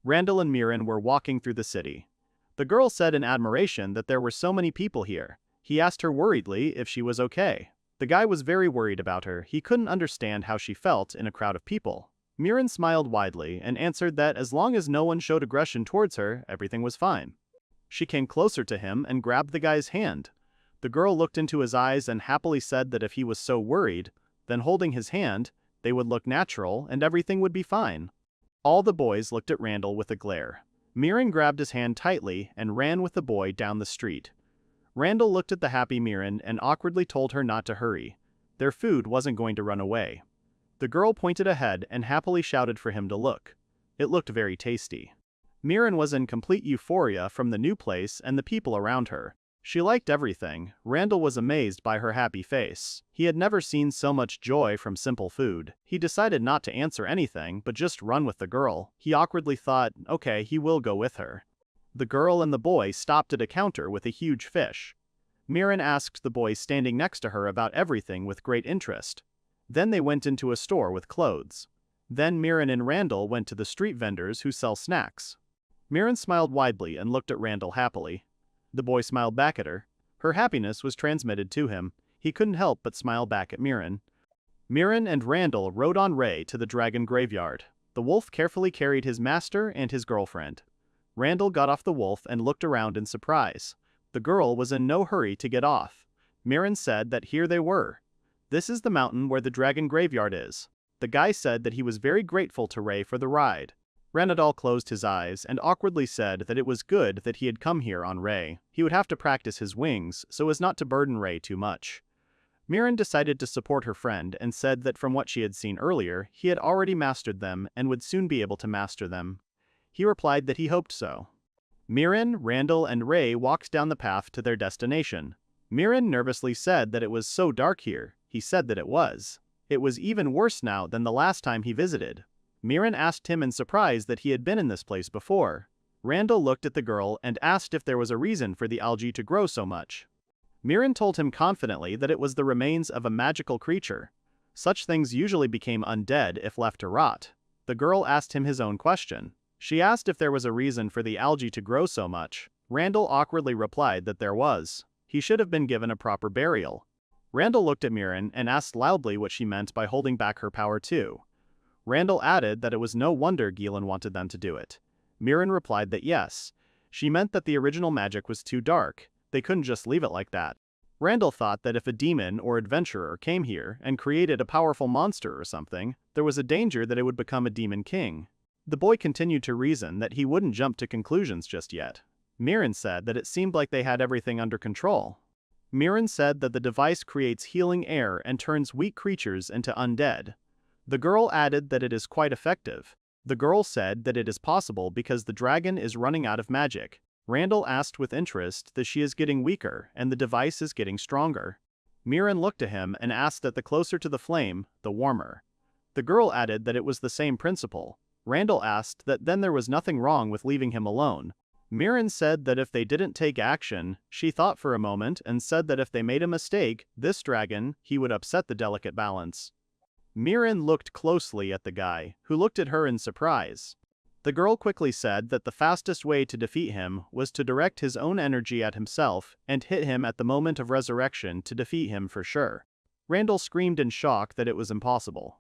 Randall and Mirren were walking through the city. The girl said in admiration that there were so many people here. He asked her worriedly if she was okay. The guy was very worried about her. He couldn't understand how she felt in a crowd of people. Mirren smiled widely and answered that as long as no one showed aggression towards her, everything was fine. She came closer to him and grabbed the guy's hand. The girl looked into his eyes and happily said that if he was so worried, then holding his hand, they would look natural and everything would be fine. All the boys looked at Randall with a glare. Mirren grabbed his hand tightly and ran with the boy down the street. Randall looked at the happy Mirren and awkwardly told her not to hurry. Their food wasn't going to run away. The girl pointed ahead and happily shouted for him to look. It looked very tasty. Mirren was in complete euphoria from the new place and the people around her. She liked everything. Randall was amazed by her happy face. He had never seen so much joy from simple food. He decided not to answer anything but just run with the girl. He awkwardly thought, okay, he will go with her. The girl and the boy stopped at a counter with a huge fish. Mirren asked the boy standing next to her about everything with great interest. Then they went into a store with clothes. Then Mirren and Randall went to the street vendors who sell snacks. Mirren smiled widely and looked at Randall happily. The boy smiled back at her. Her happiness was transmitted to him. He couldn't help but smile back at Mirren. Mirren and Randall rode on Ray to the dragon graveyard. The wolf carefully carried his master and his girlfriend. Randall got off the wolf and looked around in surprise. The girl was in no hurry to get off. Mirren said that here they were. This is the mountain where the dragon graveyard is. The guy said that he was very grateful to Ray for the ride. Ranadal closed his eyes and awkwardly said that it was good that he had come here on Ray. He would have to practice his wings so as not to burden Ray too much. Mirren decided to support her friend and said that from what she had seen earlier, he had already mastered them and would soon be able to master them. He replied that he hoped so. Mirren, Randall, and Ray walked down the path to their destination. Mirren nervously said that it was so dark here. He said that it was. It was even worse now than the last time he visited. Mirren asked him in surprise that he had been in this place before. Randall looked at the girl and asked if there was a reason for the algae to grow so much. Mirren told him confidently that it was the remains of a magical creature. Such things usually became undead if left to rot. The girl asked him his own question. She asked if there was a reason for the algae to grow so much. Randall awkwardly replied that there was. He should have been given a proper burial. Randall looked at Mirren and asked loudly what she meant by holding back her power too. Randall added that it was no wonder Gillen wanted them to do it. Mirren replied that yes. She meant that the original magic was too dark. They couldn't just leave it like that. Randall thought that if a demon or adventurer came here and created a powerful monster or something, there was a danger that it would become a demon king. The boy continued to reason that he wouldn't jump to conclusions just yet. Mirren said that it seemed like they had everything under control. Mirren said that the device creates healing air and turns weak creatures into undead. The girl added that it is quite effective. The girl said that it is possible because the dragon is running out of magic. Randall asked with interest that she is getting weaker and the device is getting stronger. Mirren looked at him and asked that the closer to the flame, the warmer. The girl added that it was the same principle. Randall asked that then there was nothing wrong with leaving him alone. Mirren said that if they didn't take action, she thought for a moment and said that if they made a mistake, this dragon, he would upset the delicate balance. Mirren looked closely at the guy, who looked at her in surprise. The girl quickly said that the fastest way to defeat him was to direct his own energy at himself and hit him at the moment of resurrection to defeat him for sure. Randall screamed in shock that it was impossible.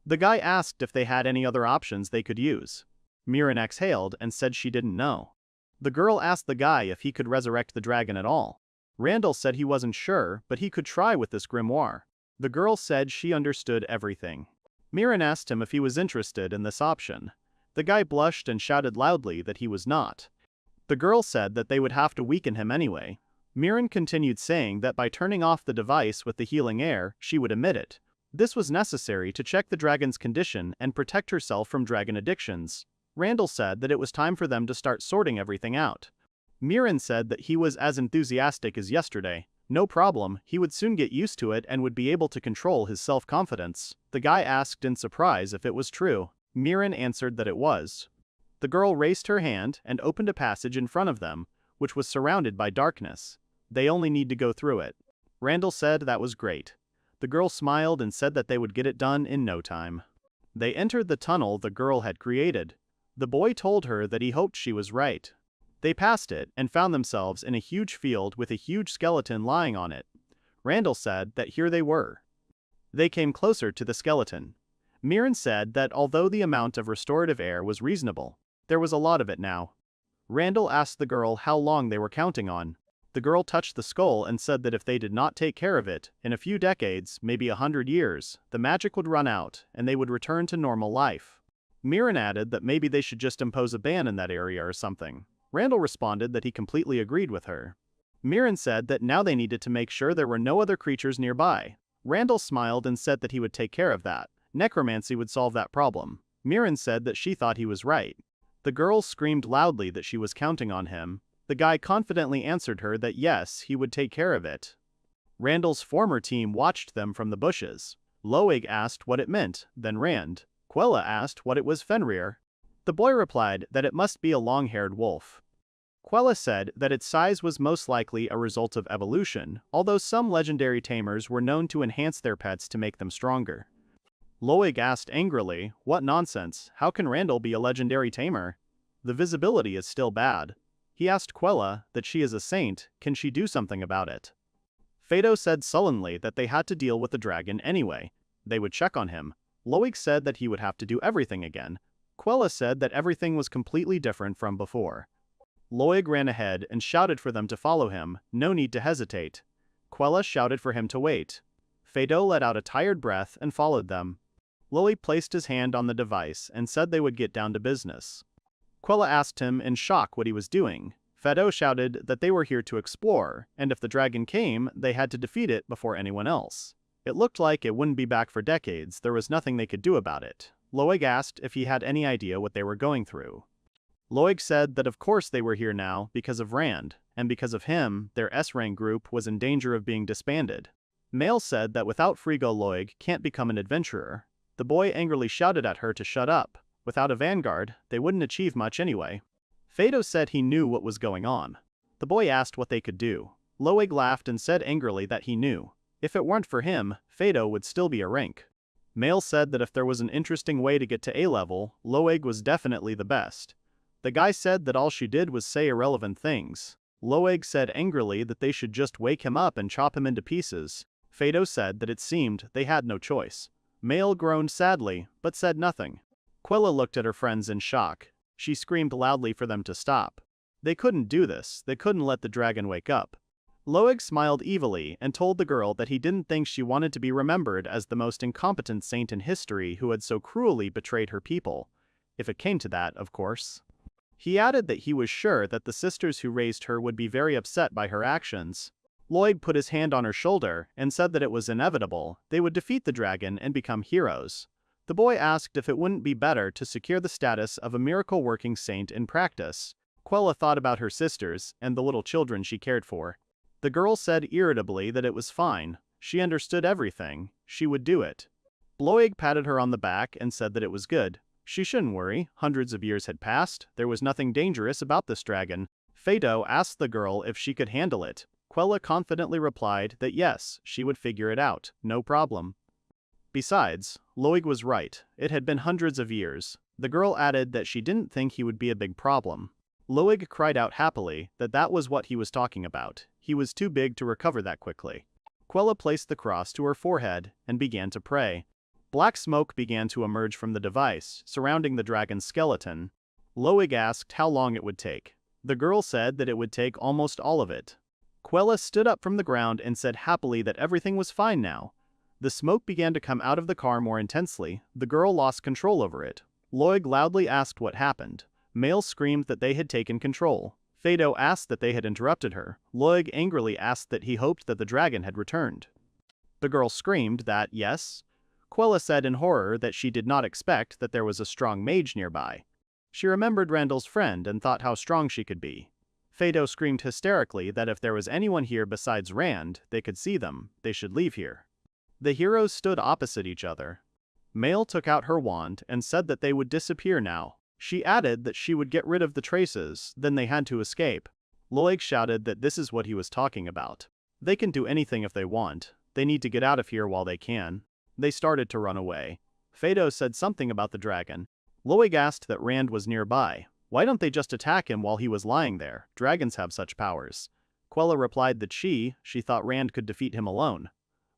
The guy asked if they had any other options they could use. Mirren exhaled and said she didn't know. The girl asked the guy if he could resurrect the dragon at all. Randall said he wasn't sure, but he could try with this grimoire. The girl said she understood everything. Mirren asked him if he was interested in this option. The guy blushed and shouted loudly that he was not. The girl said that they would have to weaken him anyway. Mirren continued saying that by turning off the device with the healing air, she would emit it. This was necessary to check the dragon's condition and protect herself from dragon addictions. Randall said that it was time for them to start sorting everything out. Mirren said that he was as enthusiastic as yesterday. No problem, he would soon get used to it and would be able to control his self-confidence. The guy asked in surprise if it was true. Mirren answered that it was. The girl raised her hand and opened a passage in front of them, which was surrounded by darkness. They only need to go through it. Randall said that was great. The girl smiled and said that they would get it done in no time. They entered the tunnel the girl had created. The boy told her that he hoped she was right. They passed it and found themselves in a huge field with a huge skeleton lying on it. Randall said that here they were. They came closer to the skeleton. Mirren said that although the amount of restorative air was reasonable, there was a lot of it now. Randall asked the girl how long they were counting on. The girl touched the skull and said that if they did not take care of it, in a few decades, maybe 100 years, the magic would run out and they would return to normal life. Mirren added that maybe they should just impose a ban in that area or something. Randall responded that he completely agreed with her. Mirren said that now they needed to make sure there were no other creatures nearby. Randall smiled and said that he would take care of that. Necromancy would solve that problem. Mirren said that she thought he was right. The girl screamed loudly that she was counting on him. The guy confidently answered her that yes, he would take care of it. Randall's former team watched them from the bushes. Loig asked what it meant, then Rand. Quella asked what it was Fenrir. The boy replied that it must be a long-haired wolf. Quella said that its size was most likely a result of evolution, although some legendary tamers were known to enhance their pets to make them stronger. Loig asked angrily, what nonsense, how can Randall be a legendary tamer? The visibility is still bad. He asked Quella that she is a saint, can she do something about it? Fado said sullenly that they had to deal with the dragon anyway. They would check on him. Loig said that he would have to do everything again. Quella said that everything was completely different from before. Loig ran ahead and shouted for them to follow him, no need to hesitate. Quella shouted for him to wait. Fado let out a tired breath and followed them. Loig placed his hand on the device and said they would get down to business. Quella asked him in shock what he was doing. Fado shouted that they were here to explore, and if the dragon came, they had to defeat it before anyone else. It looked like it wouldn't be back for decades, there was nothing they could do about it. Loig asked if he had any idea what they were going through. Loig said that of course they were here now because of Rand, and because of him, their S-rank group was in danger of being disbanded. Mail said that without Frigo Loig can't become an adventurer. The boy angrily shouted at her to shut up. Without a vanguard, they wouldn't achieve much anyway. Fado said he knew what was going on. The boy asked what they could do. Loig laughed and said angrily that he knew. If it weren't for him, Fado would still be a rank. Mail said that if there was an interesting way to get to A-level, Loig was definitely the best. The guy said that all she did was say irrelevant things. Loig said angrily that they should just wake him up and chop him into pieces. Fado said that it seemed they had no choice. Mail groaned sadly, but said nothing. Quella looked at her friends in shock. She screamed loudly for them to stop. They couldn't do this, they couldn't let the dragon wake up. Loig smiled evilly and told the girl that he didn't think she wanted to be remembered as the most incompetent saint in history who had so cruelly betrayed her people. If it came to that, of course. He added that he was sure that the sisters who raised her would be very upset by her actions. Loig put his hand on her shoulder and said that it was inevitable, they would defeat the dragon and become heroes. The boy asked if it wouldn't be better to secure the status of a miracle-working saint in practice. Quella thought about her sisters and the little children she cared for. The girl said irritably that it was fine. She understood everything. She would do it. Bloig patted her on the back and said that it was good. She shouldn't worry. Hundreds of years had passed. There was nothing dangerous about this dragon. Fado asked the girl if she could handle it. Quella confidently replied that yes, she would figure it out. No problem. Besides, Loig was right. It had been hundreds of years. The girl added that she didn't think he would be a big problem. Loig cried out happily that that was what he was talking about. He was too big to recover that quickly. Quella placed the cross to her forehead and began to pray. Black smoke began to emerge from the device, surrounding the dragon's skeleton. Loig asked how long it would take. The girl said that it would take almost all of it. Quella stood up from the ground and said happily that everything was fine now. The smoke began to come out of the car more intensely. The girl lost control over it. Loig loudly asked what happened. Male screamed that they had taken control. Fado asked that they had interrupted her. Loig angrily asked that he hoped that the dragon had returned. The girl screamed that, yes. Quella said in horror that she did not expect that there was a strong mage nearby. She remembered Randall's friend and thought how strong she could be. Fado screamed hysterically that if there was anyone here besides Rand, they could see them. They should leave here. The heroes stood opposite each other. Male took out her wand and said that they would disappear now. She added that she would get rid of the traces, then they had to escape. Loig shouted that this is what he was talking about. They can do anything if they want. They need to get out of here while they can. They started to run away. Fado said something about the dragon. Loig asked that Rand was nearby. Why don't they just attack him while he was lying there? Dragons have such powers. Quella replied that she thought Rand could defeat him alone.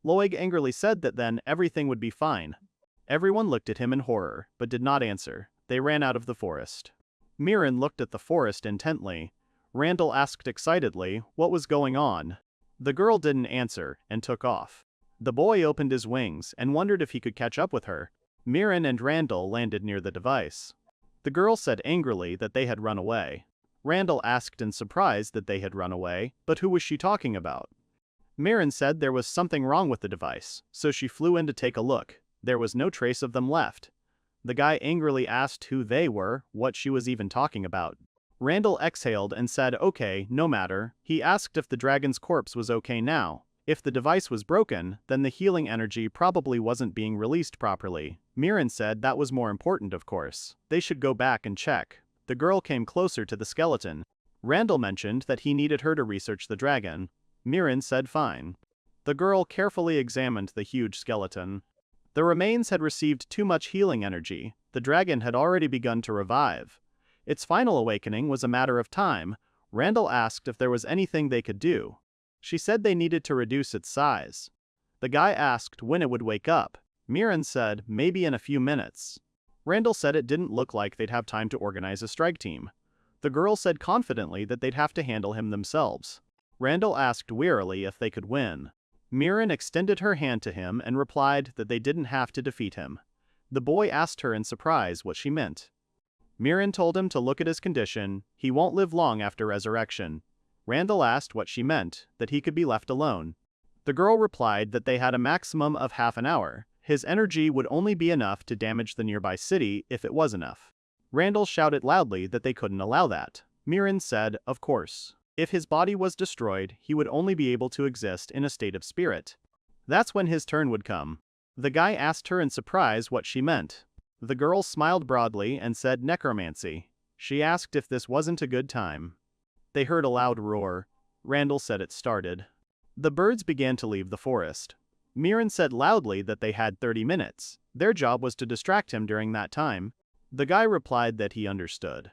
Loig angrily said that then everything would be fine. Everyone looked at him in horror, but did not answer. They ran out of the forest. Mirren looked at the forest intently. Randall asked excitedly what was going on. The girl didn't answer and took off. The boy opened his wings and wondered if he could catch up with her. Mirren and Randall landed near the device. The girl said angrily that they had run away. Randall asked in surprise that they had run away, but who was she talking about? Mirren said there was something wrong with the device, so she flew in to take a look. There was no trace of them left. The guy angrily asked who they were, what she was even talking about. Randall exhaled and said okay, no matter. He asked if the dragon's corpse was okay now. If the device was broken, then the healing energy probably wasn't being released properly. Mirren said that was more important, of course. They should go back and check. The girl came closer to the skeleton. Randall mentioned that he needed her to research the dragon. Mirren said fine. The girl carefully examined the huge skeleton. The remains had received too much healing energy. The dragon had already begun to revive. Its final awakening was a matter of time. Randall asked if there was anything they could do. She said they needed to reduce its size. The guy asked when it would wake up. Mirren said maybe in a few minutes. Randall said it didn't look like they'd have time to organize a strike team. The girl said confidently that they'd have to handle him themselves. Randall asked wearily if they could win. Mirren extended her hand to him and replied that they didn't have to defeat him. The boy asked her in surprise what she meant. Mirren told him to look at his condition. He won't live long after resurrection. Randall asked what she meant, that he could be left alone. The girl replied that they had a maximum of half an hour. His energy would only be enough to damage the nearby city if it was enough. Randall shouted loudly that they couldn't allow that. Mirren said, of course. If his body was destroyed, he would only be able to exist in a state of spirit. That's when his turn would come. The guy asked her in surprise what she meant. The girl smiled broadly and said necromancy. She asked if this wasn't a good time. They heard a loud roar. Randall said it started. The birds began to leave the forest. Mirren said loudly that they had 30 minutes. Their job was to distract him during that time. The guy replied that he understood.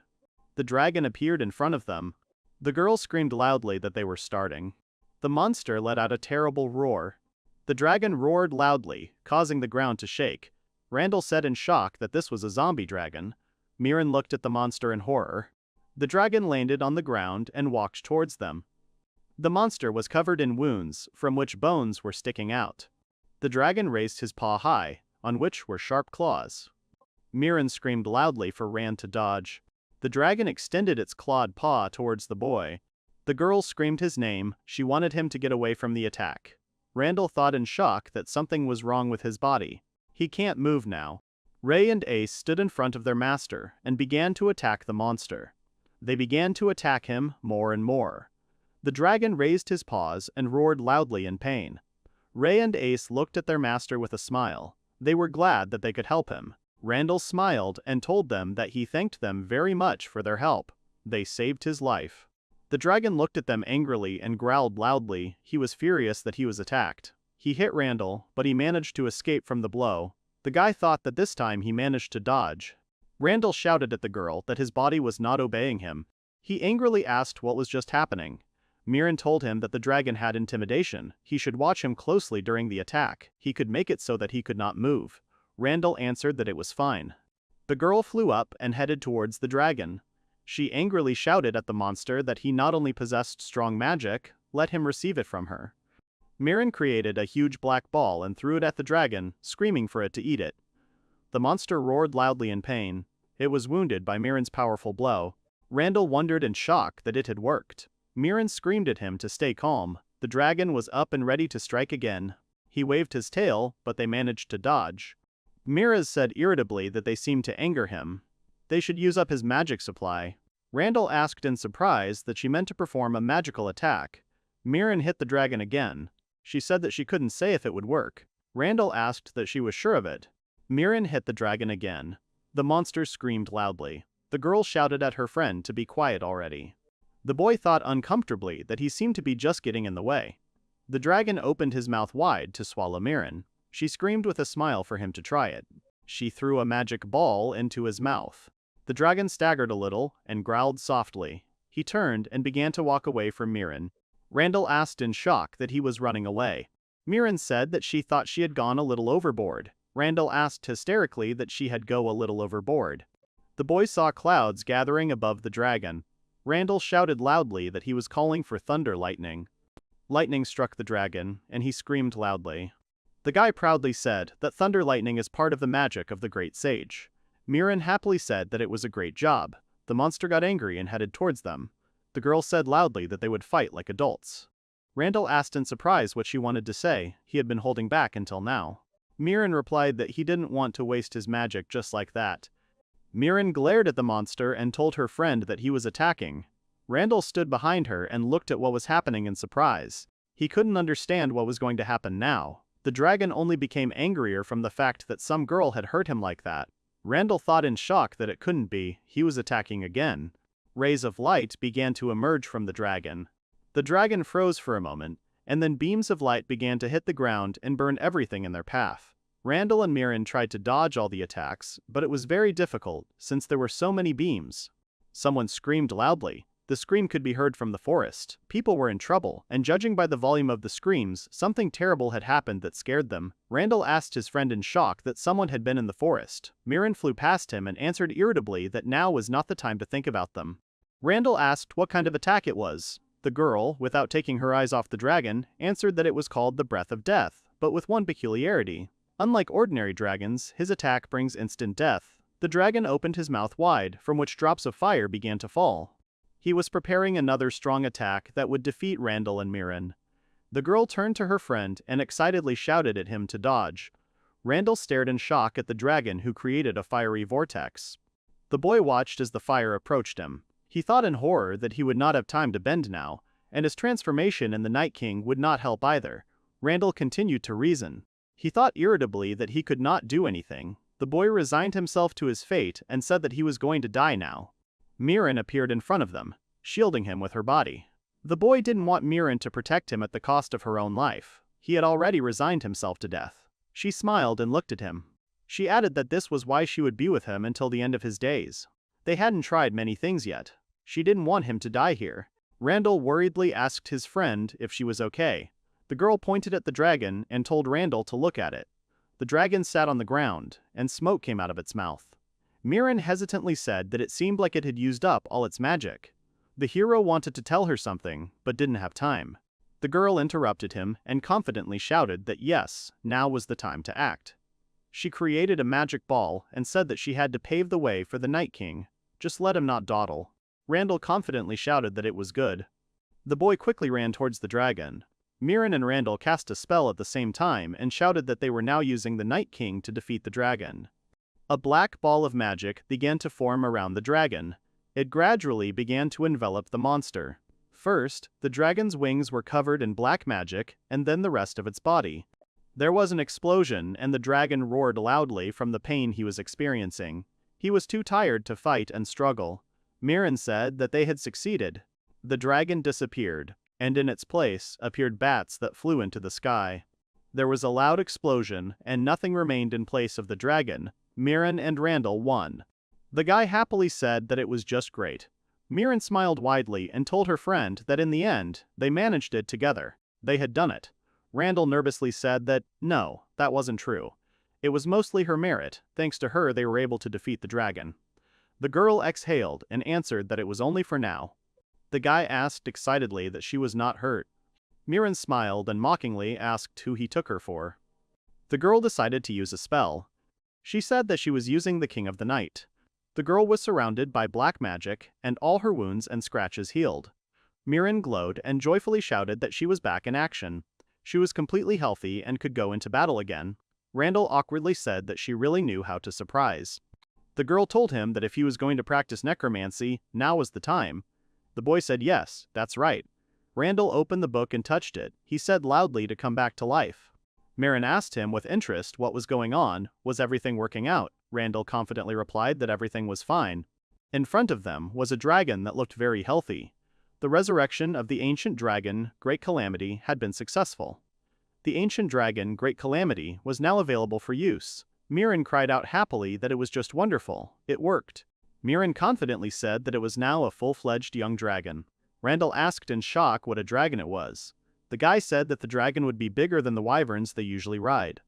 The dragon appeared in front of them. The girl screamed loudly that they were starting. The monster let out a terrible roar. The dragon roared loudly, causing the ground to shake. Randall said in shock that this was a zombie dragon. Mirren looked at the monster in horror. The dragon landed on the ground and walked towards them. The monster was covered in wounds, from which bones were sticking out. The dragon raised his paw high, on which were sharp claws. Mirren screamed loudly for Rand to dodge. The dragon extended its clawed paw towards the boy. The girl screamed his name. She wanted him to get away from the attack. Randall thought in shock that something was wrong with his body. He can't move now. Ray and Ace stood in front of their master and began to attack the monster. They began to attack him more and more. The dragon raised his paws and roared loudly in pain. Ray and Ace looked at their master with a smile. They were glad that they could help him. Randall smiled and told them that he thanked them very much for their help. They saved his life. The dragon looked at them angrily and growled loudly. He was furious that he was attacked. He hit Randall, but he managed to escape from the blow. The guy thought that this time he managed to dodge. Randall shouted at the girl that his body was not obeying him. He angrily asked what was just happening. Miran told him that the dragon had intimidation. He should watch him closely during the attack. He could make it so that he could not move. Randall answered that it was fine. The girl flew up and headed towards the dragon. She angrily shouted at the monster that he not only possessed strong magic, let him receive it from her. Miran created a huge black ball and threw it at the dragon, screaming for it to eat it. The monster roared loudly in pain. It was wounded by Miran's powerful blow. Randall wondered in shock that it had worked. Miran screamed at him to stay calm. The dragon was up and ready to strike again. He waved his tail, but they managed to dodge. Miraz said irritably that they seemed to anger him. They should use up his magic supply. Randall asked in surprise that she meant to perform a magical attack. Miran hit the dragon again. She said that she couldn't say if it would work. Randall asked that she was sure of it. Miran hit the dragon again. The monster screamed loudly. The girl shouted at her friend to be quiet already. The boy thought uncomfortably that he seemed to be just getting in the way. The dragon opened his mouth wide to swallow Miran. She screamed with a smile for him to try it. She threw a magic ball into his mouth. The dragon staggered a little and growled softly. He turned and began to walk away from Miran. Randall asked in shock that he was running away. Miran said that she thought she had gone a little overboard. Randall asked hysterically that she had go a little overboard. The boy saw clouds gathering above the dragon. Randall shouted loudly that he was calling for thunder lightning. Lightning struck the dragon, and he screamed loudly. The guy proudly said that thunder lightning is part of the magic of the great sage. Miran happily said that it was a great job. The monster got angry and headed towards them. The girl said loudly that they would fight like adults. Randall asked in surprise what she wanted to say. He had been holding back until now. Miran replied that he didn't want to waste his magic just like that. Miran glared at the monster and told her friend that he was attacking. Randall stood behind her and looked at what was happening in surprise. He couldn't understand what was going to happen now. The dragon only became angrier from the fact that some girl had hurt him like that. Randall thought in shock that it couldn't be. He was attacking again. Rays of light began to emerge from the dragon. The dragon froze for a moment, and then beams of light began to hit the ground and burn everything in their path. Randall and Miran tried to dodge all the attacks, but it was very difficult since there were so many beams. Someone screamed loudly. The scream could be heard from the forest. People were in trouble, and judging by the volume of the screams, something terrible had happened that scared them. Randall asked his friend in shock that someone had been in the forest. Miran flew past him and answered irritably that now was not the time to think about them. Randall asked what kind of attack it was. The girl, without taking her eyes off the dragon, answered that it was called the Breath of Death, but with one peculiarity. Unlike ordinary dragons, his attack brings instant death. The dragon opened his mouth wide, from which drops of fire began to fall. He was preparing another strong attack that would defeat Randall and Miran. The girl turned to her friend and excitedly shouted at him to dodge. Randall stared in shock at the dragon who created a fiery vortex. The boy watched as the fire approached him. He thought in horror that he would not have time to bend now, and his transformation in the Night King would not help either. Randall continued to reason. He thought irritably that he could not do anything. The boy resigned himself to his fate and said that he was going to die now. Miran appeared in front of them, shielding him with her body. The boy didn't want Miran to protect him at the cost of her own life. He had already resigned himself to death. She smiled and looked at him. She added that this was why she would be with him until the end of his days. They hadn't tried many things yet. She didn't want him to die here. Randall worriedly asked his friend if she was okay. The girl pointed at the dragon and told Randall to look at it. The dragon sat on the ground, and smoke came out of its mouth. Miran hesitantly said that it seemed like it had used up all its magic. The hero wanted to tell her something, but didn't have time. The girl interrupted him and confidently shouted that yes, now was the time to act. She created a magic ball and said that she had to pave the way for the Night King. Just let him not dawdle. Randall confidently shouted that it was good. The boy quickly ran towards the dragon. Miran and Randall cast a spell at the same time and shouted that they were now using the Night King to defeat the dragon. A black ball of magic began to form around the dragon. It gradually began to envelop the monster. First, the dragon's wings were covered in black magic, and then the rest of its body. There was an explosion, and the dragon roared loudly from the pain he was experiencing. He was too tired to fight and struggle. Miran said that they had succeeded. The dragon disappeared, and in its place appeared bats that flew into the sky. There was a loud explosion, and nothing remained in place of the dragon. Miran and Randall won. The guy happily said that it was just great. Miran smiled widely and told her friend that in the end, they managed it together. They had done it. Randall nervously said that, no, that wasn't true. It was mostly her merit. Thanks to her they were able to defeat the dragon. The girl exhaled and answered that it was only for now. The guy asked excitedly that she was not hurt. Miran smiled and mockingly asked who he took her for. The girl decided to use a spell. She said that she was using the King of the Night. The girl was surrounded by black magic, and all her wounds and scratches healed. Miran glowed and joyfully shouted that she was back in action. She was completely healthy and could go into battle again. Randall awkwardly said that she really knew how to surprise. The girl told him that if he was going to practice necromancy, now was the time. The boy said yes, that's right. Randall opened the book and touched it. He said loudly to come back to life. Miran asked him with interest what was going on. Was everything working out? Randall confidently replied that everything was fine. In front of them was a dragon that looked very healthy. The resurrection of the ancient dragon, Great Calamity, had been successful. The ancient dragon, Great Calamity, was now available for use. Miran cried out happily that it was just wonderful. It worked. Miran confidently said that it was now a full-fledged young dragon. Randall asked in shock what a dragon it was. The guy said that the dragon would be bigger than the wyverns they usually ride.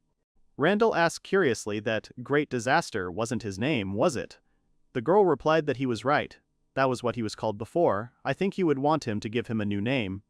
Randall asked curiously that Great Disaster wasn't his name, was it? The girl replied that he was right. That was what he was called before. I think he would want him to give him a new name.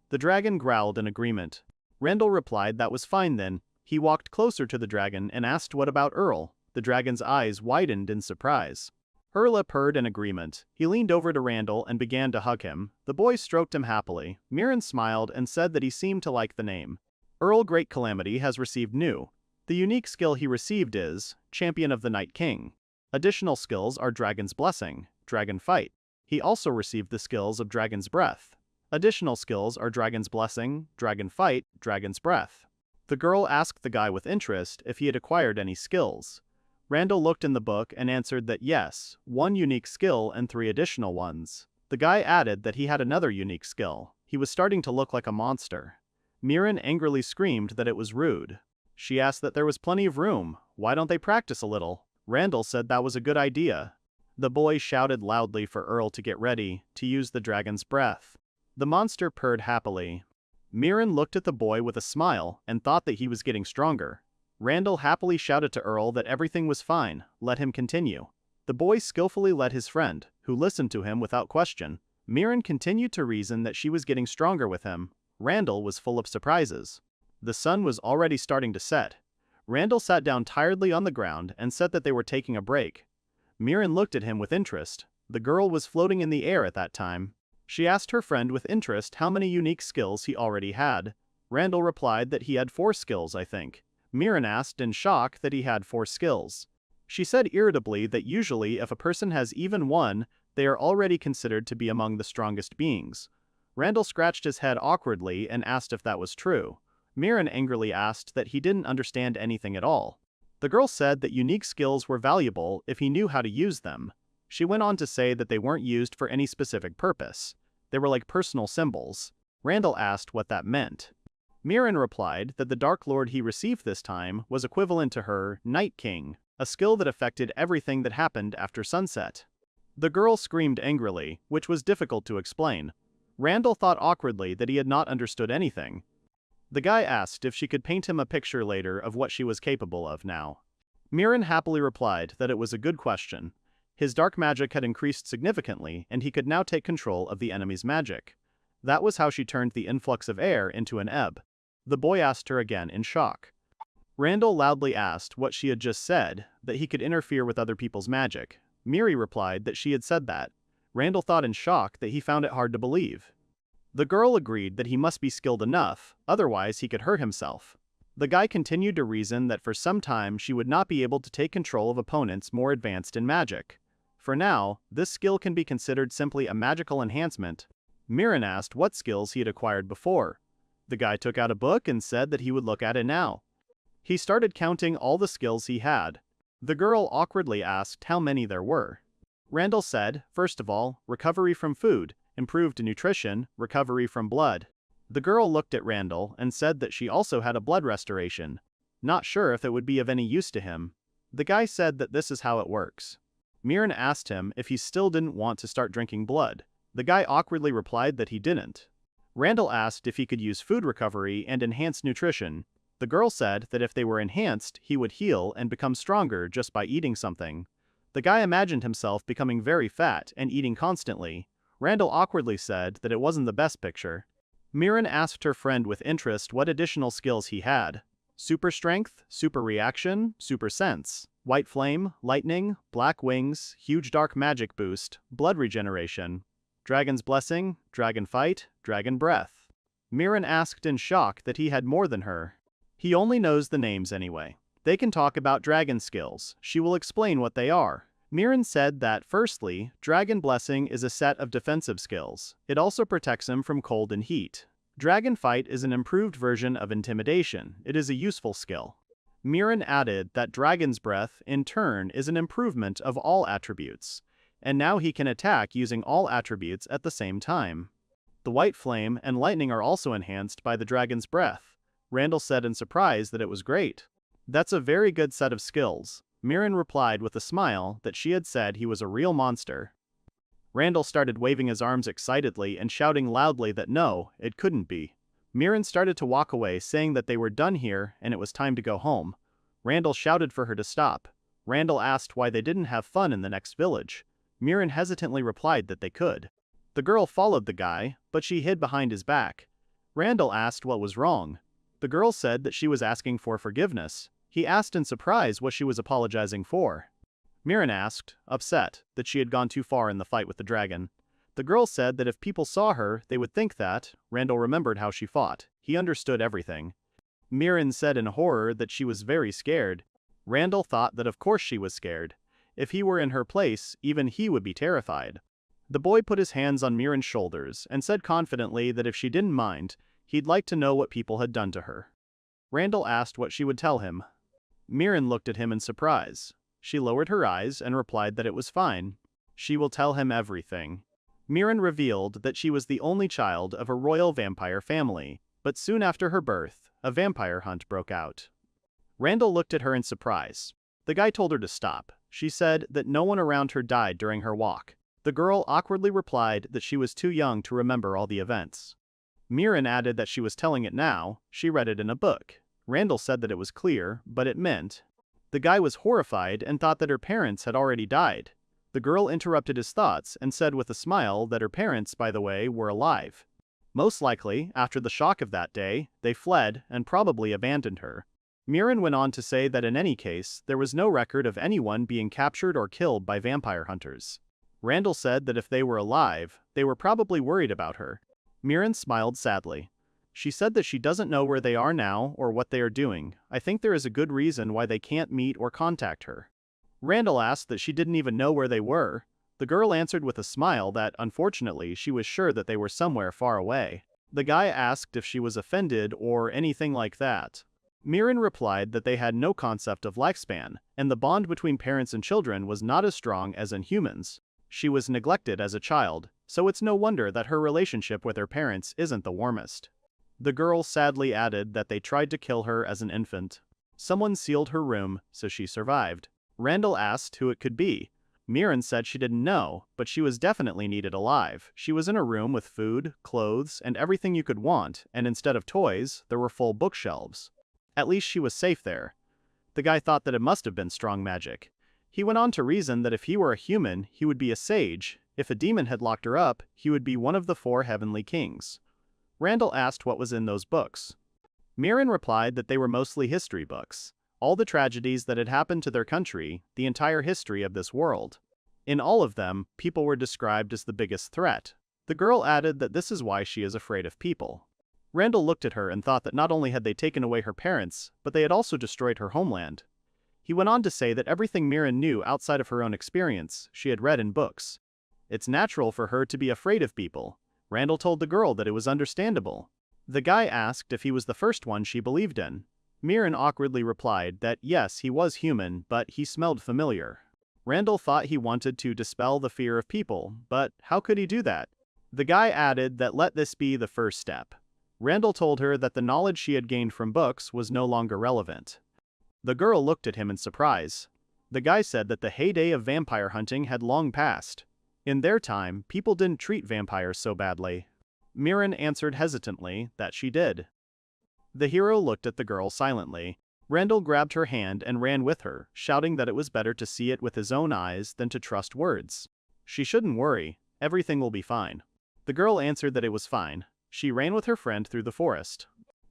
The dragon growled in agreement. Randall replied that was fine then. He walked closer to the dragon and asked what about Earl. The dragon's eyes widened in surprise. Earl purred in agreement. He leaned over to Randall and began to hug him. The boy stroked him happily. Miran smiled and said that he seemed to like the name. Earl Great Calamity has received new. The unique skill he received is Champion of the Night King. Additional skills are Dragon's Blessing, Dragon Fight. He also received the skills of Dragon's Breath. Additional skills are Dragon's Blessing, Dragon Fight, Dragon's Breath. The girl asked the guy with interest if he had acquired any skills. Randall looked in the book and answered that yes, 1 unique skill and 3 additional ones. The guy added that he had another unique skill. He was starting to look like a monster. Miran angrily screamed that it was rude. She asked that there was plenty of room. Why don't they practice a little? Randall said that was a good idea. The boy shouted loudly for Earl to get ready, to use the dragon's breath. The monster purred happily. Miran looked at the boy with a smile and thought that he was getting stronger. Randall happily shouted to Earl that everything was fine, let him continue. The boy skillfully led his friend, who listened to him without question. Miran continued to reason that she was getting stronger with him. Randall was full of surprises. The sun was already starting to set. Randall sat down tiredly on the ground and said that they were taking a break. Miran looked at him with interest. The girl was floating in the air at that time. She asked her friend with interest how many unique skills he already had. Randall replied that he had 4 skills, I think. Miran asked in shock that he had 4 skills. She said irritably that usually if a person has even 1, they are already considered to be among the strongest beings. Randall scratched his head awkwardly and asked if that was true. Miran angrily asked that he didn't understand anything at all. The girl said that unique skills were valuable if he knew how to use them. She went on to say that they weren't used for any specific purpose. They were like personal symbols. Randall asked what that meant. Miran replied that the Dark Lord he received this time was equivalent to her Night King, a skill that affected everything that happened after sunset. The girl screamed angrily, which was difficult to explain. Randall thought awkwardly that he had not understood anything. The guy asked if she could paint him a picture later of what she was capable of now. Miran happily replied that it was a good question. His dark magic had increased significantly, and he could now take control of the enemy's magic. That was how she turned the influx of air into an ebb. The boy asked her again in shock. Randall loudly asked what she had just said, that he could interfere with other people's magic. Miri replied that she had said that. Randall thought in shock that he found it hard to believe. The girl agreed that he must be skilled enough, otherwise he could hurt himself. The guy continued to reason that for some time she would not be able to take control of opponents more advanced in magic. For now, this skill can be considered simply a magical enhancement. Miran asked what skills he had acquired before. The guy took out a book and said that he would look at it now. He started counting all the skills he had. The girl awkwardly asked how many there were. Randall said, first of all, recovery from food, improved nutrition, recovery from blood. The girl looked at Randall and said that she also had a blood restoration. Not sure if it would be of any use to him. The guy said that this is how it works. Miran asked him if he still didn't want to start drinking blood. The guy awkwardly replied that he didn't. Randall asked if he could use food recovery and enhanced nutrition. The girl said that if they were enhanced, he would heal and become stronger just by eating something. The guy imagined himself becoming very fat and eating constantly. Randall awkwardly said that it wasn't the best picture. Miran asked her friend with interest what additional skills he had. Super strength, super reaction, super sense, white flame, lightning, black wings, huge dark magic boost, blood regeneration, dragon's blessing, dragon fight, dragon breath. Miran asked in shock that he had more than her. He only knows the names anyway. They can talk about dragon skills. She will explain what they are. Miran said that, firstly, Dragon Blessing is a set of defensive skills. It also protects him from cold and heat. Dragon Fight is an improved version of Intimidation. It is a useful skill. Miran added that Dragon's Breath, in turn, is an improvement of all attributes, and now he can attack using all attributes at the same time. The White Flame and Lightning are also enhanced by the Dragon's Breath. Randall said in surprise that it was great. That's a very good set of skills. Miran replied with a smile that she had said he was a real monster. Randall started waving his arms excitedly and shouting loudly that no, it couldn't be. Miran started to walk away, saying that they were done here and it was time to go home. Randall shouted for her to stop. Randall asked why they didn't have fun in the next village. Miran hesitantly replied that they could. The girl followed the guy, but she hid behind his back. Randall asked what was wrong. The girl said that she was asking for forgiveness. He asked in surprise what she was apologizing for. Miran asked, upset, that she had gone too far in the fight with the dragon. The girl said that if people saw her, they would think that. Randall remembered how she fought. He understood everything. Miran said in horror that she was very scared. Randall thought that of course she was scared. If he were in her place, even he would be terrified. The boy put his hands on Miran's shoulders and said confidently that if she didn't mind, he'd like to know what people had done to her. Randall asked what she would tell him. Miran looked at him in surprise. She lowered her eyes and replied that it was fine. She will tell him everything. Miran revealed that she was the only child of a royal vampire family, but soon after her birth, a vampire hunt broke out. Randall looked at her in surprise. The guy told her to stop. She said that no one around her died during her walk. The girl awkwardly replied that she was too young to remember all the events. Miran added that she was telling it now. She read it in a book. Randall said that it was clear, but it meant. The guy was horrified and thought that her parents had already died. The girl interrupted his thoughts and said with a smile that her parents, by the way, were alive. Most likely, after the shock of that day, they fled and probably abandoned her. Miran went on to say that in any case, there was no record of anyone being captured or killed by vampire hunters. Randall said that if they were alive, they were probably worried about her. Miran smiled sadly. She said that she doesn't know where they are now or what they are doing. I think there is a good reason why they can't meet or contact her. Randall asked that she didn't even know where they were. The girl answered with a smile that, unfortunately, she was sure that they were somewhere far away. The guy asked if she was offended or anything like that. Miran replied that they had no concept of lifespan, and the bond between parents and children was not as strong as in humans. She was neglected as a child, so it's no wonder that her relationship with her parents isn't the warmest. The girl sadly added that they tried to kill her as an infant. Someone sealed her room, so she survived. Randall asked who it could be. Miran said she didn't know, but she was definitely needed alive. She was in a room with food, clothes, and everything you could want, and instead of toys, there were full bookshelves. At least she was safe there. The guy thought that it must have been strong magic. He went on to reason that if he were a human, he would be a sage. If a demon had locked her up, he would be one of the 4 heavenly kings. Randall asked what was in those books. Miran replied that they were mostly history books. All the tragedies that had happened to their country, the entire history of this world. In all of them, people were described as the biggest threat. The girl added that this is why she is afraid of people. Randall looked at her and thought that not only had they taken away her parents, but they had also destroyed her homeland. He went on to say that everything Mirren knew outside of her own experience, she had read in books. It's natural for her to be afraid of people. Randall told the girl that it was understandable. The guy asked if he was the first one she believed in. Mirren awkwardly replied that yes, he was human, but he smelled familiar. Randall thought he wanted to dispel the fear of people, but how could he do that? The guy added that let this be the first step. Randall told her that the knowledge she had gained from books was no longer relevant. The girl looked at him in surprise. The guy said that the heyday of vampire hunting had long passed. In their time, people didn't treat vampires so badly. Mirren answered hesitantly that she did. The hero looked at the girl silently. Randall grabbed her hand and ran with her, shouting that it was better to see it with his own eyes than to trust words. She shouldn't worry, everything will be fine. The girl answered that it was fine. She ran with her friend through the forest.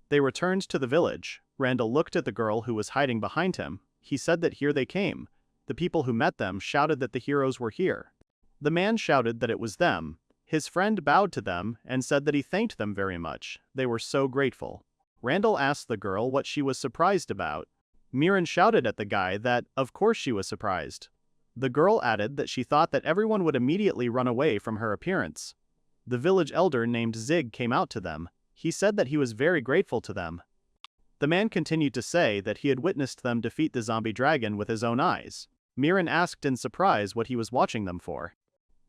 They returned to the village. Randall looked at the girl who was hiding behind him. He said that here they came. The people who met them shouted that the heroes were here. The man shouted that it was them. His friend bowed to them and said that he thanked them very much. They were so grateful. Randall asked the girl what she was surprised about. Mirren shouted at the guy that, of course she was surprised. The girl added that she thought that everyone would immediately run away from her appearance. The village elder named Zig came out to them. He said that he was very grateful to them. The man continued to say that he had witnessed them defeat the zombie dragon with his own eyes. Mirren asked in surprise what he was watching them for.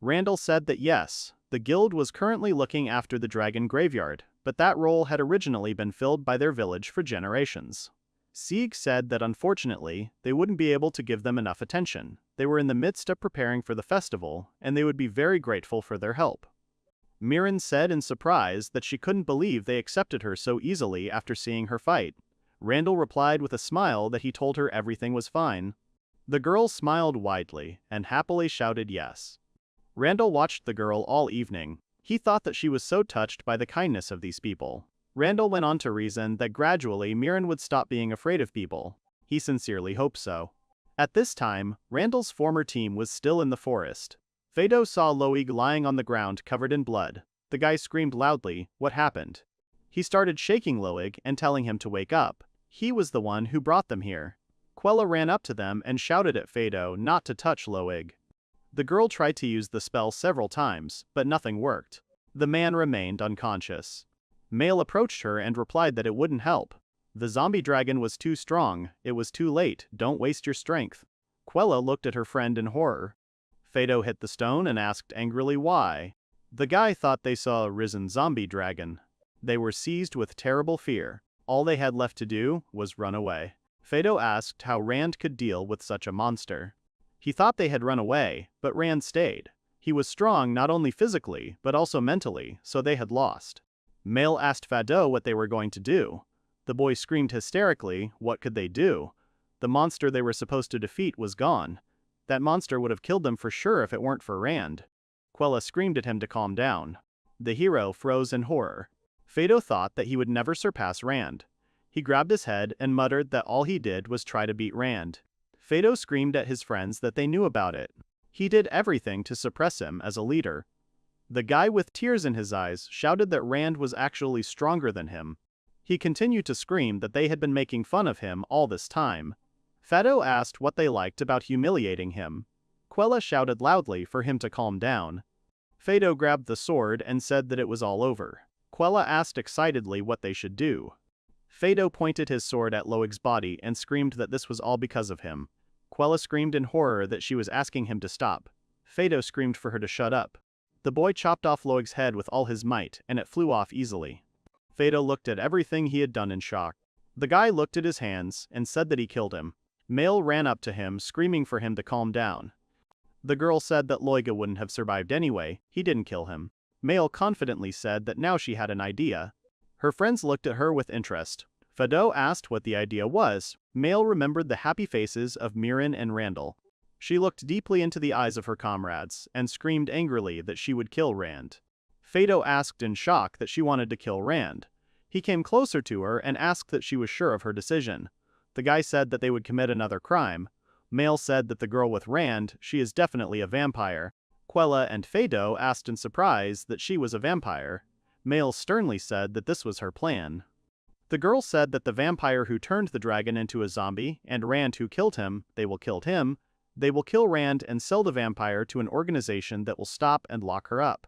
Randall said that yes, the guild was currently looking after the dragon graveyard, but that role had originally been filled by their village for generations. Sieg said that unfortunately, they wouldn't be able to give them enough attention. They were in the midst of preparing for the festival, and they would be very grateful for their help. Mirren said in surprise that she couldn't believe they accepted her so easily after seeing her fight. Randall replied with a smile that he told her everything was fine. The girl smiled widely and happily shouted yes. Randall watched the girl all evening. He thought that she was so touched by the kindness of these people. Randall went on to reason that gradually Mirren would stop being afraid of people. He sincerely hoped so. At this time, Randall's former team was still in the forest. Fado saw Loig lying on the ground covered in blood. The guy screamed loudly, "What happened?" He started shaking Loig and telling him to wake up. He was the one who brought them here. Quella ran up to them and shouted at Fado not to touch Loig. The girl tried to use the spell several times, but nothing worked. The man remained unconscious. Male approached her and replied that it wouldn't help. The zombie dragon was too strong, it was too late, don't waste your strength. Quella looked at her friend in horror. Fado hit the stone and asked angrily why. The guy thought they saw a risen zombie dragon. They were seized with terrible fear. All they had left to do was run away. Fado asked how Rand could deal with such a monster. He thought they had run away, but Rand stayed. He was strong not only physically, but also mentally, so they had lost. Male asked Fado what they were going to do. The boy screamed hysterically, what could they do? The monster they were supposed to defeat was gone. That monster would have killed them for sure if it weren't for Rand. Quella screamed at him to calm down. The hero froze in horror. Fado thought that he would never surpass Rand. He grabbed his head and muttered that all he did was try to beat Rand. Fado screamed at his friends that they knew about it. He did everything to suppress him as a leader. The guy with tears in his eyes shouted that Rand was actually stronger than him. He continued to scream that they had been making fun of him all this time. Fado asked what they liked about humiliating him. Quella shouted loudly for him to calm down. Fado grabbed the sword and said that it was all over. Quella asked excitedly what they should do. Fado pointed his sword at Loig's body and screamed that this was all because of him. Quella screamed in horror that she was asking him to stop. Fado screamed for her to shut up. The boy chopped off Loig's head with all his might, and it flew off easily. Fado looked at everything he had done in shock. The guy looked at his hands and said that he killed him. Male ran up to him, screaming for him to calm down. The girl said that Loiga wouldn't have survived anyway, he didn't kill him. Male confidently said that now she had an idea. Her friends looked at her with interest. Fado asked what the idea was. Male remembered the happy faces of Mirren and Randall. She looked deeply into the eyes of her comrades and screamed angrily that she would kill Rand. Fado asked in shock that she wanted to kill Rand. He came closer to her and asked that she was sure of her decision. The guy said that they would commit another crime. Male said that the girl with Rand, she is definitely a vampire. Quella and Fado asked in surprise that she was a vampire. Mail sternly said that this was her plan. The girl said that the vampire who turned the dragon into a zombie and Rand who killed him, they will kill him. They will kill Rand and sell the vampire to an organization that will stop and lock her up.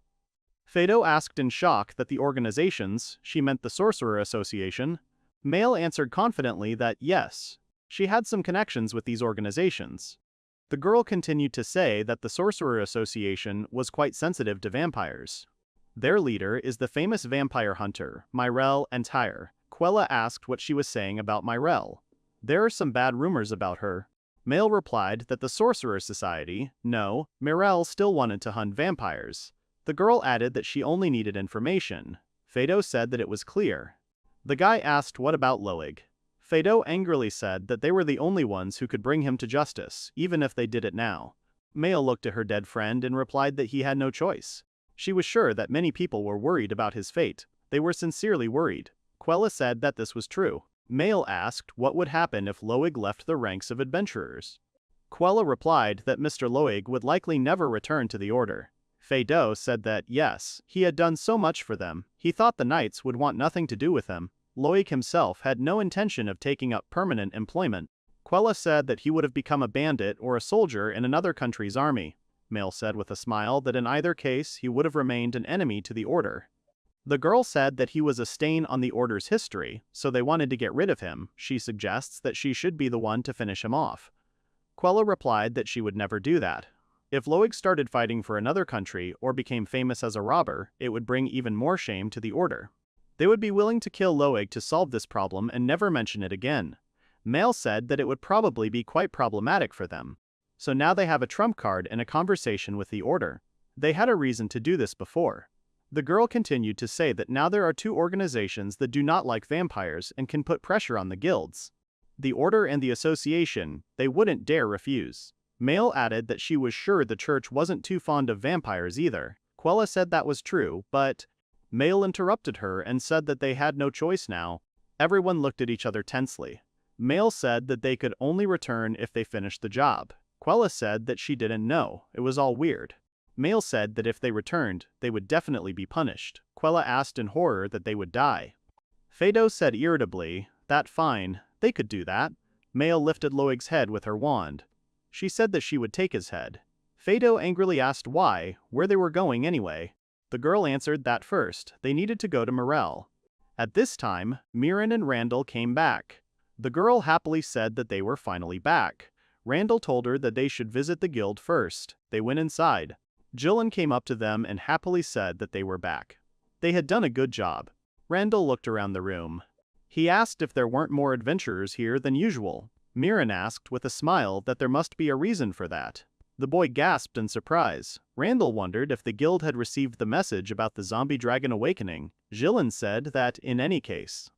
Fado asked in shock that the organizations, she meant the Sorcerer Association. Mail answered confidently that yes, she had some connections with these organizations. The girl continued to say that the Sorcerer Association was quite sensitive to vampires. Their leader is the famous vampire hunter, Myrelle and Tyre. Quella asked what she was saying about Myrelle. There are some bad rumors about her. Mail replied that the Sorcerer Society, no, Myrelle still wanted to hunt vampires. The girl added that she only needed information. Fado said that it was clear. The guy asked what about Loig. Fado angrily said that they were the only ones who could bring him to justice, even if they did it now. Mail looked at her dead friend and replied that he had no choice. She was sure that many people were worried about his fate. They were sincerely worried. Quella said that this was true. Mail asked what would happen if Loig left the ranks of adventurers. Quella replied that Mr. Loig would likely never return to the Order. Fado said that, yes, he had done so much for them, he thought the knights would want nothing to do with him. Loig himself had no intention of taking up permanent employment. Quella said that he would have become a bandit or a soldier in another country's army. Mail said with a smile that in either case he would have remained an enemy to the Order. The girl said that he was a stain on the Order's history, so they wanted to get rid of him. She suggests that she should be the one to finish him off. Quella replied that she would never do that. If Loig started fighting for another country or became famous as a robber, it would bring even more shame to the Order. They would be willing to kill Loig to solve this problem and never mention it again. Mail said that it would probably be quite problematic for them. So now they have a trump card in a conversation with the Order. They had a reason to do this before. The girl continued to say that now there are two organizations that do not like vampires and can put pressure on the guilds. The Order and the Association, they wouldn't dare refuse. Mail added that she was sure the church wasn't too fond of vampires either. Quella said that was true, but Mail interrupted her and said that they had no choice now. Everyone looked at each other tensely. Mail said that they could only return if they finished the job. Quella said that she didn't know, it was all weird. Mail said that if they returned, they would definitely be punished. Quella asked in horror that they would die. Fado said irritably, that fine, they could do that. Mail lifted Loig's head with her wand. She said that she would take his head. Fado angrily asked why, where they were going anyway. The girl answered that first, they needed to go to Myrelle. At this time, Mirren and Randall came back. The girl happily said that they were finally back. Randall told her that they should visit the guild first. They went inside. Jillian came up to them and happily said that they were back. They had done a good job. Randall looked around the room. He asked if there weren't more adventurers here than usual. Mirren asked with a smile that there must be a reason for that. The boy gasped in surprise. Randall wondered if the guild had received the message about the zombie dragon awakening. Jillian said that, in any case.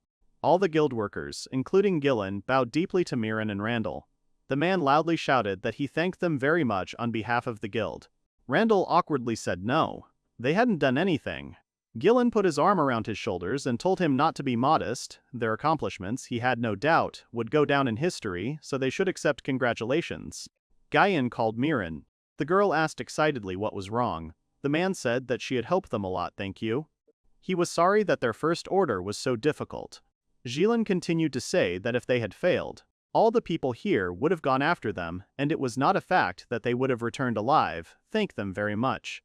All the guild workers, including Gillen, bowed deeply to Mirren and Randall. The man loudly shouted that he thanked them very much on behalf of the guild. Randall awkwardly said no. They hadn't done anything. Gillen put his arm around his shoulders and told him not to be modest. Their accomplishments, he had no doubt, would go down in history, so they should accept congratulations. Guyan called Mirren. The girl asked excitedly what was wrong. The man said that she had helped them a lot, thank you. He was sorry that their first order was so difficult. Jillian continued to say that if they had failed, all the people here would have gone after them, and it was not a fact that they would have returned alive. Thank them very much.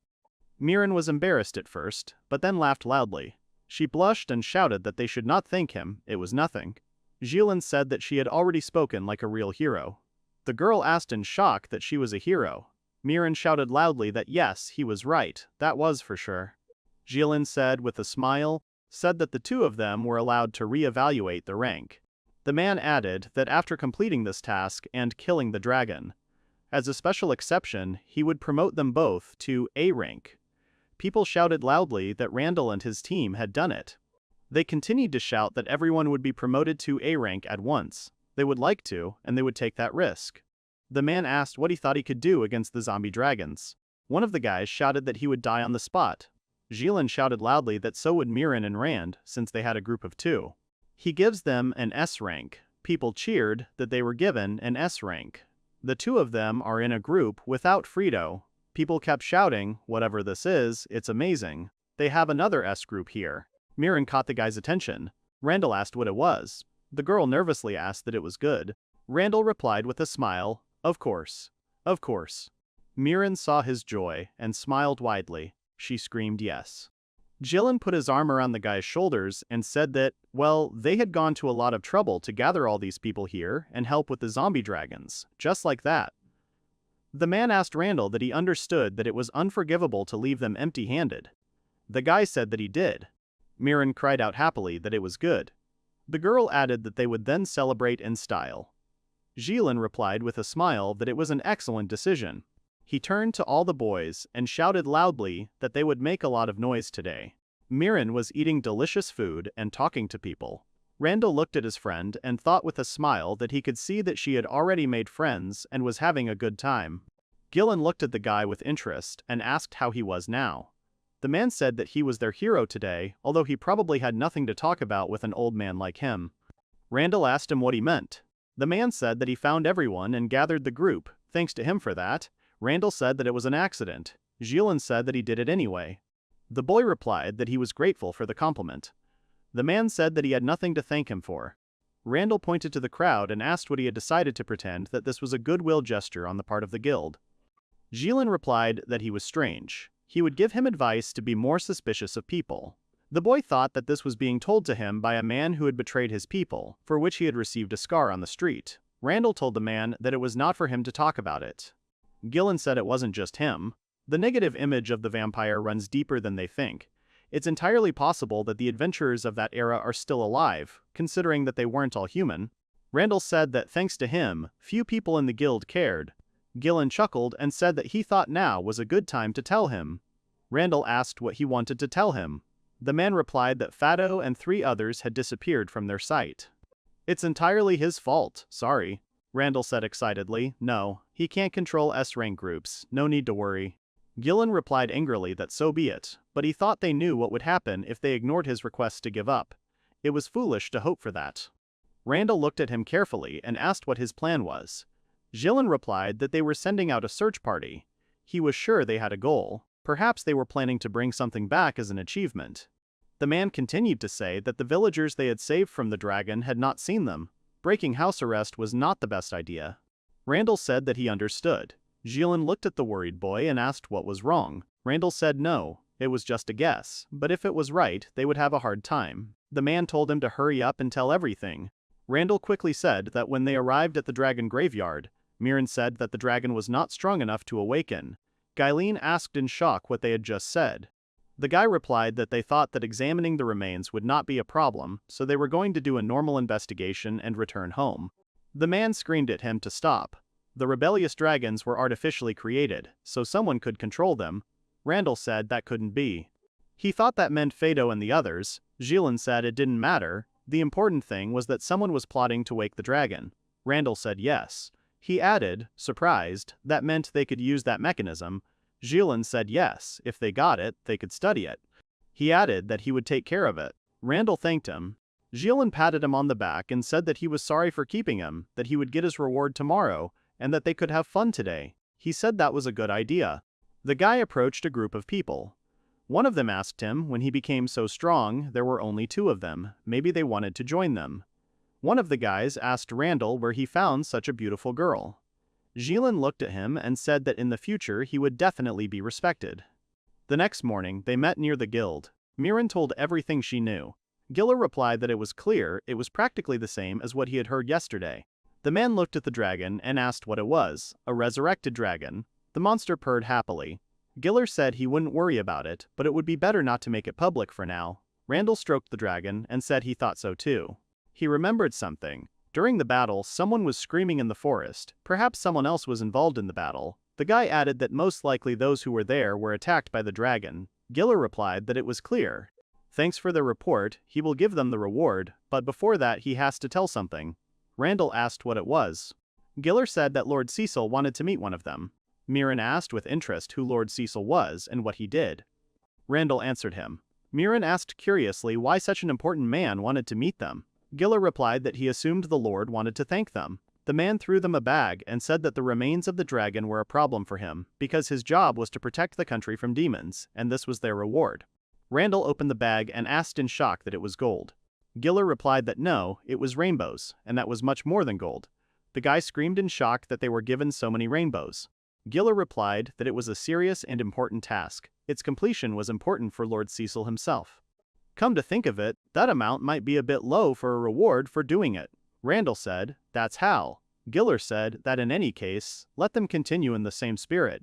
Mirren was embarrassed at first, but then laughed loudly. She blushed and shouted that they should not thank him, it was nothing. Jillian said that she had already spoken like a real hero. The girl asked in shock that she was a hero. Mirren shouted loudly that yes, he was right, that was for sure. Jillian said with a smile, said that the two of them were allowed to re-evaluate the rank. The man added that after completing this task and killing the dragon, as a special exception, he would promote them both to A rank. People shouted loudly that Randall and his team had done it. They continued to shout that everyone would be promoted to A rank at once. They would like to, and they would take that risk. The man asked what he thought he could do against the zombie dragons. One of the guys shouted that he would die on the spot. Jillian shouted loudly that so would Mirren and Rand, since they had a group of two. He gives them an S rank. People cheered that they were given an S rank. The two of them are in a group without Frito. People kept shouting, whatever this is, it's amazing. They have another S group here. Mirren caught the guy's attention. Randall asked what it was. The girl nervously asked that it was good. Randall replied with a smile, "Of course. Of course." Mirren saw his joy and smiled widely. She screamed yes. Jilin put his arm around the guy's shoulders and said that, well, they had gone to a lot of trouble to gather all these people here and help with the zombie dragons, just like that. The man asked Randall that he understood that it was unforgivable to leave them empty-handed. The guy said that he did. Mirren cried out happily that it was good. The girl added that they would then celebrate in style. Jilin replied with a smile that it was an excellent decision. He turned to all the boys and shouted loudly that they would make a lot of noise today. Mirren was eating delicious food and talking to people. Randall looked at his friend and thought with a smile that he could see that she had already made friends and was having a good time. Gillen looked at the guy with interest and asked how he was now. The man said that he was their hero today, although he probably had nothing to talk about with an old man like him. Randall asked him what he meant. The man said that he found everyone and gathered the group, thanks to him for that. Randall said that it was an accident. Jilin said that he did it anyway. The boy replied that he was grateful for the compliment. The man said that he had nothing to thank him for. Randall pointed to the crowd and asked what he had decided to pretend that this was a goodwill gesture on the part of the guild. Jilin replied that he was strange. He would give him advice to be more suspicious of people. The boy thought that this was being told to him by a man who had betrayed his people, for which he had received a scar on the street. Randall told the man that it was not for him to talk about it. Gillen said it wasn't just him. The negative image of the vampire runs deeper than they think. It's entirely possible that the adventurers of that era are still alive, considering that they weren't all human. Randall said that thanks to him, few people in the guild cared. Gillen chuckled and said that he thought now was a good time to tell him. Randall asked what he wanted to tell him. The man replied that Fado and 3 others had disappeared from their sight. "It's entirely his fault, sorry," Randall said excitedly. "No, he can't control S-rank groups, no need to worry." Gillen replied angrily that so be it, but he thought they knew what would happen if they ignored his request to give up. It was foolish to hope for that. Randall looked at him carefully and asked what his plan was. Gillen replied that they were sending out a search party. He was sure they had a goal. Perhaps they were planning to bring something back as an achievement. The man continued to say that the villagers they had saved from the dragon had not seen them. Breaking house arrest was not the best idea. Randall said that he understood. Gillen looked at the worried boy and asked what was wrong. Randall said no, it was just a guess, but if it was right, they would have a hard time. The man told him to hurry up and tell everything. Randall quickly said that when they arrived at the dragon graveyard, Mirren said that the dragon was not strong enough to awaken. Guyleen asked in shock what they had just said. The guy replied that they thought that examining the remains would not be a problem, so they were going to do a normal investigation and return home. The man screamed at him to stop. The rebellious dragons were artificially created, so someone could control them. Randall said that couldn't be. He thought that meant Fado and the others. Gillen said it didn't matter. The important thing was that someone was plotting to wake the dragon. Randall said yes. He added, surprised, that meant they could use that mechanism. Gillen said yes, if they got it, they could study it. He added that he would take care of it. Randall thanked him. Gillen patted him on the back and said that he was sorry for keeping him, that he would get his reward tomorrow, and that they could have fun today. He said that was a good idea. The guy approached a group of people. One of them asked him, when he became so strong, there were only 2 of them, maybe they wanted to join them. One of the guys asked Randall where he found such a beautiful girl. Gillen looked at him and said that in the future he would definitely be respected. The next morning, they met near the guild. Mirren told everything she knew. Giller replied that it was clear it was practically the same as what he had heard yesterday. The man looked at the dragon and asked what it was. A resurrected dragon. The monster purred happily. Giller said he wouldn't worry about it, but it would be better not to make it public for now. Randall stroked the dragon and said he thought so too. He remembered something. During the battle, someone was screaming in the forest. Perhaps someone else was involved in the battle. The guy added that most likely those who were there were attacked by the dragon. Giller replied that it was clear. Thanks for the report, he will give them the reward, but before that he has to tell something. Randall asked what it was. Giller said that Lord Cecil wanted to meet one of them. Mirren asked with interest who Lord Cecil was and what he did. Randall answered him. Mirren asked curiously why such an important man wanted to meet them. Giller replied that he assumed the Lord wanted to thank them. The man threw them a bag and said that the remains of the dragon were a problem for him, because his job was to protect the country from demons, and this was their reward. Randall opened the bag and asked in shock that it was gold. Giller replied that no, it was rainbows, and that was much more than gold. The guy screamed in shock that they were given so many rainbows. Giller replied that it was a serious and important task. Its completion was important for Lord Cecil himself. Come to think of it, that amount might be a bit low for a reward for doing it. Randall said, that's how. Giller said that in any case, let them continue in the same spirit.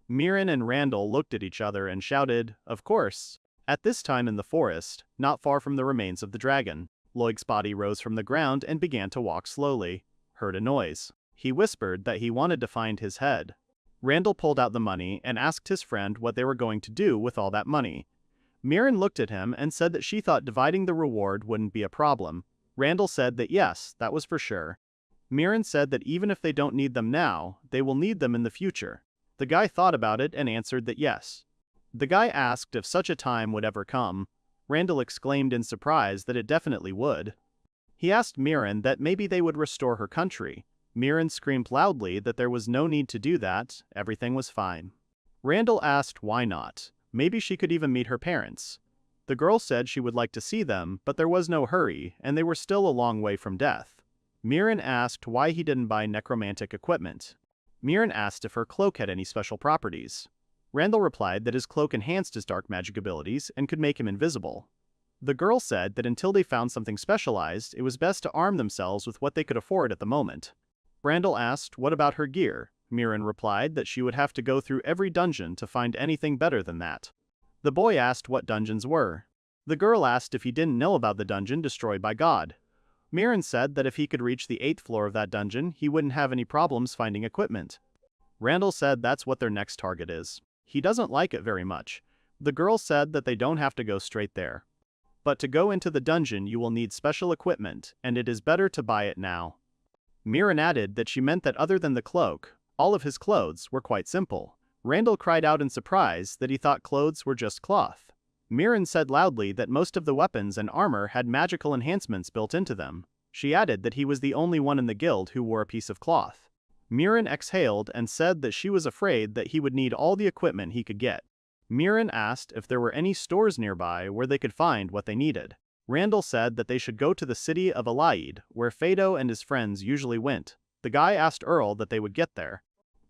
Mirren and Randall looked at each other and shouted, of course. At this time in the forest, not far from the remains of the dragon, Loig's body rose from the ground and began to walk slowly. Heard a noise. He whispered that he wanted to find his head. Randall pulled out the money and asked his friend what they were going to do with all that money. Mirren looked at him and said that she thought dividing the reward wouldn't be a problem. Randall said that yes, that was for sure. Mirren said that even if they don't need them now, they will need them in the future. The guy thought about it and answered that yes. The guy asked if such a time would ever come. Randall exclaimed in surprise that it definitely would. He asked Mirren that maybe they would restore her country. Mirren screamed loudly that there was no need to do that, everything was fine. Randall asked why not. Maybe she could even meet her parents. The girl said she would like to see them, but there was no hurry, and they were still a long way from death. Mirren asked why he didn't buy necromantic equipment. Mirren asked if her cloak had any special properties. Randall replied that his cloak enhanced his dark magic abilities and could make him invisible. The girl said that until they found something specialized, it was best to arm themselves with what they could afford at the moment. Randall asked what about her gear. Mirren replied that she would have to go through every dungeon to find anything better than that. The boy asked what dungeons were. The girl asked if he didn't know about the dungeon destroyed by God. Mirren said that if he could reach the 8th floor of that dungeon, he wouldn't have any problems finding equipment. Randall said that's what their next target is. He doesn't like it very much. The girl said that they don't have to go straight there. But to go into the dungeon you will need special equipment, and it is better to buy it now. Mirren added that she meant that other than the cloak, all of his clothes were quite simple. Randall cried out in surprise that he thought clothes were just cloth. Mirren said loudly that most of the weapons and armor had magical enhancements built into them. She added that he was the only one in the guild who wore a piece of cloth. Mirren exhaled and said that she was afraid that he would need all the equipment he could get. Mirren asked if there were any stores nearby where they could find what they needed. Randall said that they should go to the city of Alaid, where Fado and his friends usually went. The guy asked Earl that they would get there.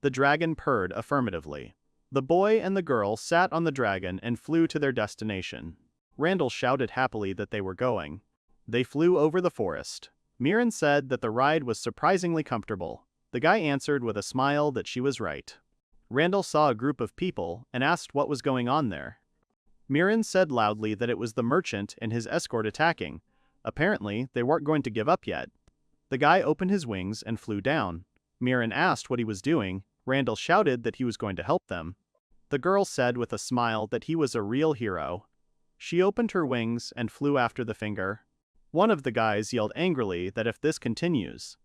The dragon purred affirmatively. The boy and the girl sat on the dragon and flew to their destination. Randall shouted happily that they were going. They flew over the forest. Mirren said that the ride was surprisingly comfortable. The guy answered with a smile that she was right. Randall saw a group of people and asked what was going on there. Mirren said loudly that it was the merchant and his escort attacking. Apparently, they weren't going to give up yet. The guy opened his wings and flew down. Mirren asked what he was doing. Randall shouted that he was going to help them. The girl said with a smile that he was a real hero. She opened her wings and flew after the finger. One of the guys yelled angrily that if this continues.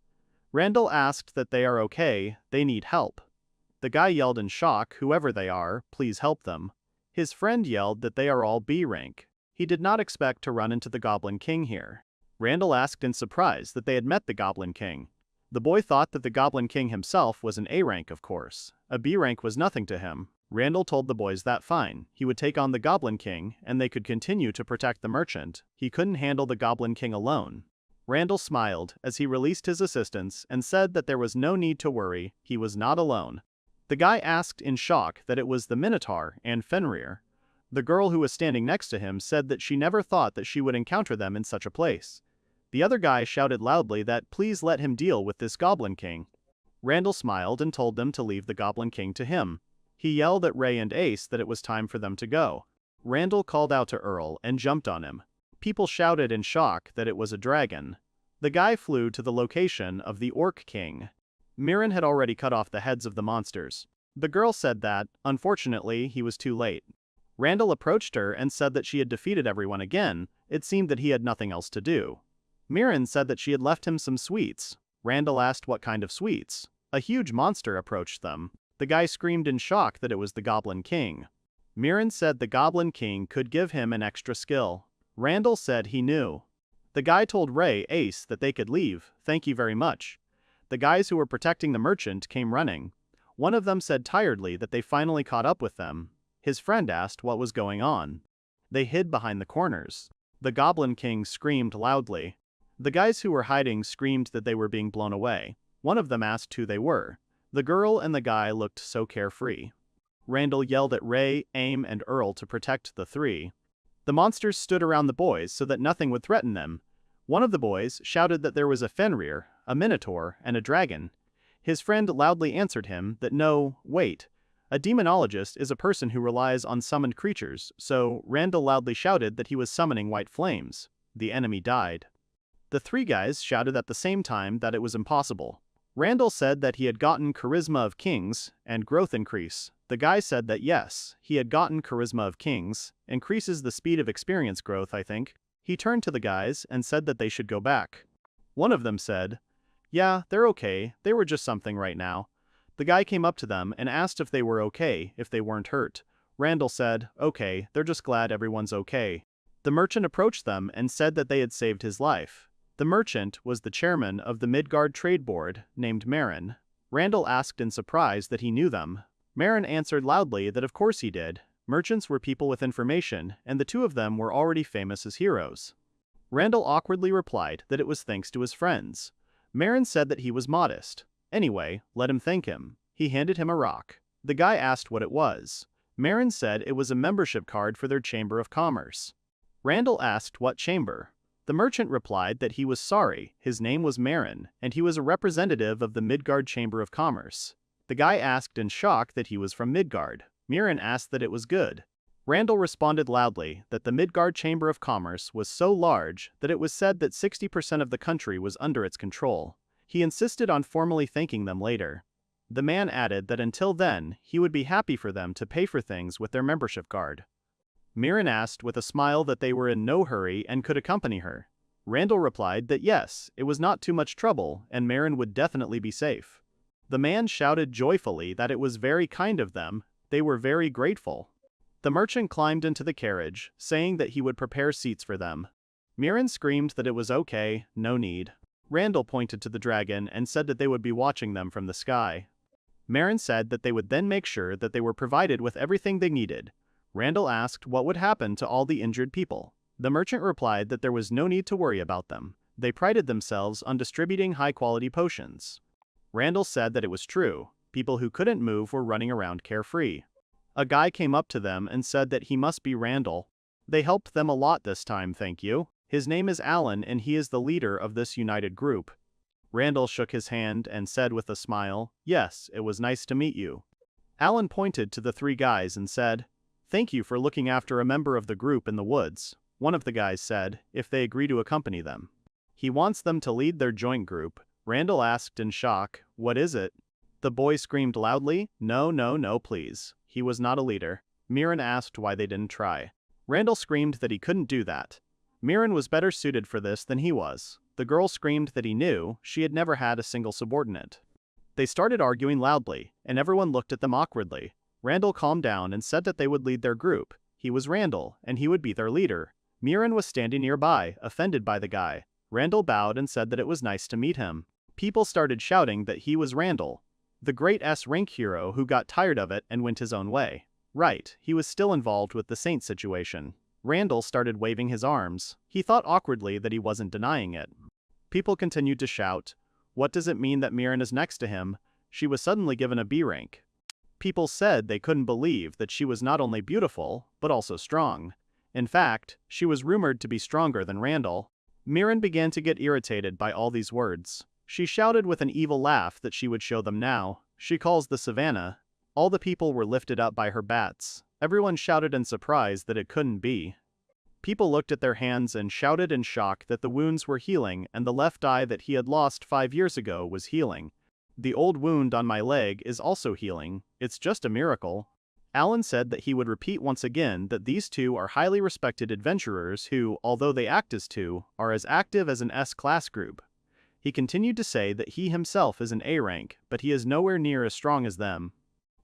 Randall asked that they are okay, they need help. The guy yelled in shock, whoever they are, please help them. His friend yelled that they are all B rank. He did not expect to run into the Goblin King here. Randall asked in surprise that they had met the Goblin King. The boy thought that the Goblin King himself was an A rank, of course. A B rank was nothing to him. Randall told the boys that fine, he would take on the Goblin King, and they could continue to protect the merchant. He couldn't handle the Goblin King alone. Randall smiled as he released his assistants and said that there was no need to worry, he was not alone. The guy asked in shock that it was the Minotaur and Fenrir. The girl who was standing next to him said that she never thought that she would encounter them in such a place. The other guy shouted loudly that please let him deal with this Goblin King. Randall smiled and told them to leave the Goblin King to him. He yelled at Ray and Ace that it was time for them to go. Randall called out to Earl and jumped on him. People shouted in shock that it was a dragon. The guy flew to the location of the Orc King. Mirren had already cut off the heads of the monsters. The girl said that, unfortunately, he was too late. Randall approached her and said that she had defeated everyone again. It seemed that he had nothing else to do. Mirren said that she had left him some sweets. Randall asked what kind of sweets. A huge monster approached them. The guy screamed in shock that it was the Goblin King. Mirren said the Goblin King could give him an extra skill. Randall said he knew. The guy told Ray, Ace, that they could leave, thank you very much. The guys who were protecting the merchant came running. One of them said tiredly that they finally caught up with them. His friend asked what was going on. They hid behind the corners. The Goblin King screamed loudly. The guys who were hiding screamed that they were being blown away. One of them asked who they were. The girl and the guy looked so carefree. Randall yelled at Ray, Aim, and Earl to protect the three. The monsters stood around the boys so that nothing would threaten them. One of the boys shouted that there was a Fenrir, a Minotaur, and a dragon. His friend loudly answered him that no, wait. A demonologist is a person who relies on summoned creatures, so Randall loudly shouted that he was summoning white flames. The enemy died. The three guys shouted at the same time that it was impossible. Randall said that he had gotten Charisma of Kings and Growth Increase. The guy said that yes, he had gotten Charisma of Kings, increases the speed of experience growth, I think. He turned to the guys and said that they should go back. One of them said, yeah, they're okay, they were just something right now. The guy came up to them and asked if they were okay, if they weren't hurt. Randall said, okay, they're just glad everyone's okay. The merchant approached them and said that they had saved his life. The merchant was the chairman of the Midgard Trade Board, named Marin. Randall asked in surprise that he knew them. Marin answered loudly that of course he did. Merchants were people with information, and the two of them were already famous as heroes. Randall awkwardly replied that it was thanks to his friends. Marin said that he was modest. Anyway, let him thank him. He handed him a rock. The guy asked what it was. Marin said it was a membership card for their Chamber of Commerce. Randall asked what chamber. The merchant replied that he was sorry, his name was Marin, and he was a representative of the Midgard Chamber of Commerce. The guy asked in shock that he was from Midgard. Marin asked that it was good. Randall responded loudly that the Midgard Chamber of Commerce was so large that it was said that 60% of the country was under its control. He insisted on formally thanking them later. The man added that until then, he would be happy for them to pay for things with their membership card. Marin asked with a smile that they were in no hurry and could accompany her. Randall replied that yes, it was not too much trouble and Marin would definitely be safe. The man shouted joyfully that it was very kind of them, they were very grateful. The merchant climbed into the carriage, saying that he would prepare seats for them. Marin screamed that it was okay, no need. Randall pointed to the dragon and said that they would be watching them from the sky. Marin said that they would then make sure that they were provided with everything they needed. Randall asked what would happen to all the injured people. The merchant replied that there was no need to worry about them. They prided themselves on distributing high-quality potions. Randall said that it was true. People who couldn't move were running around carefree. A guy came up to them and said that he must be Randall. They helped them a lot this time, thank you. His name is Alan and he is the leader of this united group. Randall shook his hand and said with a smile, yes, it was nice to meet you. Alan pointed to the three guys and said, thank you for looking after a member of the group in the woods. One of the guys said, if they agree to accompany them. He wants them to lead their joint group. Randall asked in shock, what is it? The boy screamed loudly, no, no, no, please. He was not a leader. Marin asked why they didn't try. Randall screamed that he couldn't do that. Marin was better suited for this than he was. The girl screamed that he knew she had never had a single subordinate. They started arguing loudly, and everyone looked at them awkwardly. Randall calmed down and said that they would lead their group. He was Randall, and he would be their leader. Marin was standing nearby, offended by the guy. Randall bowed and said that it was nice to meet him. People started shouting that he was Randall, the great S-rank hero who got tired of it and went his own way. Right, he was still involved with the Saint situation. Randall started waving his arms. He thought awkwardly that he wasn't denying it. People continued to shout, what does it mean that Marin is next to him? She was suddenly given a B rank. People said they couldn't believe that she was not only beautiful, but also strong. In fact, she was rumored to be stronger than Randall. Marin began to get irritated by all these words. She shouted with an evil laugh that she would show them now. She calls the savannah. All the people were lifted up by her bats. Everyone shouted in surprise that it couldn't be. People looked at their hands and shouted in shock that the wounds were healing and the left eye that he had lost 5 years ago was healing. The old wound on my leg is also healing. It's just a miracle. Alan said that he would repeat once again that these two are highly respected adventurers who, although they act as two, are as active as an S-class group. He continued to say that he himself is an A rank, but he is nowhere near as strong as them.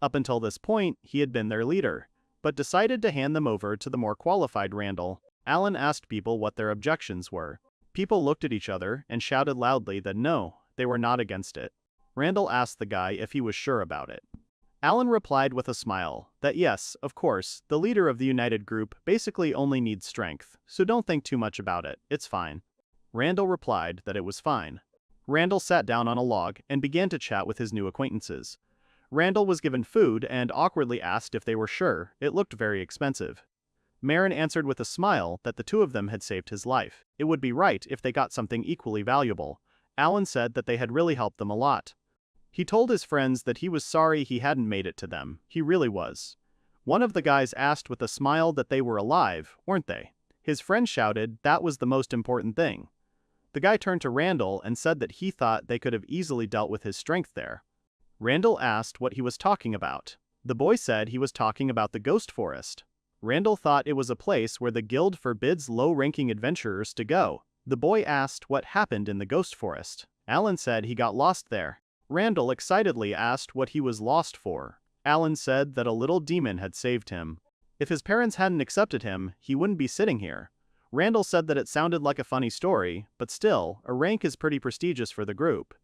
Up until this point, he had been their leader, but decided to hand them over to the more qualified Randall. Alan asked people what their objections were. People looked at each other and shouted loudly that no, they were not against it. Randall asked the guy if he was sure about it. Alan replied with a smile that yes, of course, the leader of the united group basically only needs strength, so don't think too much about it, it's fine. Randall replied that it was fine. Randall sat down on a log and began to chat with his new acquaintances. Randall was given food and awkwardly asked if they were sure, it looked very expensive. Marin answered with a smile that the two of them had saved his life. It would be right if they got something equally valuable. Alan said that they had really helped them a lot. He told his friends that he was sorry he hadn't made it to them, he really was. One of the guys asked with a smile that they were alive, weren't they? His friend shouted that was the most important thing. The guy turned to Randall and said that he thought they could have easily dealt with his strength there. Randall asked what he was talking about. The boy said he was talking about the Ghost Forest. Randall thought it was a place where the guild forbids low-ranking adventurers to go. The boy asked what happened in the Ghost Forest. Alan said he got lost there. Randall excitedly asked what he was lost for. Alan said that a little demon had saved him. If his parents hadn't accepted him, he wouldn't be sitting here. Randall said that it sounded like a funny story, but still, a rank is pretty prestigious for the group.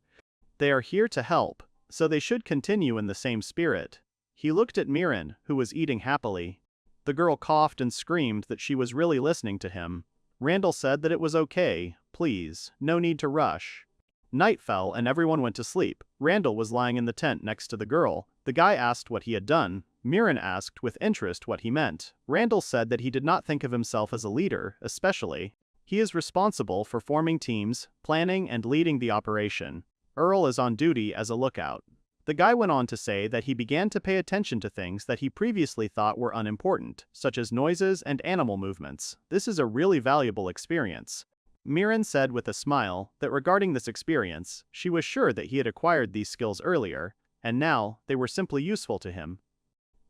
They are here to help, so they should continue in the same spirit. He looked at Miran, who was eating happily. The girl coughed and screamed that she was really listening to him. Randall said that it was okay, please, no need to rush. Night fell and everyone went to sleep. Randall was lying in the tent next to the girl. The guy asked what he had done. Miran asked with interest what he meant. Randall said that he did not think of himself as a leader, especially. He is responsible for forming teams, planning and leading the operation. Earl is on duty as a lookout. The guy went on to say that he began to pay attention to things that he previously thought were unimportant, such as noises and animal movements. This is a really valuable experience. Miran said with a smile that regarding this experience, she was sure that he had acquired these skills earlier, and now they were simply useful to him.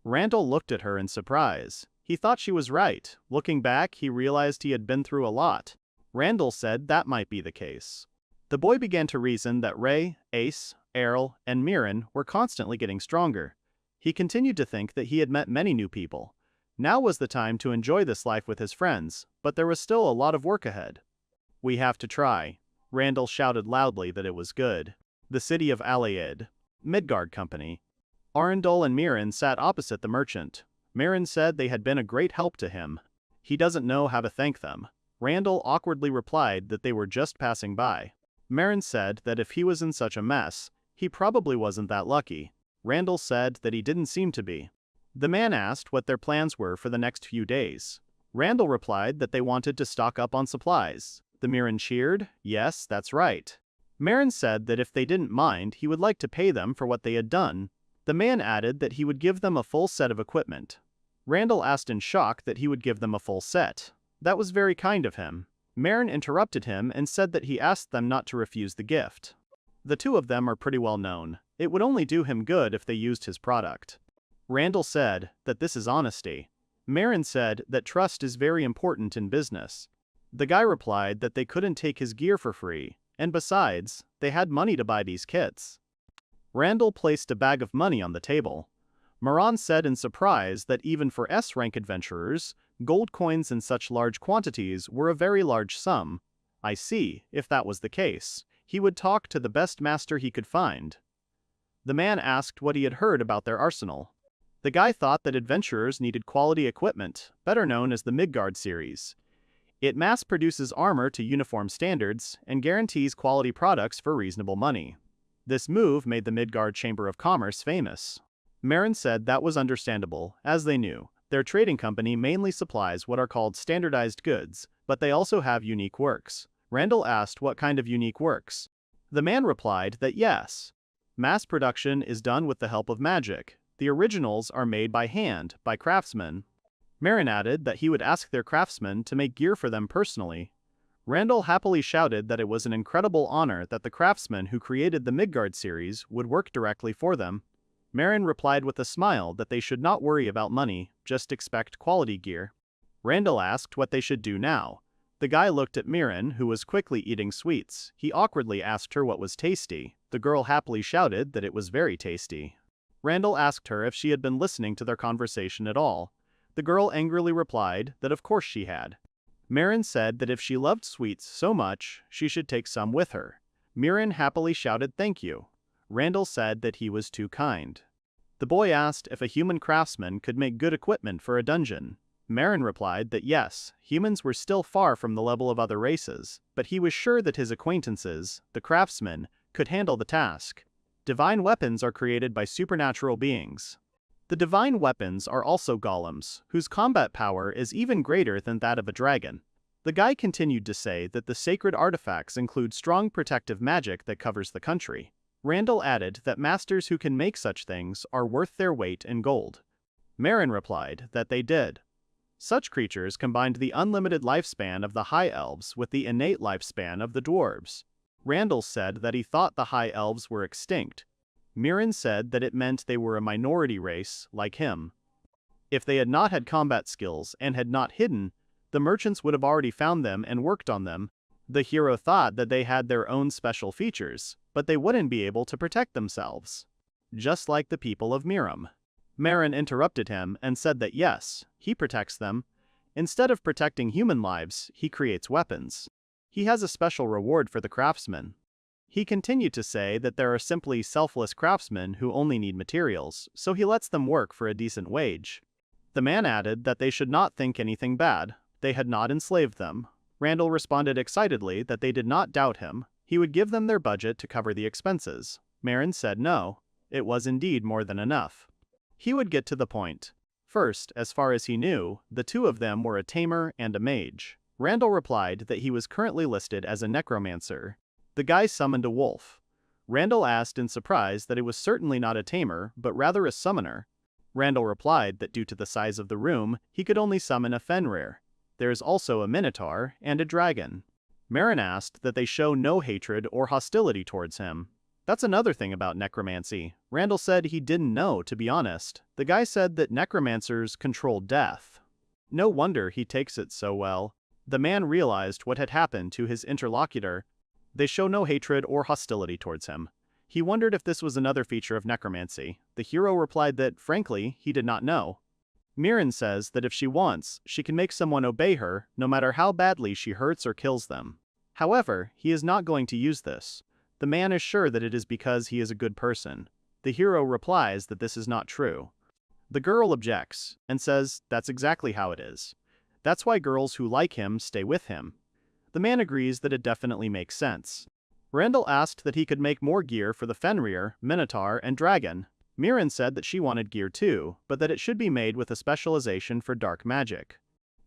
Randall looked at her in surprise. He thought she was right. Looking back, he realized he had been through a lot. Randall said that might be the case. The boy began to reason that Ray, Ace, Errol, and Miran were constantly getting stronger. He continued to think that he had met many new people. Now was the time to enjoy this life with his friends, but there was still a lot of work ahead. We have to try. Randall shouted loudly that it was good. The city of Alaid. Midgard Company. Arundel and Miran sat opposite the merchant. Miran said they had been a great help to him. He doesn't know how to thank them. Randall awkwardly replied that they were just passing by. Miran said that if he was in such a mess, he probably wasn't that lucky. Randall said that he didn't seem to be. The man asked what their plans were for the next few days. Randall replied that they wanted to stock up on supplies. The Miran cheered, yes, that's right. Miran said that if they didn't mind, he would like to pay them for what they had done. The man added that he would give them a full set of equipment. Randall asked in shock that he would give them a full set. That was very kind of him. Miran interrupted him and said that he asked them not to refuse the gift. The two of them are pretty well known. It would only do him good if they used his product. Randall said that this is honesty. Miran said that trust is very important in business. The guy replied that they couldn't take his gear for free, and besides, they had money to buy these kits. Randall placed a bag of money on the table. Moran said in surprise that even for S-rank adventurers, gold coins in such large quantities were a very large sum. I see, if that was the case, he would talk to the best master he could find. The man asked what he had heard about their arsenal. The guy thought that adventurers needed quality equipment, better known as the Midgard series. It mass-produces armor to uniform standards and guarantees quality products for reasonable money. This move made the Midgard Chamber of Commerce famous. Marin said that was understandable, as they knew. Their trading company mainly supplies what are called standardized goods, but they also have unique works. Randall asked what kind of unique works. The man replied that yes. Mass production is done with the help of magic. The originals are made by hand, by craftsmen. Marin added that he would ask their craftsmen to make gear for them personally. Randall happily shouted that it was an incredible honor that the craftsmen who created the Midgard series would work directly for them. Marin replied with a smile that they should not worry about money, just expect quality gear. Randall asked what they should do now. The guy looked at Miran, who was quickly eating sweets. He awkwardly asked her what was tasty. The girl happily shouted that it was very tasty. Randall asked her if she had been listening to their conversation at all. The girl angrily replied that of course she had. Miran said that if she loved sweets so much, she should take some with her. Miran happily shouted thank you. Randall said that he was too kind. The boy asked if a human craftsman could make good equipment for a dungeon. Marin replied that yes, humans were still far from the level of other races, but he was sure that his acquaintances, the craftsmen, could handle the task. Divine weapons are created by supernatural beings. The divine weapons are also golems, whose combat power is even greater than that of a dragon. The guy continued to say that the sacred artifacts include strong protective magic that covers the country. Randall added that masters who can make such things are worth their weight in gold. Marin replied that they did. Such creatures combined the unlimited lifespan of the High Elves with the innate lifespan of the dwarves. Randall said that he thought the High Elves were extinct. Marin said that it meant they were a minority race, like him. If they had not had combat skills and had not hidden, the merchants would have already found them and worked on them. The hero thought that they had their own special features, but they wouldn't be able to protect themselves. Just like the people of Miram. Marin interrupted him and said that yes, he protects them. Instead of protecting human lives, he creates weapons. He has a special reward for the craftsmen. He continued to say that there are simply selfless craftsmen who only need materials, so he lets them work for a decent wage. The man added that they should not think anything bad. They had not enslaved them. Randall responded excitedly that they did not doubt him. He would give them their budget to cover the expenses. Marin said no. It was indeed more than enough. He would get to the point. First, as far as he knew, the two of them were a tamer and a mage. Randall replied that he was currently listed as a necromancer. The guy summoned a wolf. Randall asked in surprise that it was certainly not a tamer, but rather a summoner. Randall replied that due to the size of the room, he could only summon a Fenrir. There is also a minotaur and a dragon. Marin asked that they show no hatred or hostility towards him. That's another thing about necromancy. Randall said he didn't know, to be honest. The guy said that necromancers control death. No wonder he takes it so well. The man realized what had happened to his interlocutor. They show no hatred or hostility towards him. He wondered if this was another feature of necromancy. The hero replied that, frankly, he did not know. Marin says that if she wants, she can make someone obey her, no matter how badly she hurts or kills them. However, he is not going to use this. The man is sure that it is because he is a good person. The hero replies that this is not true. The girl objects, and says that's exactly how it is. That's why girls who like him stay with him. The man agrees that it definitely makes sense. Randall asked that he could make more gear for the Fenrir, Minotaur, and Dragon. Marin said that she wanted gear too, but that it should be made with a specialization for dark magic.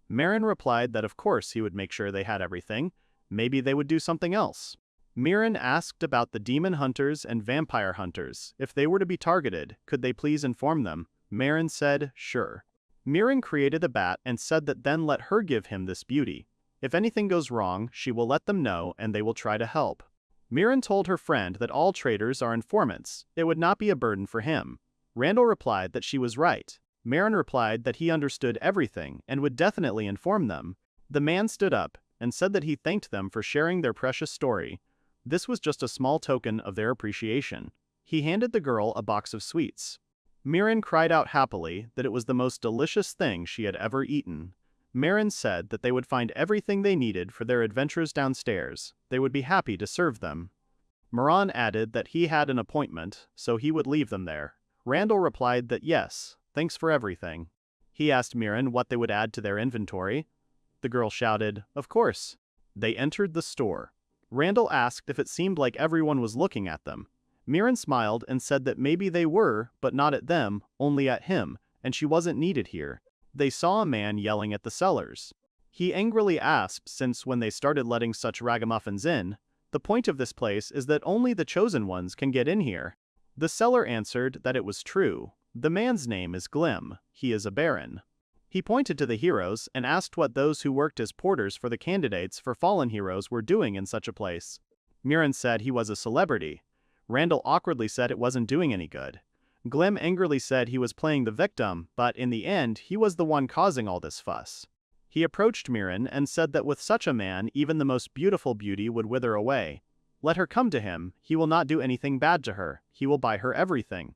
Marin replied that of course he would make sure they had everything. Maybe they would do something else. Marin asked about the demon hunters and vampire hunters. If they were to be targeted, could they please inform them? Marin said, sure. Marin created a bat and said that then let her give him this beauty. If anything goes wrong, she will let them know and they will try to help. Marin told her friend that all traders are informants. It would not be a burden for him. Randall replied that she was right. Marin replied that he understood everything and would definitely inform them. The man stood up and said that he thanked them for sharing their precious story. This was just a small token of their appreciation. He handed the girl a box of sweets. Marin cried out happily that it was the most delicious thing she had ever eaten. Marin said that they would find everything they needed for their adventures downstairs. They would be happy to serve them. Marin added that he had an appointment, so he would leave them there. Randall replied that yes, thanks for everything. He asked Marin what they would add to their inventory. The girl shouted, of course. They entered the store. Randall asked if it seemed like everyone was looking at them. Marin smiled and said that maybe they were, but not at them, only at him, and she wasn't needed here. They saw a man yelling at the sellers. He angrily asked since when they started letting such ragamuffins in, the point of this place is that only the chosen ones can get in here. The seller answered that it was true. The man's name is Glim. He is a baron. He pointed to the heroes and asked what those who worked as porters for the candidates for fallen heroes were doing in such a place. Marin said he was a celebrity. Randall awkwardly said it wasn't doing any good. Glim angrily said he was playing the victim, but in the end, he was the one causing all this fuss. He approached Marin and said that with such a man, even the most beautiful beauty would wither away. Let her come to him, he will not do anything bad to her, he will buy her everything.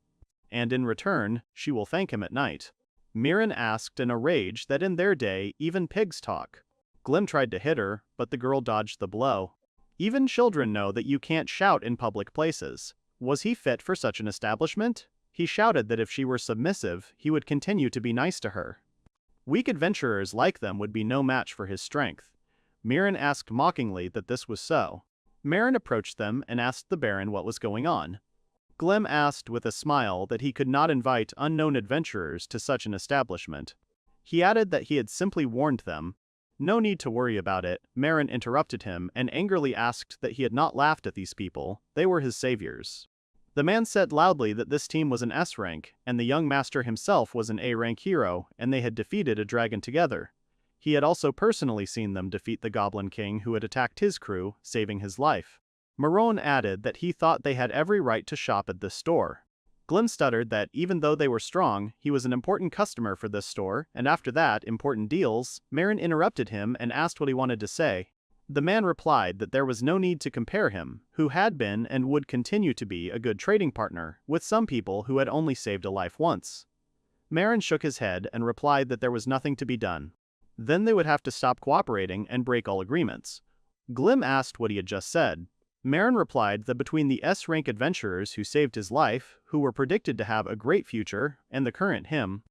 And in return, she will thank him at night. Marin asked in a rage that in their day, even pigs talk. Glim tried to hit her, but the girl dodged the blow. Even children know that you can't shout in public places. Was he fit for such an establishment? He shouted that if she were submissive, he would continue to be nice to her. Weak adventurers like them would be no match for his strength. Mirren asked mockingly that this was so. Mirren approached them and asked the Baron what was going on. Glim asked with a smile that he could not invite unknown adventurers to such an establishment. He added that he had simply warned them. No need to worry about it, Mirren interrupted him and angrily asked that he had not laughed at these people, they were his saviors. The man said loudly that this team was an S rank, and the young master himself was an A rank hero, and they had defeated a dragon together. He had also personally seen them defeat the Goblin King who had attacked his crew, saving his life. Marone added that he thought they had every right to shop at this store. Glim stuttered that even though they were strong, he was an important customer for this store, and after that, important deals. Mirren interrupted him and asked what he wanted to say. The man replied that there was no need to compare him, who had been and would continue to be a good trading partner, with some people who had only saved a life once. Mirren shook his head and replied that there was nothing to be done. Then they would have to stop cooperating and break all agreements. Glim asked what he had just said. Mirren replied that between the S-rank adventurers who saved his life, who were predicted to have a great future, and the current him,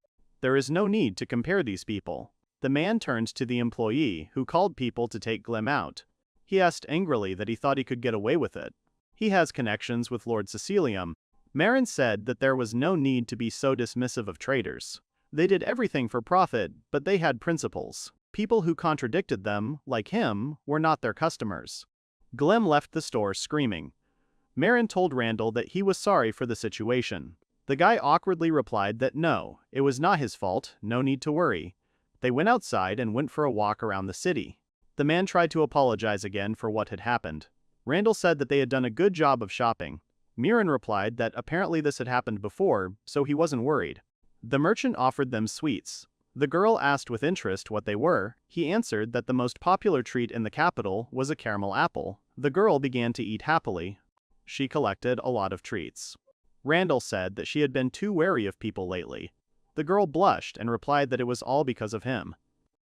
there is no need to compare these people. The man turned to the employee, who called people to take Glim out. He asked angrily that he thought he could get away with it. He has connections with Lord Cecilium. Mirren said that there was no need to be so dismissive of traders. They did everything for profit, but they had principles. People who contradicted them, like him, were not their customers. Glim left the store screaming. Mirren told Randall that he was sorry for the situation. The guy awkwardly replied that no, it was not his fault, no need to worry. They went outside and went for a walk around the city. The man tried to apologize again for what had happened. Randall said that they had done a good job of shopping. Mirren replied that apparently this had happened before, so he wasn't worried. The merchant offered them sweets. The girl asked with interest what they were. He answered that the most popular treat in the capital was a caramel apple. The girl began to eat happily. She collected a lot of treats. Randall said that she had been too wary of people lately. The girl blushed and replied that it was all because of him.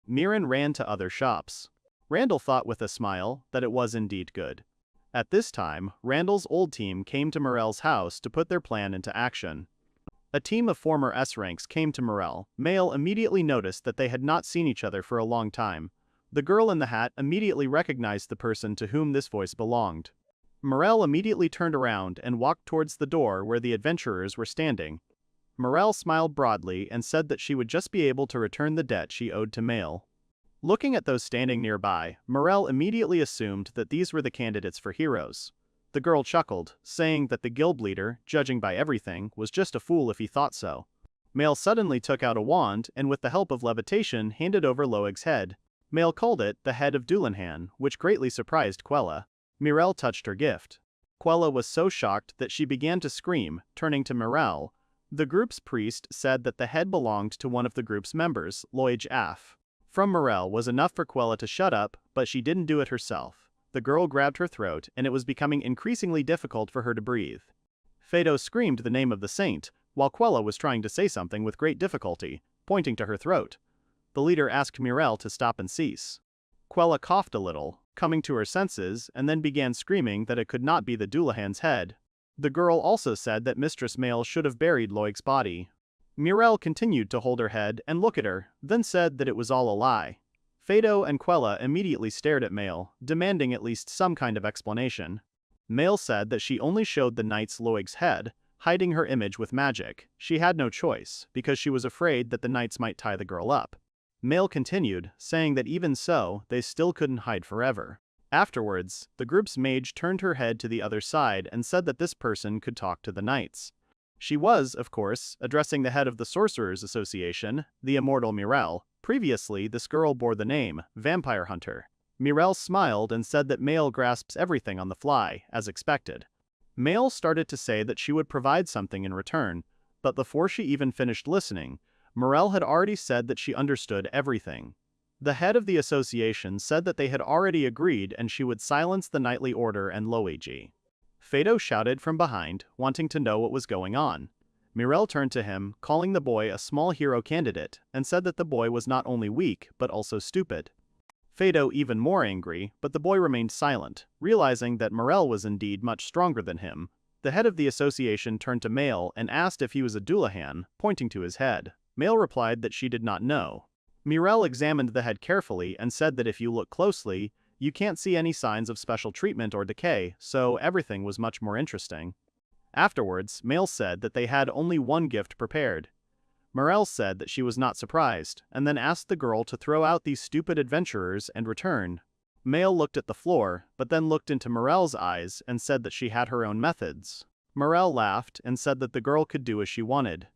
Mirren ran to other shops. Randall thought with a smile that it was indeed good. At this time, Randall's old team came to Morel's house to put their plan into action. A team of former S-ranks came to Morel. Mail immediately noticed that they had not seen each other for a long time. The girl in the hat immediately recognized the person to whom this voice belonged. Morel immediately turned around and walked towards the door where the adventurers were standing. Morel smiled broadly and said that she would just be able to return the debt she owed to Mail. Looking at those standing nearby, Morel immediately assumed that these were the candidates for heroes. The girl chuckled, saying that the guild leader, judging by everything, was just a fool if he thought so. Mail suddenly took out a wand and with the help of levitation handed over Loeg's head. Mail called it the head of Dulinhan, which greatly surprised Quella. Mirel touched her gift. Quella was so shocked that she began to scream, turning to Mirel. The group's priest said that the head belonged to one of the group's members, Loeg Af. From Morel was enough for Quella to shut up, but she didn't do it herself. The girl grabbed her throat, and it was becoming increasingly difficult for her to breathe. Phaedo screamed the name of the saint, while Quella was trying to say something with great difficulty, pointing to her throat. The leader asked Mirel to stop and cease. Quella coughed a little, coming to her senses, and then began screaming that it could not be the Dullahan's head. The girl also said that Mistress Mail should have buried Loeg's body. Mirel continued to hold her head and look at her, then said that it was all a lie. Phaedo and Quella immediately stared at Mail, demanding at least some kind of explanation. Mail said that she only showed the knights Loeg's head, hiding her image with magic. She had no choice, because she was afraid that the knights might tie the girl up. Mail continued, saying that even so, they still couldn't hide forever. Afterwards, the group's mage turned her head to the other side and said that this person could talk to the knights. She was, of course, addressing the head of the Sorcerers Association, the immortal Mirel. Previously, this girl bore the name, Vampire Hunter. Mirel smiled and said that Mail grasps everything on the fly, as expected. Mail started to say that she would provide something in return, but before she even finished listening, Morel had already said that she understood everything. The head of the association said that they had already agreed and she would silence the Knightly Order and Loegi. Phaedo shouted from behind, wanting to know what was going on. Mirel turned to him, calling the boy a small hero candidate, and said that the boy was not only weak, but also stupid. Phaedo even more angry, but the boy remained silent, realizing that Morel was indeed much stronger than him. The head of the association turned to Mail and asked if he was a Dullahan, pointing to his head. Mail replied that she did not know. Mirel examined the head carefully and said that if you look closely, you can't see any signs of special treatment or decay, so everything was much more interesting. Afterwards, Mail said that they had only one gift prepared. Mirel said that she was not surprised, and then asked the girl to throw out these stupid adventurers and return. Mail looked at the floor, but then looked into Mirel's eyes and said that she had her own methods. Mirel laughed and said that the girl could do as she wanted.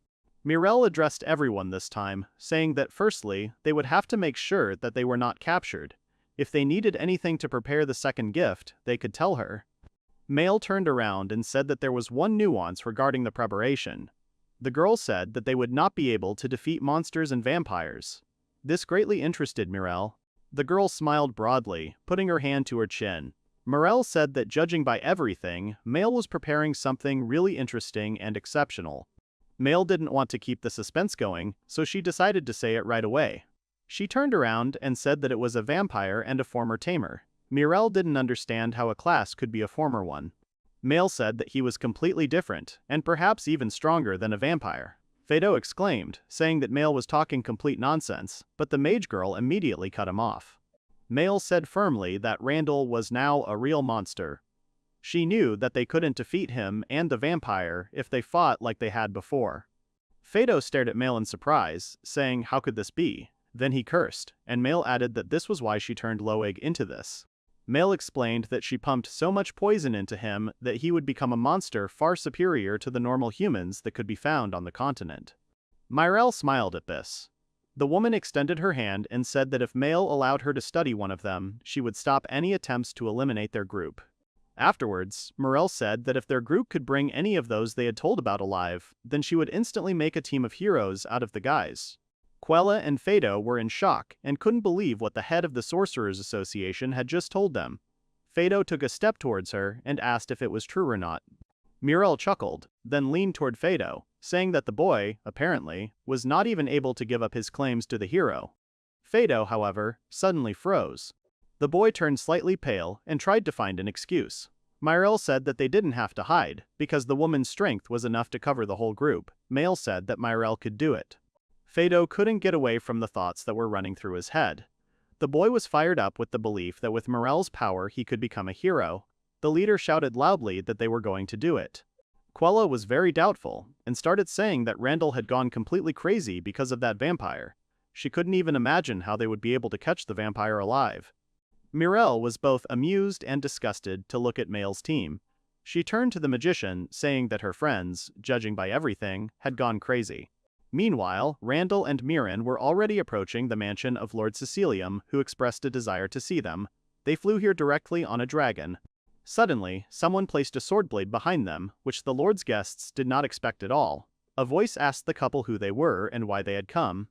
Mirel addressed everyone this time, saying that firstly, they would have to make sure that they were not captured. If they needed anything to prepare the second gift, they could tell her. Mail turned around and said that there was one nuance regarding the preparation. The girl said that they would not be able to defeat monsters and vampires. This greatly interested Mirel. The girl smiled broadly, putting her hand to her chin. Mirel said that judging by everything, Mail was preparing something really interesting and exceptional. Mail didn't want to keep the suspense going, so she decided to say it right away. She turned around and said that it was a vampire and a former tamer. Mirel didn't understand how a class could be a former one. Mail said that he was completely different, and perhaps even stronger than a vampire. Fado exclaimed, saying that Mail was talking complete nonsense, but the mage girl immediately cut him off. Mail said firmly that Randall was now a real monster. She knew that they couldn't defeat him and the vampire if they fought like they had before. Fado stared at Mail in surprise, saying how could this be? Then he cursed, and Mail added that this was why she turned Loeg into this. Mail explained that she pumped so much poison into him that he would become a monster far superior to the normal humans that could be found on the continent. Mirel smiled at this. The woman extended her hand and said that if Mail allowed her to study one of them, she would stop any attempts to eliminate their group. Afterwards, Mirel said that if their group could bring any of those they had told about alive, then she would instantly make a team of heroes out of the guys. Quella and Fado were in shock and couldn't believe what the head of the Sorcerers Association had just told them. Fado took a step towards her and asked if it was true or not. Mirel chuckled, then leaned toward Fado, saying that the boy, apparently, was not even able to give up his claims to the hero. Fado, however, suddenly froze. The boy turned slightly pale and tried to find an excuse. Mirel said that they didn't have to hide, because the woman's strength was enough to cover the whole group. Mail said that Mirel could do it. Fado couldn't get away from the thoughts that were running through his head. The boy was fired up with the belief that with Mirel's power he could become a hero. The leader shouted loudly that they were going to do it. Quella was very doubtful, and started saying that Randall had gone completely crazy because of that vampire. She couldn't even imagine how they would be able to catch the vampire alive. Mirel was both amused and disgusted to look at Mail's team. She turned to the magician, saying that her friends, judging by everything, had gone crazy. Meanwhile, Randall and Mirren were already approaching the mansion of Lord Cecilium, who expressed a desire to see them. They flew here directly on a dragon. Suddenly, someone placed a sword blade behind them, which the Lord's guests did not expect at all. A voice asked the couple who they were and why they had come.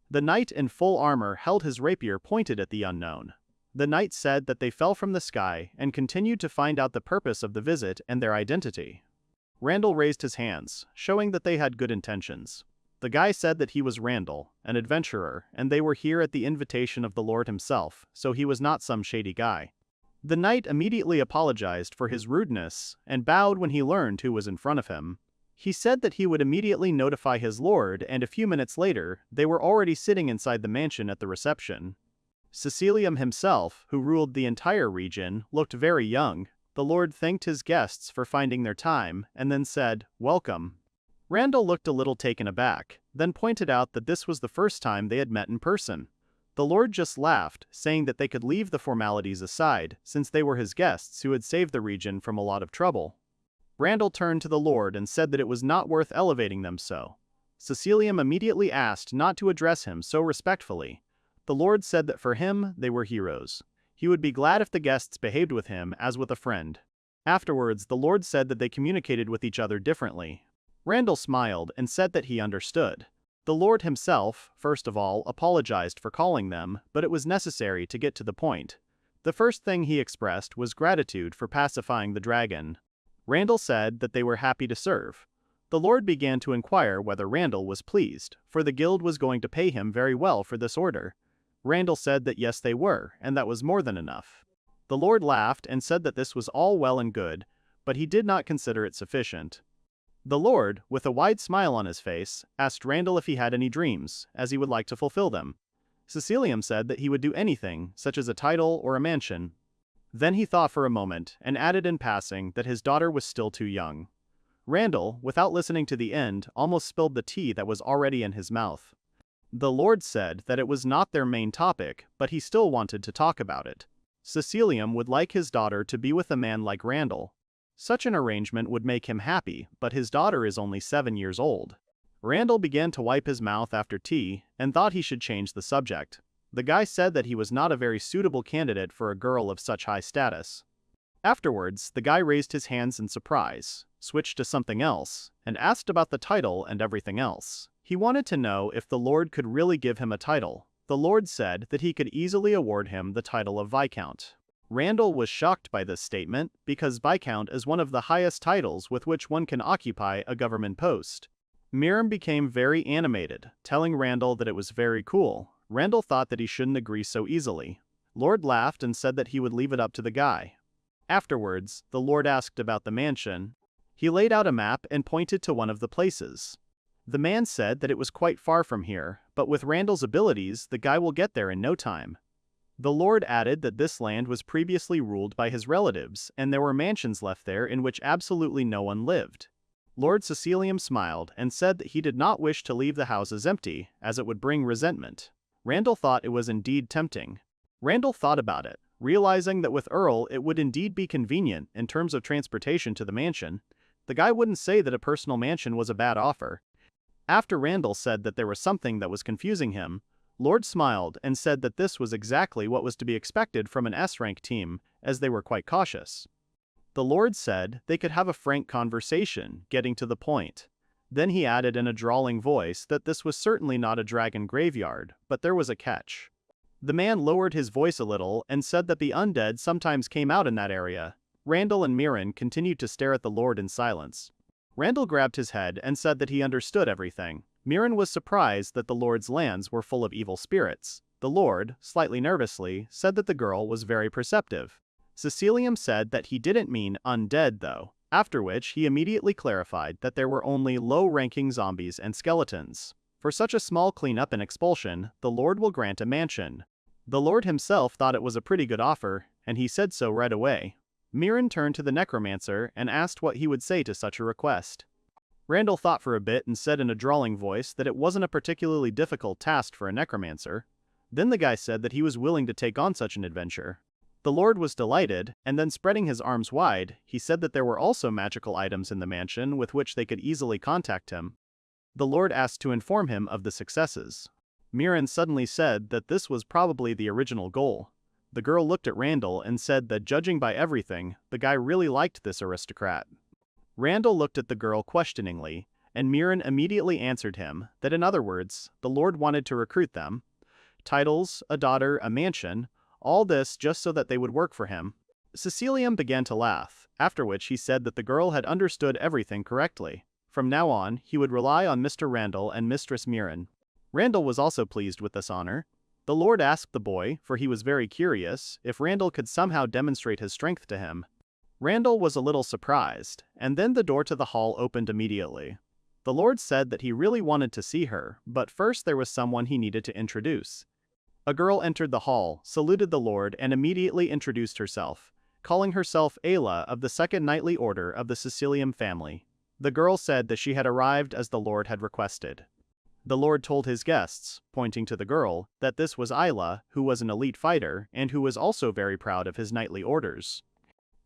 The knight in full armor held his rapier pointed at the unknown. The knight said that they fell from the sky and continued to find out the purpose of the visit and their identity. Randall raised his hands, showing that they had good intentions. The guy said that he was Randall, an adventurer, and they were here at the invitation of the Lord himself, so he was not some shady guy. The knight immediately apologized for his rudeness and bowed when he learned who was in front of him. He said that he would immediately notify his lord, and a few minutes later, they were already sitting inside the mansion at the reception. Cecilium himself, who ruled the entire region, looked very young. The Lord thanked his guests for finding their time, and then said, "Welcome." Randall looked a little taken aback, then pointed out that this was the first time they had met in person. The Lord just laughed, saying that they could leave the formalities aside, since they were his guests who had saved the region from a lot of trouble. Randall turned to the Lord and said that it was not worth elevating them so. Cecilium immediately asked not to address him so respectfully. The Lord said that for him, they were heroes. He would be glad if the guests behaved with him as with a friend. Afterwards, the Lord said that they communicated with each other differently. Randall smiled and said that he understood. The Lord himself, first of all, apologized for calling them, but it was necessary to get to the point. The first thing he expressed was gratitude for pacifying the dragon. Randall said that they were happy to serve. The Lord began to inquire whether Randall was pleased, for the guild was going to pay him very well for this order. Randall said that yes they were, and that was more than enough. The Lord laughed and said that this was all well and good, but he did not consider it sufficient. The Lord, with a wide smile on his face, asked Randall if he had any dreams, as he would like to fulfill them. Cecilium said that he would do anything, such as a title or a mansion. Then he thought for a moment, and added in passing that his daughter was still too young. Randall, without listening to the end, almost spilled the tea that was already in his mouth. The Lord said that it was not their main topic, but he still wanted to talk about it. Cecilium would like his daughter to be with a man like Randall. Such an arrangement would make him happy, but his daughter is only 7 years old. Randall began to wipe his mouth after tea, and thought he should change the subject. The guy said that he was not a very suitable candidate for a girl of such high status. Afterwards, the guy raised his hands in surprise, switched to something else, and asked about the title and everything else. He wanted to know if the Lord could really give him a title. The Lord said that he could easily award him the title of Viscount. Randall was shocked by this statement, because Viscount is one of the highest titles with which one can occupy a government post. Miriam became very animated, telling Randall that it was very cool. Randall thought that he shouldn't agree so easily. Lord laughed and said that he would leave it up to the guy. Afterwards, the Lord asked about the mansion. He laid out a map and pointed to one of the places. The man said that it was quite far from here, but with Randall's abilities, the guy will get there in no time. The Lord added that this land was previously ruled by his relatives, and there were mansions left there in which absolutely no one lived. Lord Cecilium smiled and said that he did not wish to leave the houses empty, as it would bring resentment. Randall thought it was indeed tempting. Randall thought about it, realizing that with Earl it would indeed be convenient in terms of transportation to the mansion. The guy wouldn't say that a personal mansion was a bad offer. After Randall said that there was something that was confusing him, Lord smiled and said that this was exactly what was to be expected from an S-rank team, as they were quite cautious. The Lord said they could have a frank conversation, getting to the point. Then he added in a drawling voice that this was certainly not a dragon graveyard, but there was a catch. The man lowered his voice a little and said that the undead sometimes came out in that area. Randall and Mirren continued to stare at the Lord in silence. Randall grabbed his head and said that he understood everything. Mirren was surprised that the Lord's lands were full of evil spirits. The Lord, slightly nervously, said that the girl was very perceptive. Cecilium said that he didn't mean undead though, after which he immediately clarified that there were only low-ranking zombies and skeletons. For such a small cleanup and expulsion, the Lord will grant a mansion. The Lord himself thought it was a pretty good offer, and he said so right away. Mirren turned to the Necromancer and asked what he would say to such a request. Randall thought for a bit and said in a drawling voice that it wasn't a particularly difficult task for a Necromancer. Then the guy said that he was willing to take on such an adventure. The Lord was delighted, and then spreading his arms wide, he said that there were also magical items in the mansion with which they could easily contact him. The Lord asked to inform him of the successes. Mirren suddenly said that this was probably the original goal. The girl looked at Randall and said that judging by everything, the guy really liked this aristocrat. Randall looked at the girl questioningly, and Mirren immediately answered him that in other words, the Lord wanted to recruit them. Titles, a daughter, a mansion, all this just so that they would work for him. Cecilium began to laugh, after which he said that the girl had understood everything correctly. From now on, he would rely on Mr. Randall and Mistress Mirren. Randall was also pleased with this honor. The Lord asked the boy, for he was very curious, if Randall could somehow demonstrate his strength to him. Randall was a little surprised, and then the door to the hall opened immediately. The Lord said that he really wanted to see her, but first there was someone he needed to introduce. A girl entered the hall, saluted the Lord, and immediately introduced herself, calling herself Ayla of the Second Knightly Order of the Cecilium family. The girl said that she had arrived as the Lord had requested. The Lord told his guests, pointing to the girl, that this was Ayla, who was an elite fighter, and who was also very proud of his knightly orders.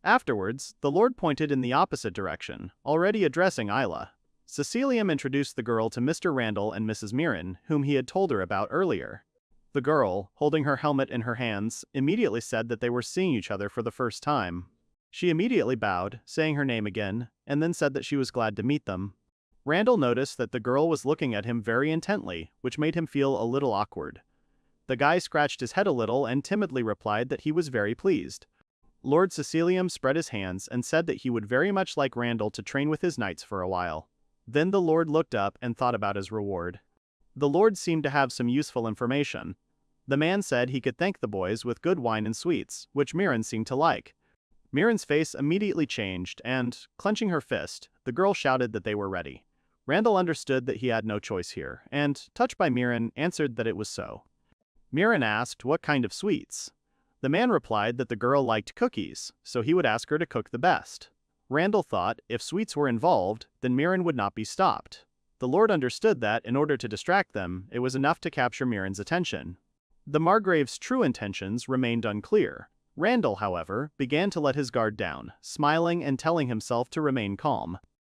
Afterwards, the Lord pointed in the opposite direction, already addressing Ayla. Cecilium introduced the girl to Mr. Randall and Mrs. Mirren, whom he had told her about earlier. The girl, holding her helmet in her hands, immediately said that they were seeing each other for the first time. She immediately bowed, saying her name again, and then said that she was glad to meet them. Randall noticed that the girl was looking at him very intently, which made him feel a little awkward. The guy scratched his head a little and timidly replied that he was very pleased. Lord Cecilium spread his hands and said that he would very much like Randall to train with his knights for a while. Then the Lord looked up and thought about his reward. The Lord seemed to have some useful information. The man said he could thank the boys with good wine and sweets, which Mirren seemed to like. Mirren's face immediately changed and, clenching her fist, the girl shouted that they were ready. Randall understood that he had no choice here, and, touched by Mirren, answered that it was so. Mirren asked what kind of sweets. The man replied that the girl liked cookies, so he would ask her to cook the best. Randall thought if sweets were involved, then Mirren would not be stopped. The Lord understood that, in order to distract them, it was enough to capture Mirren's attention. The Margrave's true intentions remained unclear. Randall, however, began to let his guard down, smiling and telling himself to remain calm.